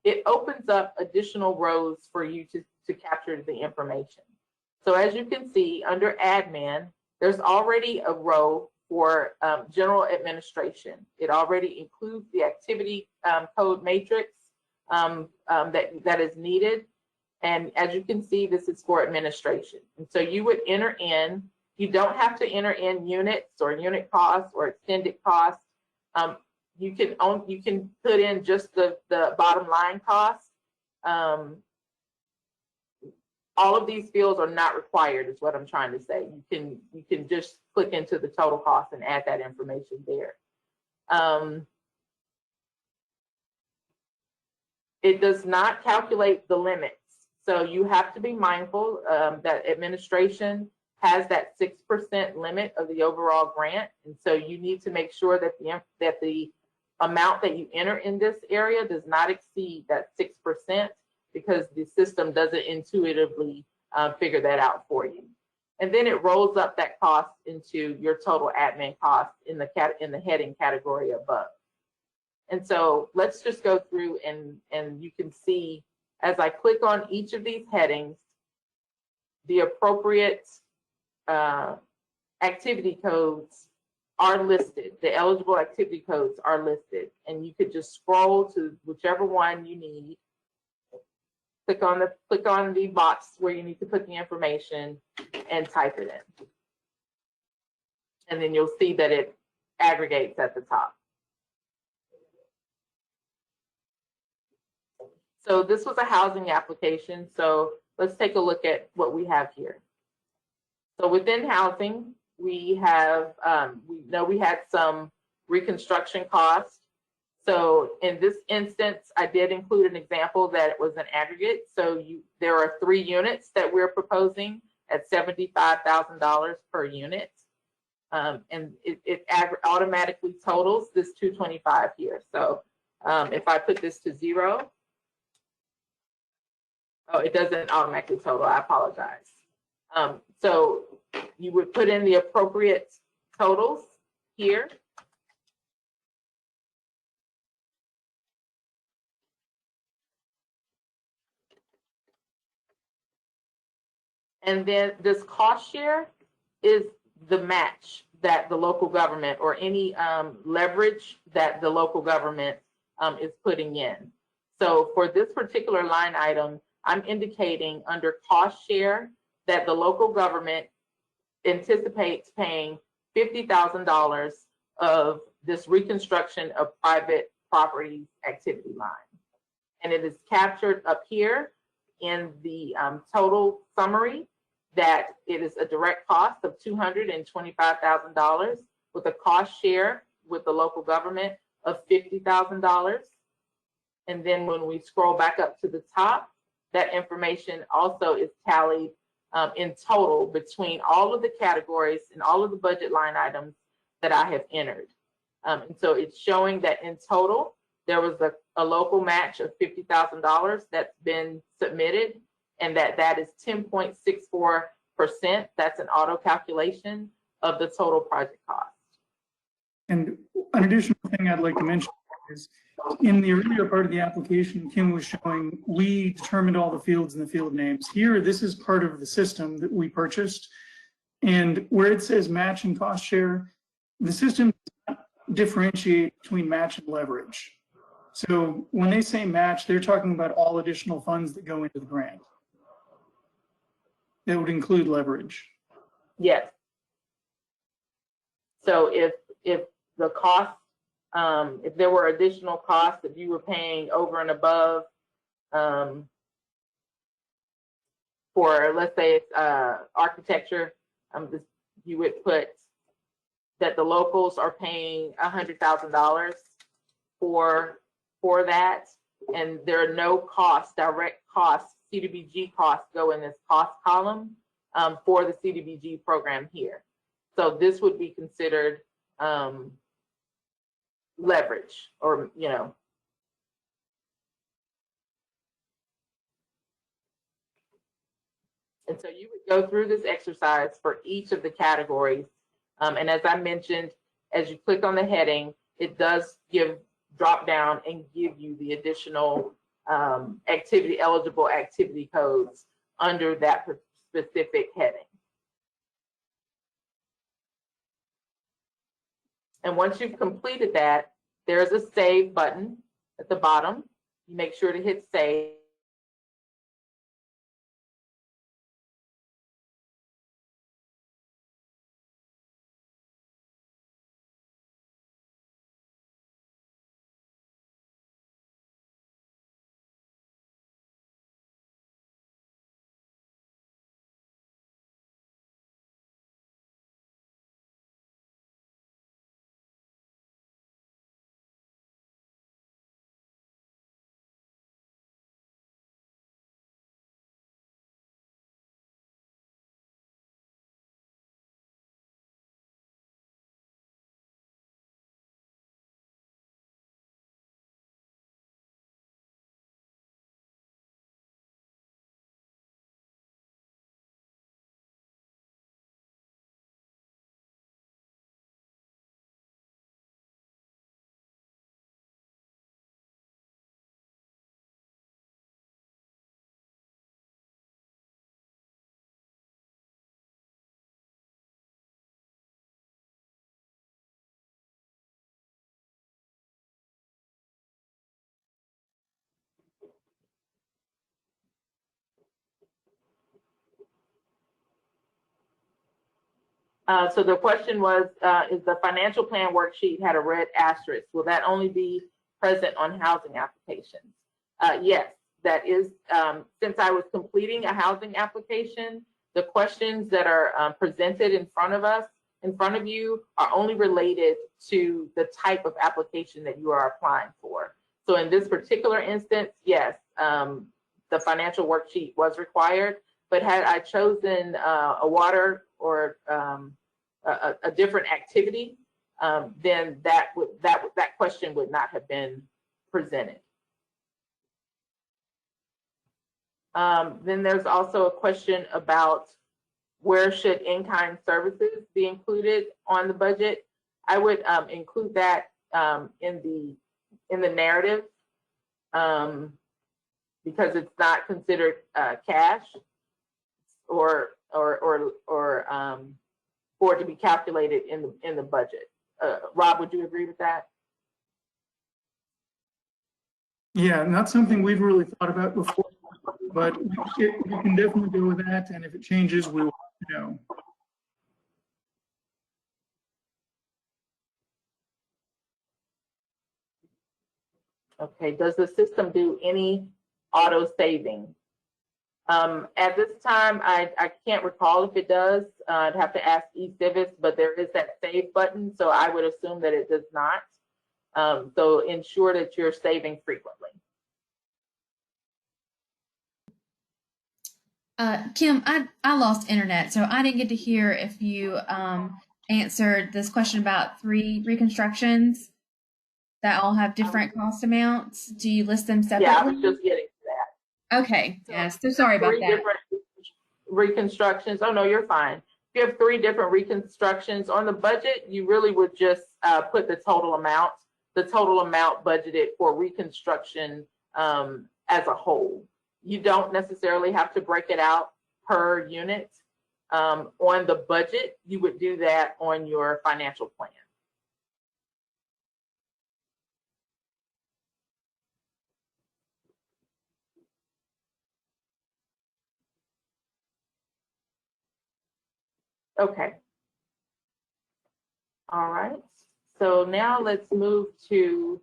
it opens up additional rows for you to capture the information. So as you can see, under admin, there's already a row for general administration. It already includes the activity code matrix that is needed. And as you can see, this is for administration. And so you would enter in. You don't have to enter in units or unit costs or extended costs. You can put in just the bottom line costs. All of these fields are not required, is what I'm trying to say. You can just click into the total cost and add that information there. It does not calculate the limits. So you have to be mindful that administration has that 6% limit of the overall grant. And so you need to make sure that the amount that you enter in this area does not exceed that 6%, because the system doesn't intuitively figure that out for you. And then it rolls up that cost into your total admin cost in the heading category above. And so let's just go through and you can see as I click on each of these headings, the appropriate activity codes are listed. The eligible activity codes are listed, and you could just scroll to whichever one you need. Click on the box where you need to put the information and type it in. And then you'll see that it aggregates at the top. So this was a housing application. So let's take a look at what we have here. So within housing, we have, we know we had some reconstruction costs. So in this instance, I did include an example that it was an aggregate. So there are 3 units that we're proposing at $75,000 per unit. And it automatically totals this 225 here. So if I put this to 0, oh, it doesn't automatically total, I apologize. So you would put in the appropriate totals here. And then this cost share is the match that the local government or any leverage that the local government is putting in. So for this particular line item, I'm indicating under cost share that the local government anticipates paying $50,000 of this reconstruction of private property activity line. And it is captured up here in the total summary that it is a direct cost of $225,000 with a cost share with the local government of $50,000. And then when we scroll back up to the top, that information also is tallied in total between all of the categories and all of the budget line items that I have entered. And so it's showing that in total, there was a local match of $50,000 that's been submitted, and that is 10.64%. That's an auto calculation of the total project cost. And an additional thing I'd like to mention is in the earlier part of the application, Kim was showing we determined all the fields and the field names. Here, this is part of the system that we purchased. And where it says match and cost share, the system does not differentiate between match and leverage. So when they say match, they're talking about all additional funds that go into the grant. That would include leverage. Yes. So if the cost, if there were additional costs, if you were paying over and above for, let's say it's architecture, you would put that the locals are paying $100,000 for that, and there are no costs, direct costs, CDBG costs go in this cost column for the CDBG program here. So this would be considered leverage, or, you know. And so you would go through this exercise for each of the categories. And as I mentioned, as you click on the heading, it does drop down and give you the additional eligible activity codes under that specific heading. And once you've completed that, there's a save button at the bottom. You make sure to hit save. So the question was, is the financial plan worksheet had a red asterisk? Will that only be present on housing applications? Yes, that is, since I was completing a housing application, the questions that are presented in front of you are only related to the type of application that you are applying for. So in this particular instance, yes, the financial worksheet was required, but had I chosen a water or a different activity, then that question would not have been presented. Then there's also a question about where should in-kind services be included on the budget. I would include that in the narrative because it's not considered cash or for it to be calculated in the budget. Rob, would you agree with that? Yeah, not something we've really thought about before, but we can definitely go with that. And if it changes, we will know. Okay, does the system do any auto saving? At this time, I can't recall if it does. I'd have to ask eCivis, but there is that save button, so I would assume that it does not. So ensure that you're saving frequently. Kim, I lost internet, so I didn't get to hear if you answered this question about 3 reconstructions that all have different cost amounts. Do you list them separately? Yeah, I was just getting to that. Okay, yes, so sorry about that. 3 different reconstructions. Oh no, you're fine. If you have 3 different reconstructions on the budget, you really would just put the total amount budgeted for reconstruction as a whole. You don't necessarily have to break it out per unit on the budget. You would do that on your financial plan. Okay. All right. So now let's move to,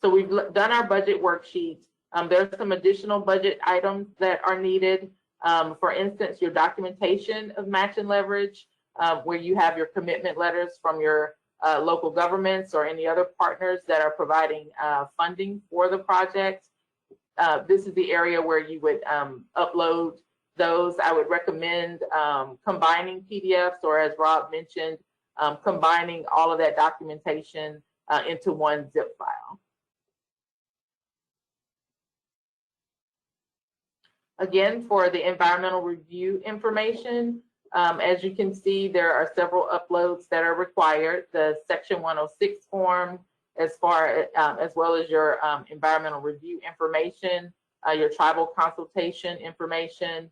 so we've done our budget worksheet. There's some additional budget items that are needed. For instance, your documentation of match and leverage, where you have your commitment letters from your local governments or any other partners that are providing funding for the project. This is the area where you would upload those. I would recommend combining PDFs, or as Rob mentioned, combining all of that documentation into one zip file. Again, for the environmental review information, as you can see, there are several uploads that are required. The Section 106 form, as well as your environmental review information, your tribal consultation information.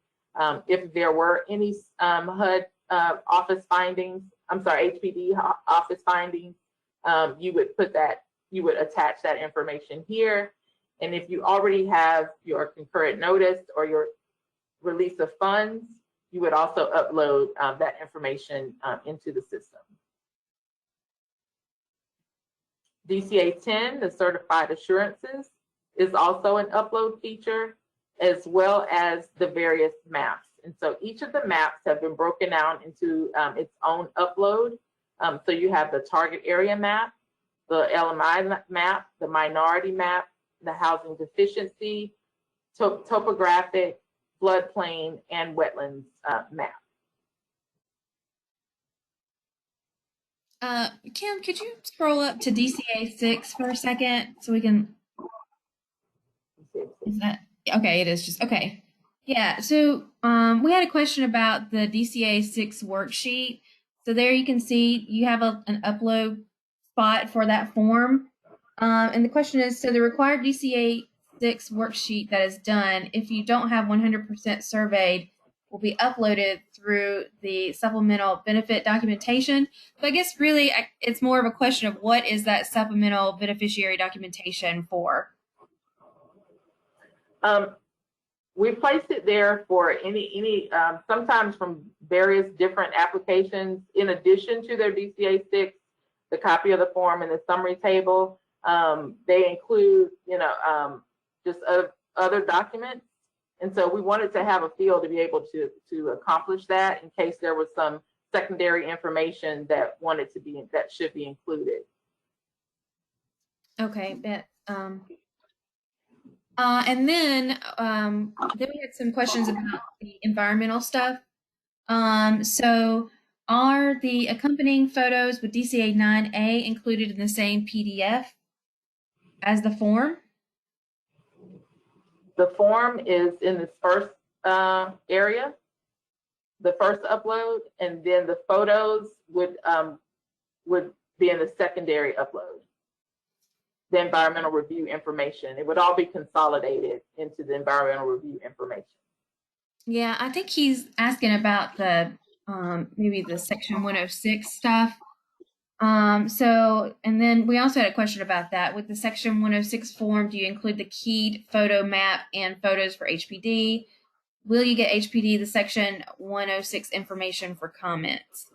If there were any HUD office findings, HPD office findings, you would attach that information here. And if you already have your concurrent notice or your release of funds, you would also upload that information into the system. DCA 10, the certified assurances, is also an upload feature, as well as the various maps. And so each of the maps have been broken out into its own upload. So you have the target area map, the LMI map, the minority map, the housing deficiency, topographic, floodplain, and wetlands map. Kim, could you scroll up to DCA 6 for a second so we can, is that, okay, it is just, okay. Yeah, so we had a question about the DCA 6 worksheet. So there you can see you have an upload spot for that form. And the question is, so the required DCA 6 worksheet that is done, if you don't have 100% surveyed, will be uploaded through the supplemental benefit documentation. So I guess really it's more of a question of what is that supplemental beneficiary documentation for? We place it there for any sometimes from various different applications, in addition to their DCA 6, the copy of the form and the summary table. They include, just other documents. And so we wanted to have a field to be able to accomplish that in case there was some secondary information that should be included. Okay, and then we had some questions about the environmental stuff. So are the accompanying photos with DCA 9A included in the same PDF as the form? The form is in this first area, the first upload, and then the photos would be in the secondary upload. The environmental review information. It would all be consolidated into the environmental review information. Yeah, I think he's asking about the maybe the section 106 stuff. And then we also had a question about that. With the section 106 form, do you include the keyed photo map and photos for HPD? Will you get HPD the section 106 information for comments?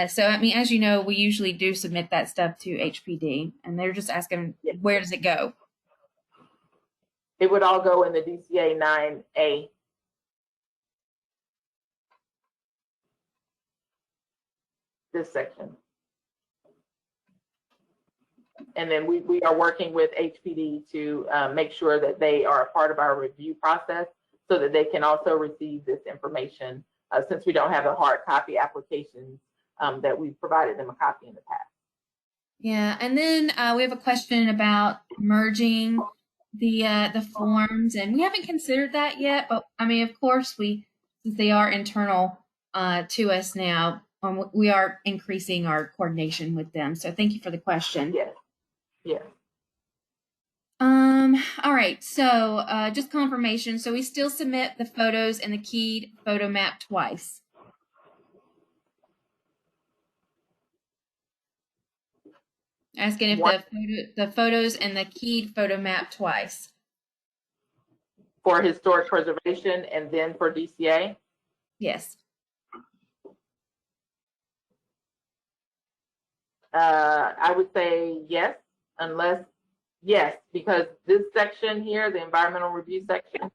So, I mean, as you know, we usually do submit that stuff to HPD, and they're just asking, where does it go? It would all go in the DCA 9A. This section. And then we are working with HPD to make sure that they are a part of our review process so that they can also receive this information since we don't have the hard copy applications that we've provided them a copy in the past. Yeah, and then we have a question about merging the forms, and we haven't considered that yet, but I mean, of course, since they are internal to us now, we are increasing our coordination with them. So thank you for the question. Yes. Yeah. All right, so just confirmation. So we still submit the photos and the keyed photo map twice. Asking if the photos and the keyed photo map twice. For historic preservation and then for DCA? Yes. I would say yes, yes, because this section here, the environmental review section,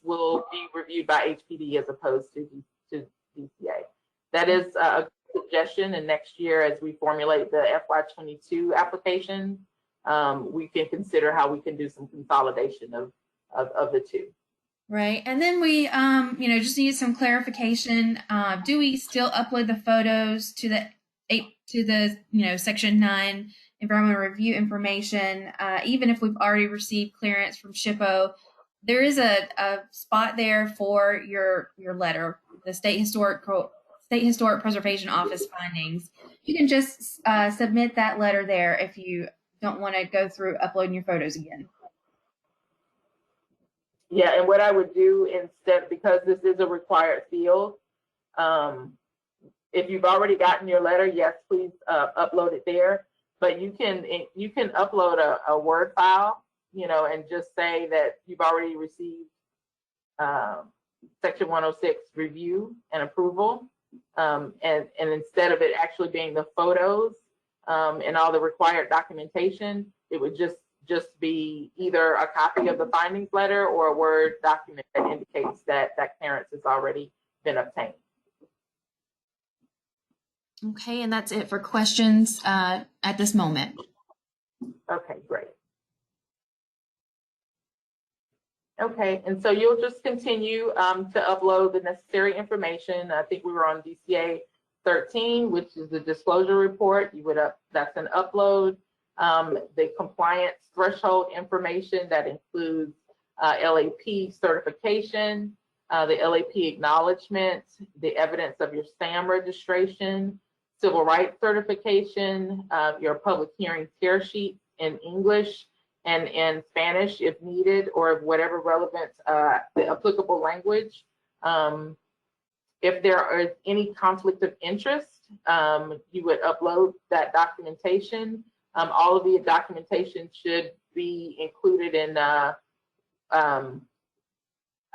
will be reviewed by HPD as opposed to DCA. That is a suggestion, and next year as we formulate the FY22 application, we can consider how we can do some consolidation of the two. Right, and then we just need some clarification. Do we still upload the photos to the section 9 environmental review information, even if we've already received clearance from SHPO? There is a spot there for your letter, the State Historic Preservation Office findings. You can just submit that letter there if you don't want to go through uploading your photos again. Yeah, and what I would do instead, because this is a required field, if you've already gotten your letter, yes, please upload it there. But you can upload a Word file, and just say that you've already received Section 106 review and approval. And instead of it actually being the photos and all the required documentation, it would just be either a copy of the findings letter or a Word document that indicates that clearance has already been obtained. Okay, and that's it for questions at this moment. Okay, great. Okay, and so you'll just continue to upload the necessary information. I think we were on DCA 13, which is the disclosure report. That's an upload. The compliance threshold information that includes LAP certification, the LAP acknowledgement, the evidence of your SAM registration, civil rights certification, your public hearing tear sheet in English and in Spanish if needed, or whatever relevant, the applicable language. If there is any conflict of interest, you would upload that documentation. All of the documentation should be included in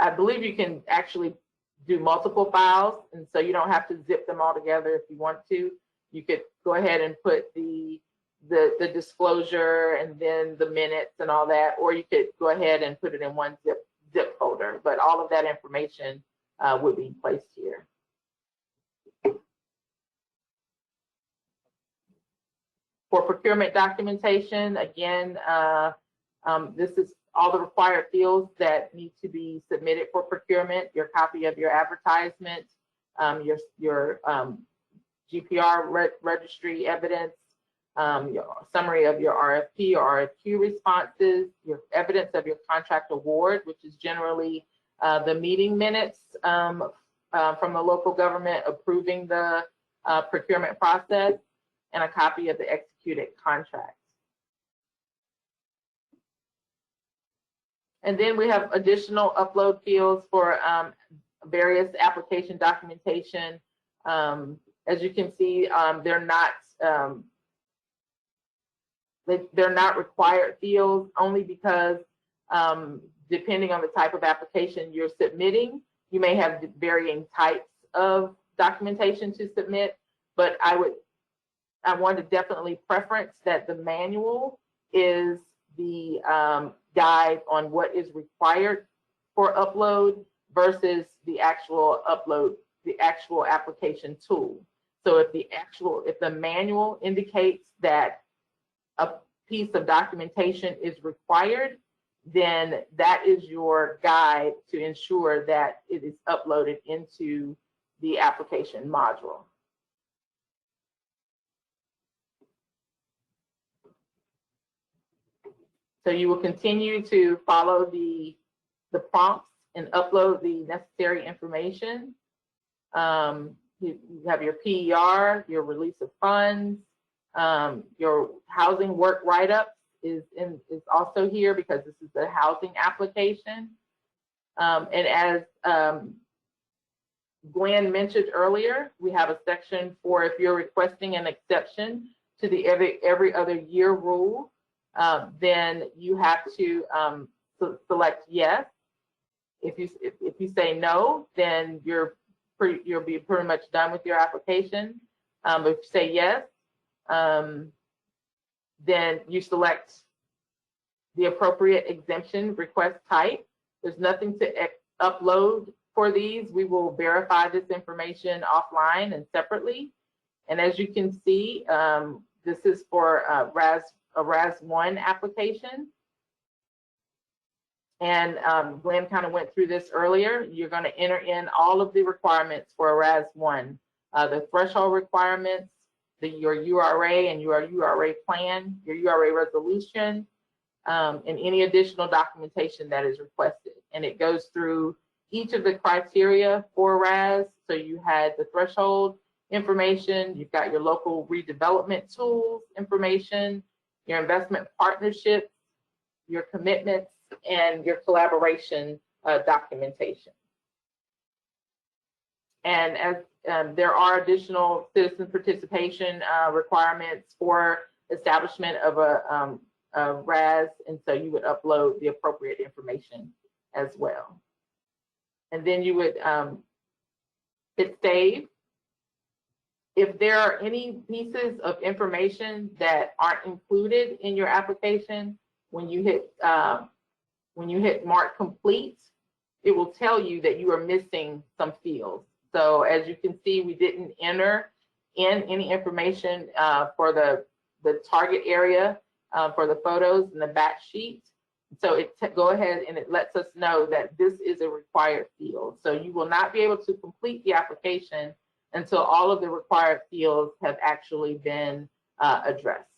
I believe you can actually do multiple files, and so you don't have to zip them all together if you want to. You could go ahead and put the disclosure and then the minutes and all that, or you could go ahead and put it in one zip folder, but all of that information would be placed here. For procurement documentation, again, this is all the required fields that need to be submitted for procurement, your copy of your advertisement, your GPR registry evidence, your summary of your RFP or RFQ responses, your evidence of your contract award, which is generally the meeting minutes from the local government approving the procurement process, and a copy of the executed contract. And then we have additional upload fields for various application documentation. As you can see, they're not required fields, only because depending on the type of application you're submitting, you may have varying types of documentation to submit. But I want to definitely preference that the manual is the guide on what is required for upload versus the actual upload, the actual application tool. So if the manual indicates that a piece of documentation is required, then that is your guide to ensure that it is uploaded into the application module. So you will continue to follow the prompts and upload the necessary information. You have your PER, your release of funds, your housing work write-up is also here because this is the housing application. And as Glenn mentioned earlier, we have a section for if you're requesting an exception to the every other year rule, then you have to select yes. If you say no, then you'll be pretty much done with your application. But if you say yes, then you select the appropriate exemption request type. There's nothing to upload for these. We will verify this information offline and separately. And as you can see, this is for a RAS 1 application. And Glenn kind of went through this earlier. You're going to enter in all of the requirements for a RAS 1, the threshold requirements, your URA and your URA plan, your URA resolution, and any additional documentation that is requested. And it goes through each of the criteria for RAS. So you had the threshold information, you've got your local redevelopment tools information, your investment partnerships, your commitments, and your collaboration documentation. And as there are additional citizen participation requirements for establishment of a RAS, and so you would upload the appropriate information as well. And then you would hit save. If there are any pieces of information that aren't included in your application, when you hit mark complete, it will tell you that you are missing some fields. So as you can see, we didn't enter in any information for the target area for the photos and the batch sheet. So go ahead and it lets us know that this is a required field. So you will not be able to complete the application until all of the required fields have actually been addressed.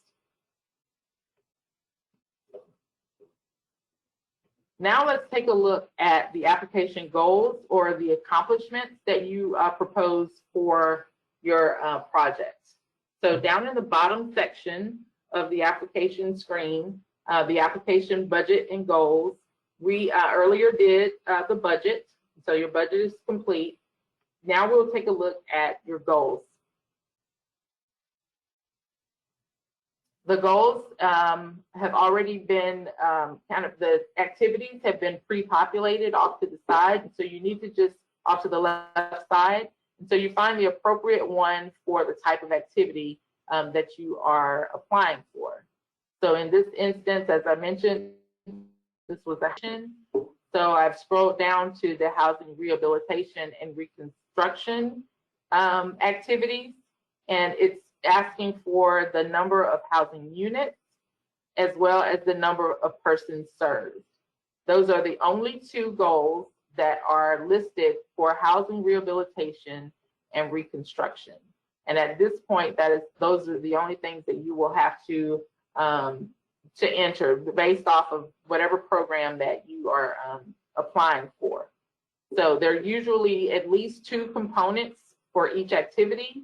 Now let's take a look at the application goals or the accomplishments that you propose for your project. So down in the bottom section of the application screen, the application budget and goals, we earlier did the budget. So your budget is complete. Now we'll take a look at your goals. The goals have already been the activities have been pre-populated off to the side. So you need to just off to the left side. And so you find the appropriate one for the type of activity that you are applying for. So in this instance, as I mentioned, this was action. So I've scrolled down to the housing rehabilitation and reconstruction activities, and it's asking for the number of housing units as well as the number of persons served. Those are the only two goals that are listed for housing rehabilitation and reconstruction. And at this point, those are the only things that you will have to enter based off of whatever program that you are applying for. So there are usually at least two components for each activity,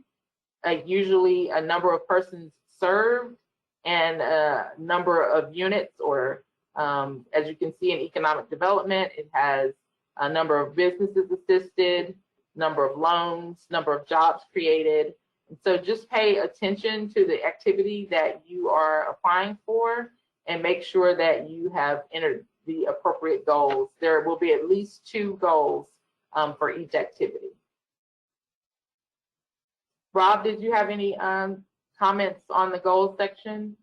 usually a number of persons served and a number of units, or as you can see in economic development, it has a number of businesses assisted, number of loans, number of jobs created. And so just pay attention to the activity that you are applying for and make sure that you have entered the appropriate goals. There will be at least two goals for each activity. Rob, did you have any comments on the goals section?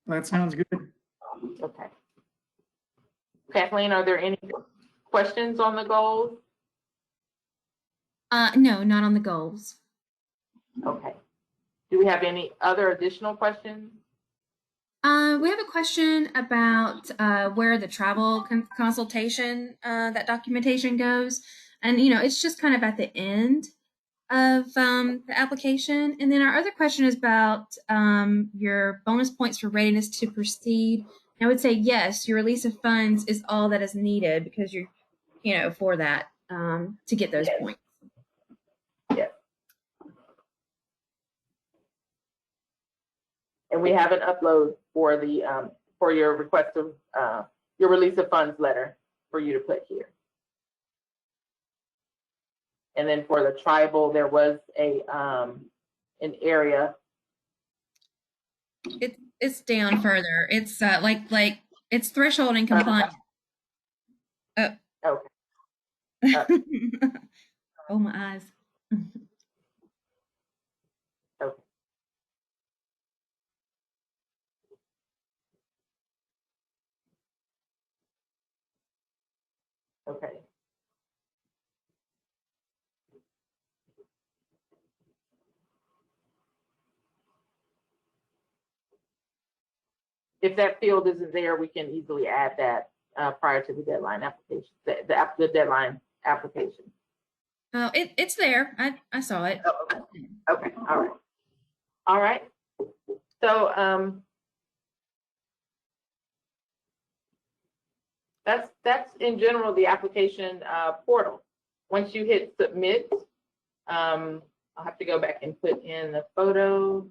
That sounds good. Okay. Kathleen, are there any questions on the goals? No, not on the goals. Okay. Do we have any other additional questions? We have a question about where the travel consultation, that documentation goes. And, it's just kind of at the end of the application. And then our other question is about your bonus points for readiness to proceed. And I would say, yes, your release of funds is all that is needed because you're, for that to get those points. Yes. And we have an upload for the for your request of your release of funds letter for you to put here. And then for the tribal, there was an area. It's down further. It's like it's threshold and compliance. Okay. Oh, my eyes. Okay. Okay. If that field isn't there, we can easily add that prior to the deadline application, the deadline application. Oh, it's there. I saw it. Oh, okay. Okay. All right. All right. So that's in general the application portal. Once you hit submit, I'll have to go back and put in the photo.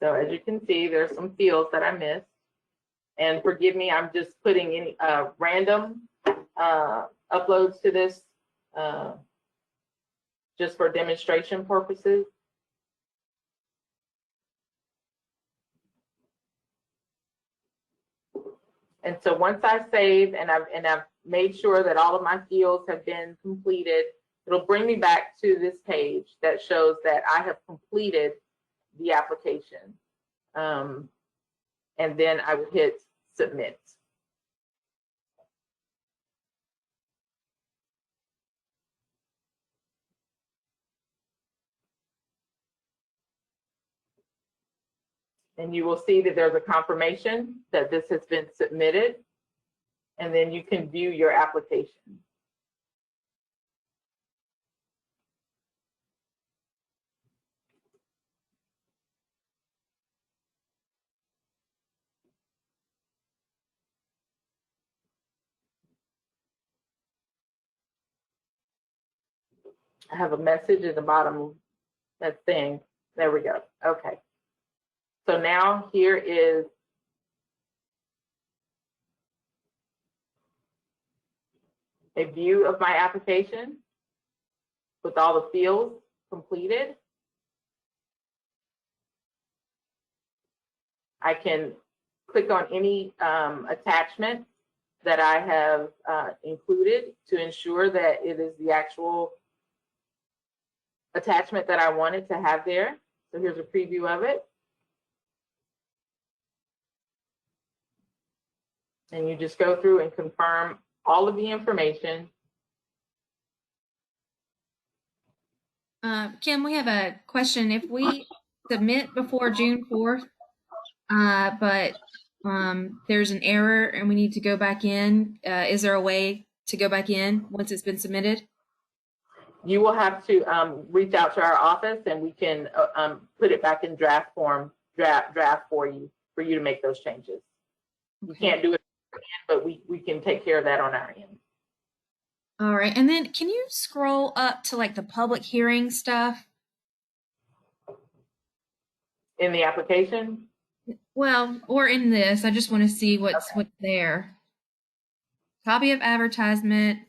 So as you can see, there's some fields that I missed. And forgive me, I'm just putting any random uploads to this just for demonstration purposes. And so once I save and I've made sure that all of my fields have been completed, it'll bring me back to this page that shows that I have completed the application. And then I would hit submit. And you will see that there's a confirmation that this has been submitted, and then you can view your application. I have a message at the bottom of that thing. There we go. Okay. So now here is a view of my application with all the fields completed. I can click on any attachment that I have included to ensure that it is the actual attachment that I wanted to have there. So here's a preview of it. And you just go through and confirm all of the information. Kim, we have a question. If we submit before June 4th, but there's an error and we need to go back in, is there a way to go back in once it's been submitted? You will have to reach out to our office and we can put it back in draft form, draft for you to make those changes. We can't do it, but we can take care of that on our end. All right. And then can you scroll up to like the public hearing stuff? In the application? Well, or in this, I just want to see what's there. Copy of advertisement,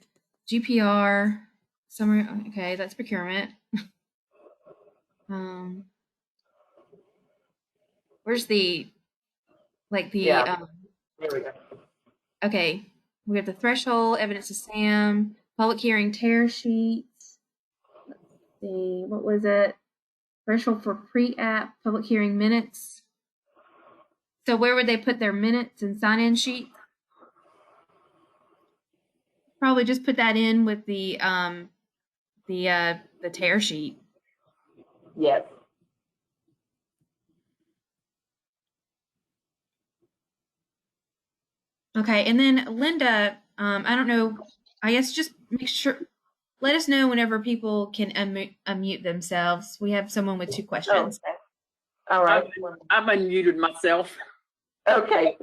GPR, summary. Okay, that's procurement. Where's the, like the, There we go. Okay, we have the threshold, evidence of SAM, public hearing tear sheets. Let's see, what was it? Threshold for pre-app, public hearing minutes. So where would they put their minutes and sign-in sheet? Probably just put that in with the tear sheet. Yes. Okay, and then Linda, I don't know, I guess just make sure, let us know whenever people can unmute themselves. We have someone with 2 questions. Okay. All right. I've unmuted myself. Okay.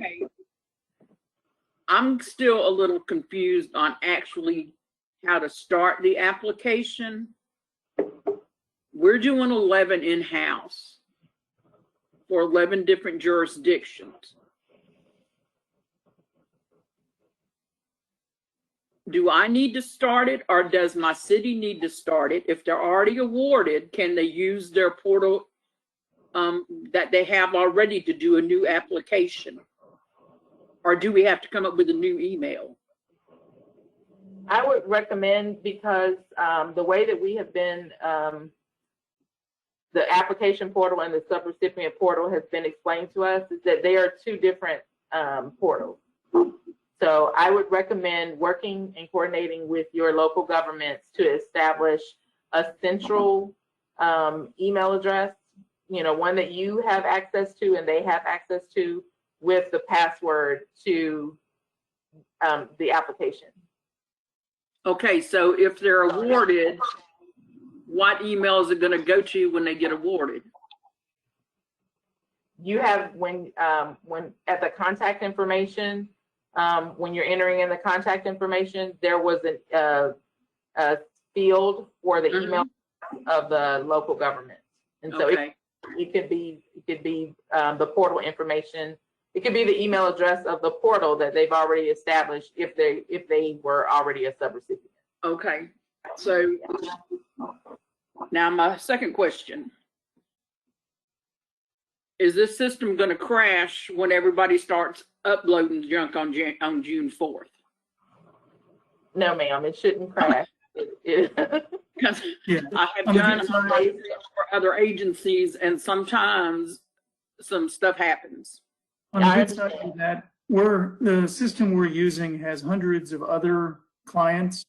I'm still a little confused on actually how to start the application. We're doing 11 in-house for 11 different jurisdictions. Do I need to start it or does my city need to start it? If they're already awarded, can they use their portal that they have already to do a new application? Or do we have to come up with a new email? I would recommend, because the way that we have been, the application portal and the subrecipient portal has been explained to us, is that they are 2 different portals. So I would recommend working and coordinating with your local governments to establish a central email address, one that you have access to and they have access to, with the password to the application. Okay, so if they're awarded, what email is it going to go to when they get awarded? You have, when at the contact information, when you're entering in the contact information, there was a field for the email of the local government, and so Okay. it could be the portal information. It could be the email address of the portal that they've already established if they were already a subrecipient. Okay, so now my second question. Is this system going to crash when everybody starts uploading junk on June 4th? No, ma'am, it shouldn't crash. Because Yeah. I have On the done good side- uploads for other agencies and sometimes some stuff happens. On the good side of that, the system we're using has hundreds of other clients.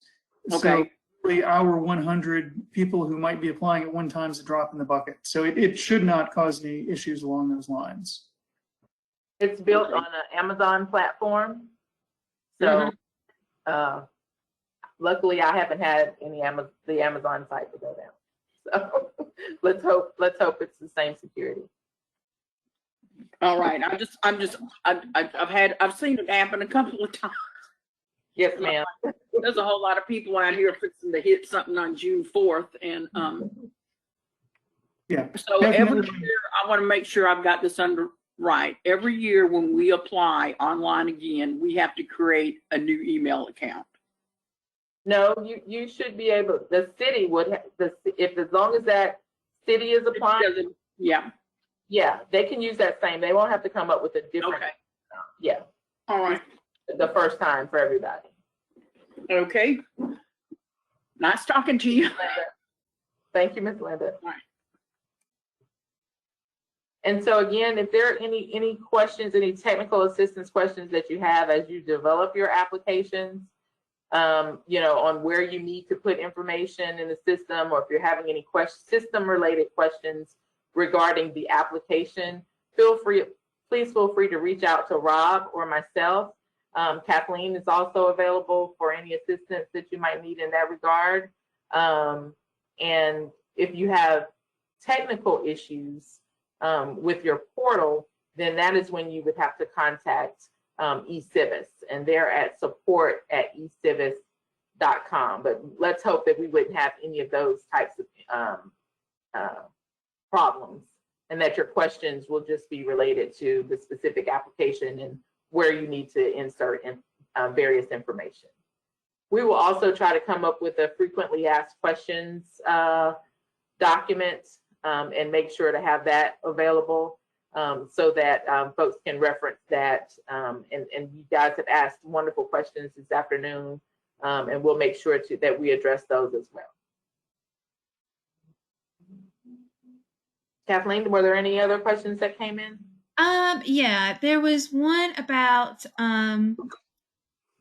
Okay. So really our 100 people who might be applying at one time is a drop in the bucket. So it should not cause any issues along those lines. It's built on an Amazon platform. So luckily I haven't had the Amazon site to go down. So let's hope it's the same security. All right. I've seen it happen a couple of times. Yes, ma'am. There's a whole lot of people out here fixing to hit something on June 4th. And Yeah. so every definitely. year, I want to make sure I've got this under right. Every year when we apply online again, we have to create a new email account. No, you should be able, the city would, if as long as that city is applying, Yeah. yeah, they can use that same. They won't have to come up with a different. Okay. Yeah, All right. the first time for everybody. Okay. Nice talking to you. Thank you, Ms. Linda. All right. And so again, if there are any questions, any technical assistance questions that you have as you develop your applications, you know, on where you need to put information in the system, or if you're having any system-related questions regarding the application, please feel free to reach out to Rob or myself. Kathleen is also available for any assistance that you might need in that regard. And if you have technical issues with your portal, then that is when you would have to contact eCivis, and they're at support@ecivis.com. But let's hope that we wouldn't have any of those types of problems, and that your questions will just be related to the specific application and where you need to insert various information. We will also try to come up with a frequently asked questions document and make sure to have that available so that folks can reference that. And you guys have asked wonderful questions this afternoon, and we'll make sure that we address those as well. Kathleen, were there any other questions that came in? Yeah, there was one about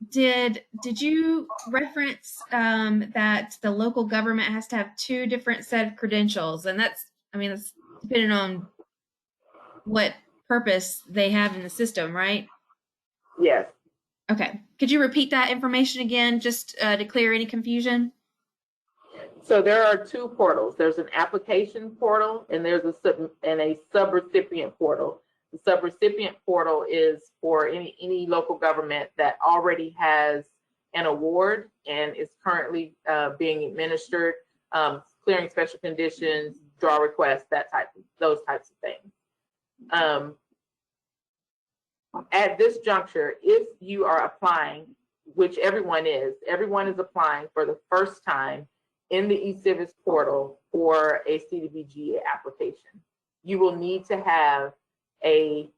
did you reference that the local government has to have 2 different set of credentials? And that's depending on what purpose they have in the system, right? Yes. Okay. Could you repeat that information again, just to clear any confusion? So there are 2 portals. There's an application portal, and there's a subrecipient portal. The subrecipient portal is for any local government that already has an award and is currently being administered, clearing special conditions, draw requests, those types of things. At this juncture, if you are applying, which everyone is applying for the first time in the eCivis portal for a CDBG application, you will need to have an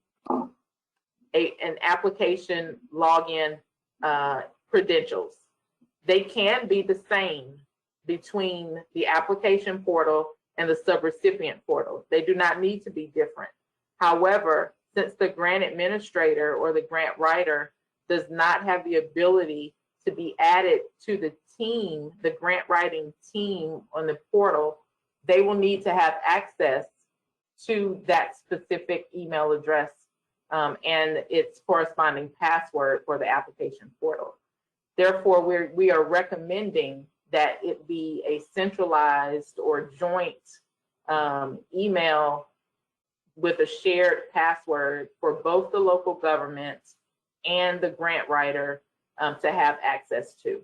application login credentials. They can be the same between the application portal and the subrecipient portal. They do not need to be different. However, since the grant administrator or the grant writer does not have the ability to be added to the team, the grant writing team on the portal, they will need to have access to that specific email address and its corresponding password for the application portal. Therefore, we are recommending that it be a centralized or joint email with a shared password for both the local government and the grant writer to have access to.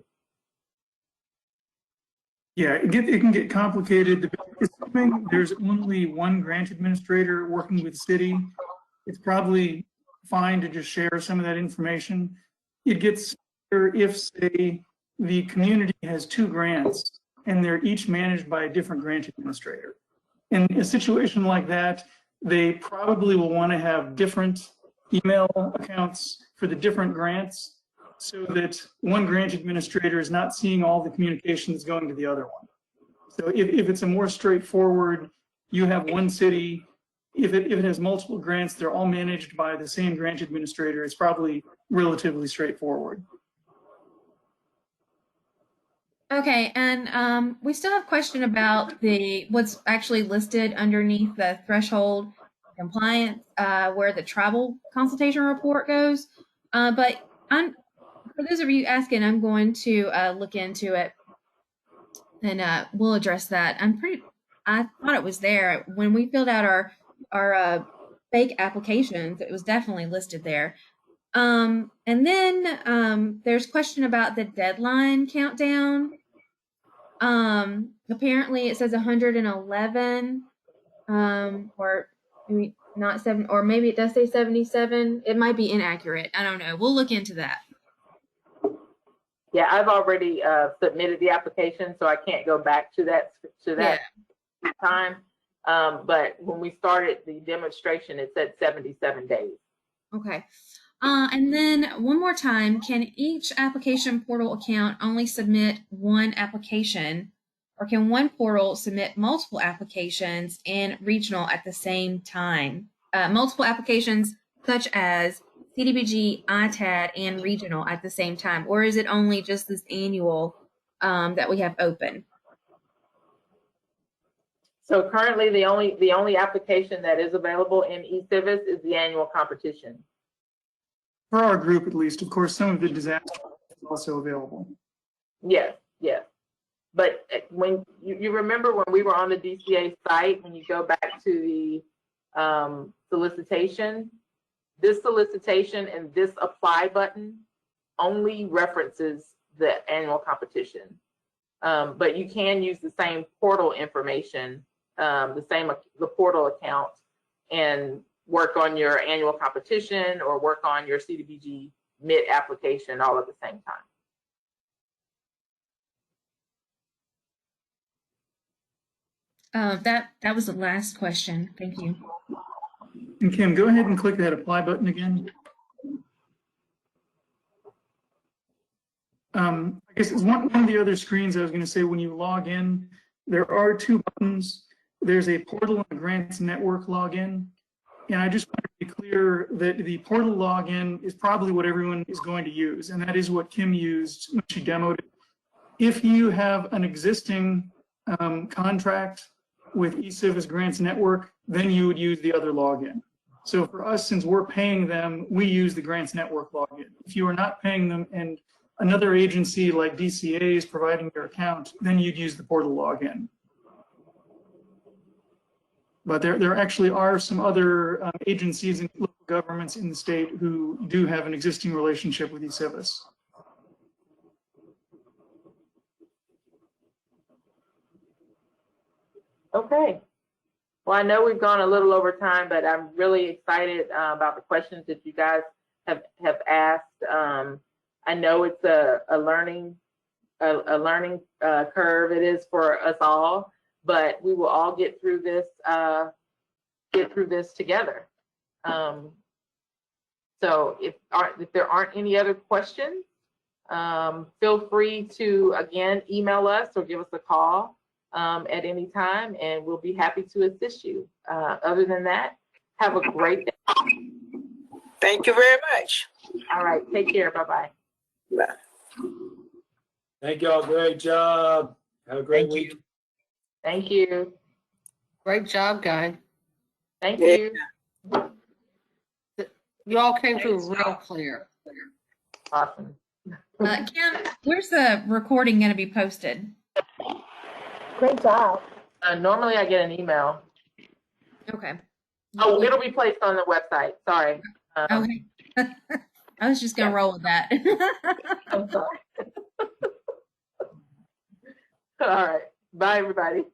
Yeah, it can get complicated. Assuming there's only one grant administrator working with the city, it's probably fine to just share some of that information. It gets better if, say, the community has 2 grants and they're each managed by a different grant administrator. In a situation like that, they probably will want to have different email accounts for the different grants so that one grant administrator is not seeing all the communication that's going to the other one. So if it's a more straightforward, you have one city, if it has multiple grants, they're all managed by the same grant administrator, it's probably relatively straightforward. Okay, and we still have a question about what's actually listed underneath the threshold compliance, where the travel consultation report goes. But for those of you asking, I'm going to look into it, and we'll address that. I thought it was there when we filled out our fake applications. It was definitely listed there. And then there's question about the deadline countdown. Apparently it says 111, or maybe not 7, or maybe it does say 77. It might be inaccurate. I don't know. We'll look into that. Yeah, I've already submitted the application, so I can't go back to that time. But when we started the demonstration, it said 77 days. Okay. And then one more time, can each application portal account only submit one application, or can one portal submit multiple applications in regional at the same time? Multiple applications such as CDBG, ITAD, and regional at the same time, or is it only just this annual that we have open? So currently, the only application that is available in eCivis is the annual competition. For our group, at least. Of course, some of the disaster is also available. Yes, yes. But when you remember when we were on the DCA site, when you go back to the solicitation, this solicitation and this apply button only references the annual competition. But you can use the same portal information, the portal account, and work on your annual competition or work on your CDBG MIT application all at the same time. That was the last question. Thank you. And Kim, go ahead and click that apply button again. I guess it's one of the other screens I was going to say, when you log in, there are two buttons. There's a portal and a grants network login. And I just want to be clear that the portal login is probably what everyone is going to use. And that is what Kim used when she demoed it. If you have an existing contract with eCivis Grants Network, then you would use the other login. So for us, since we're paying them, we use the Grants Network login. If you are not paying them and another agency like DCA is providing your account, then you'd use the portal login. But there actually are some other agencies and local governments in the state who do have an existing relationship with eCivis. Okay. Well, I know we've gone a little over time, but I'm really excited about the questions that you guys have asked. I know it's a learning curve. It is for us all, but we will all get through this together. So if there aren't any other questions, feel free to again email us or give us a call at any time, and we'll be happy to assist you. Other than that, have a great day. Thank you very much. All right, take care. Bye-bye. Bye. Thank y'all. Great job. Have a great week. Thank you. Great job, guys. Thank you. You all came through real clear. Awesome. Kim, where's the recording going to be posted? Great job. Normally I get an email. Okay. Oh, it'll be placed on the website. Sorry. Okay. I was just going to roll with that. I'm sorry. All right. Bye, everybody.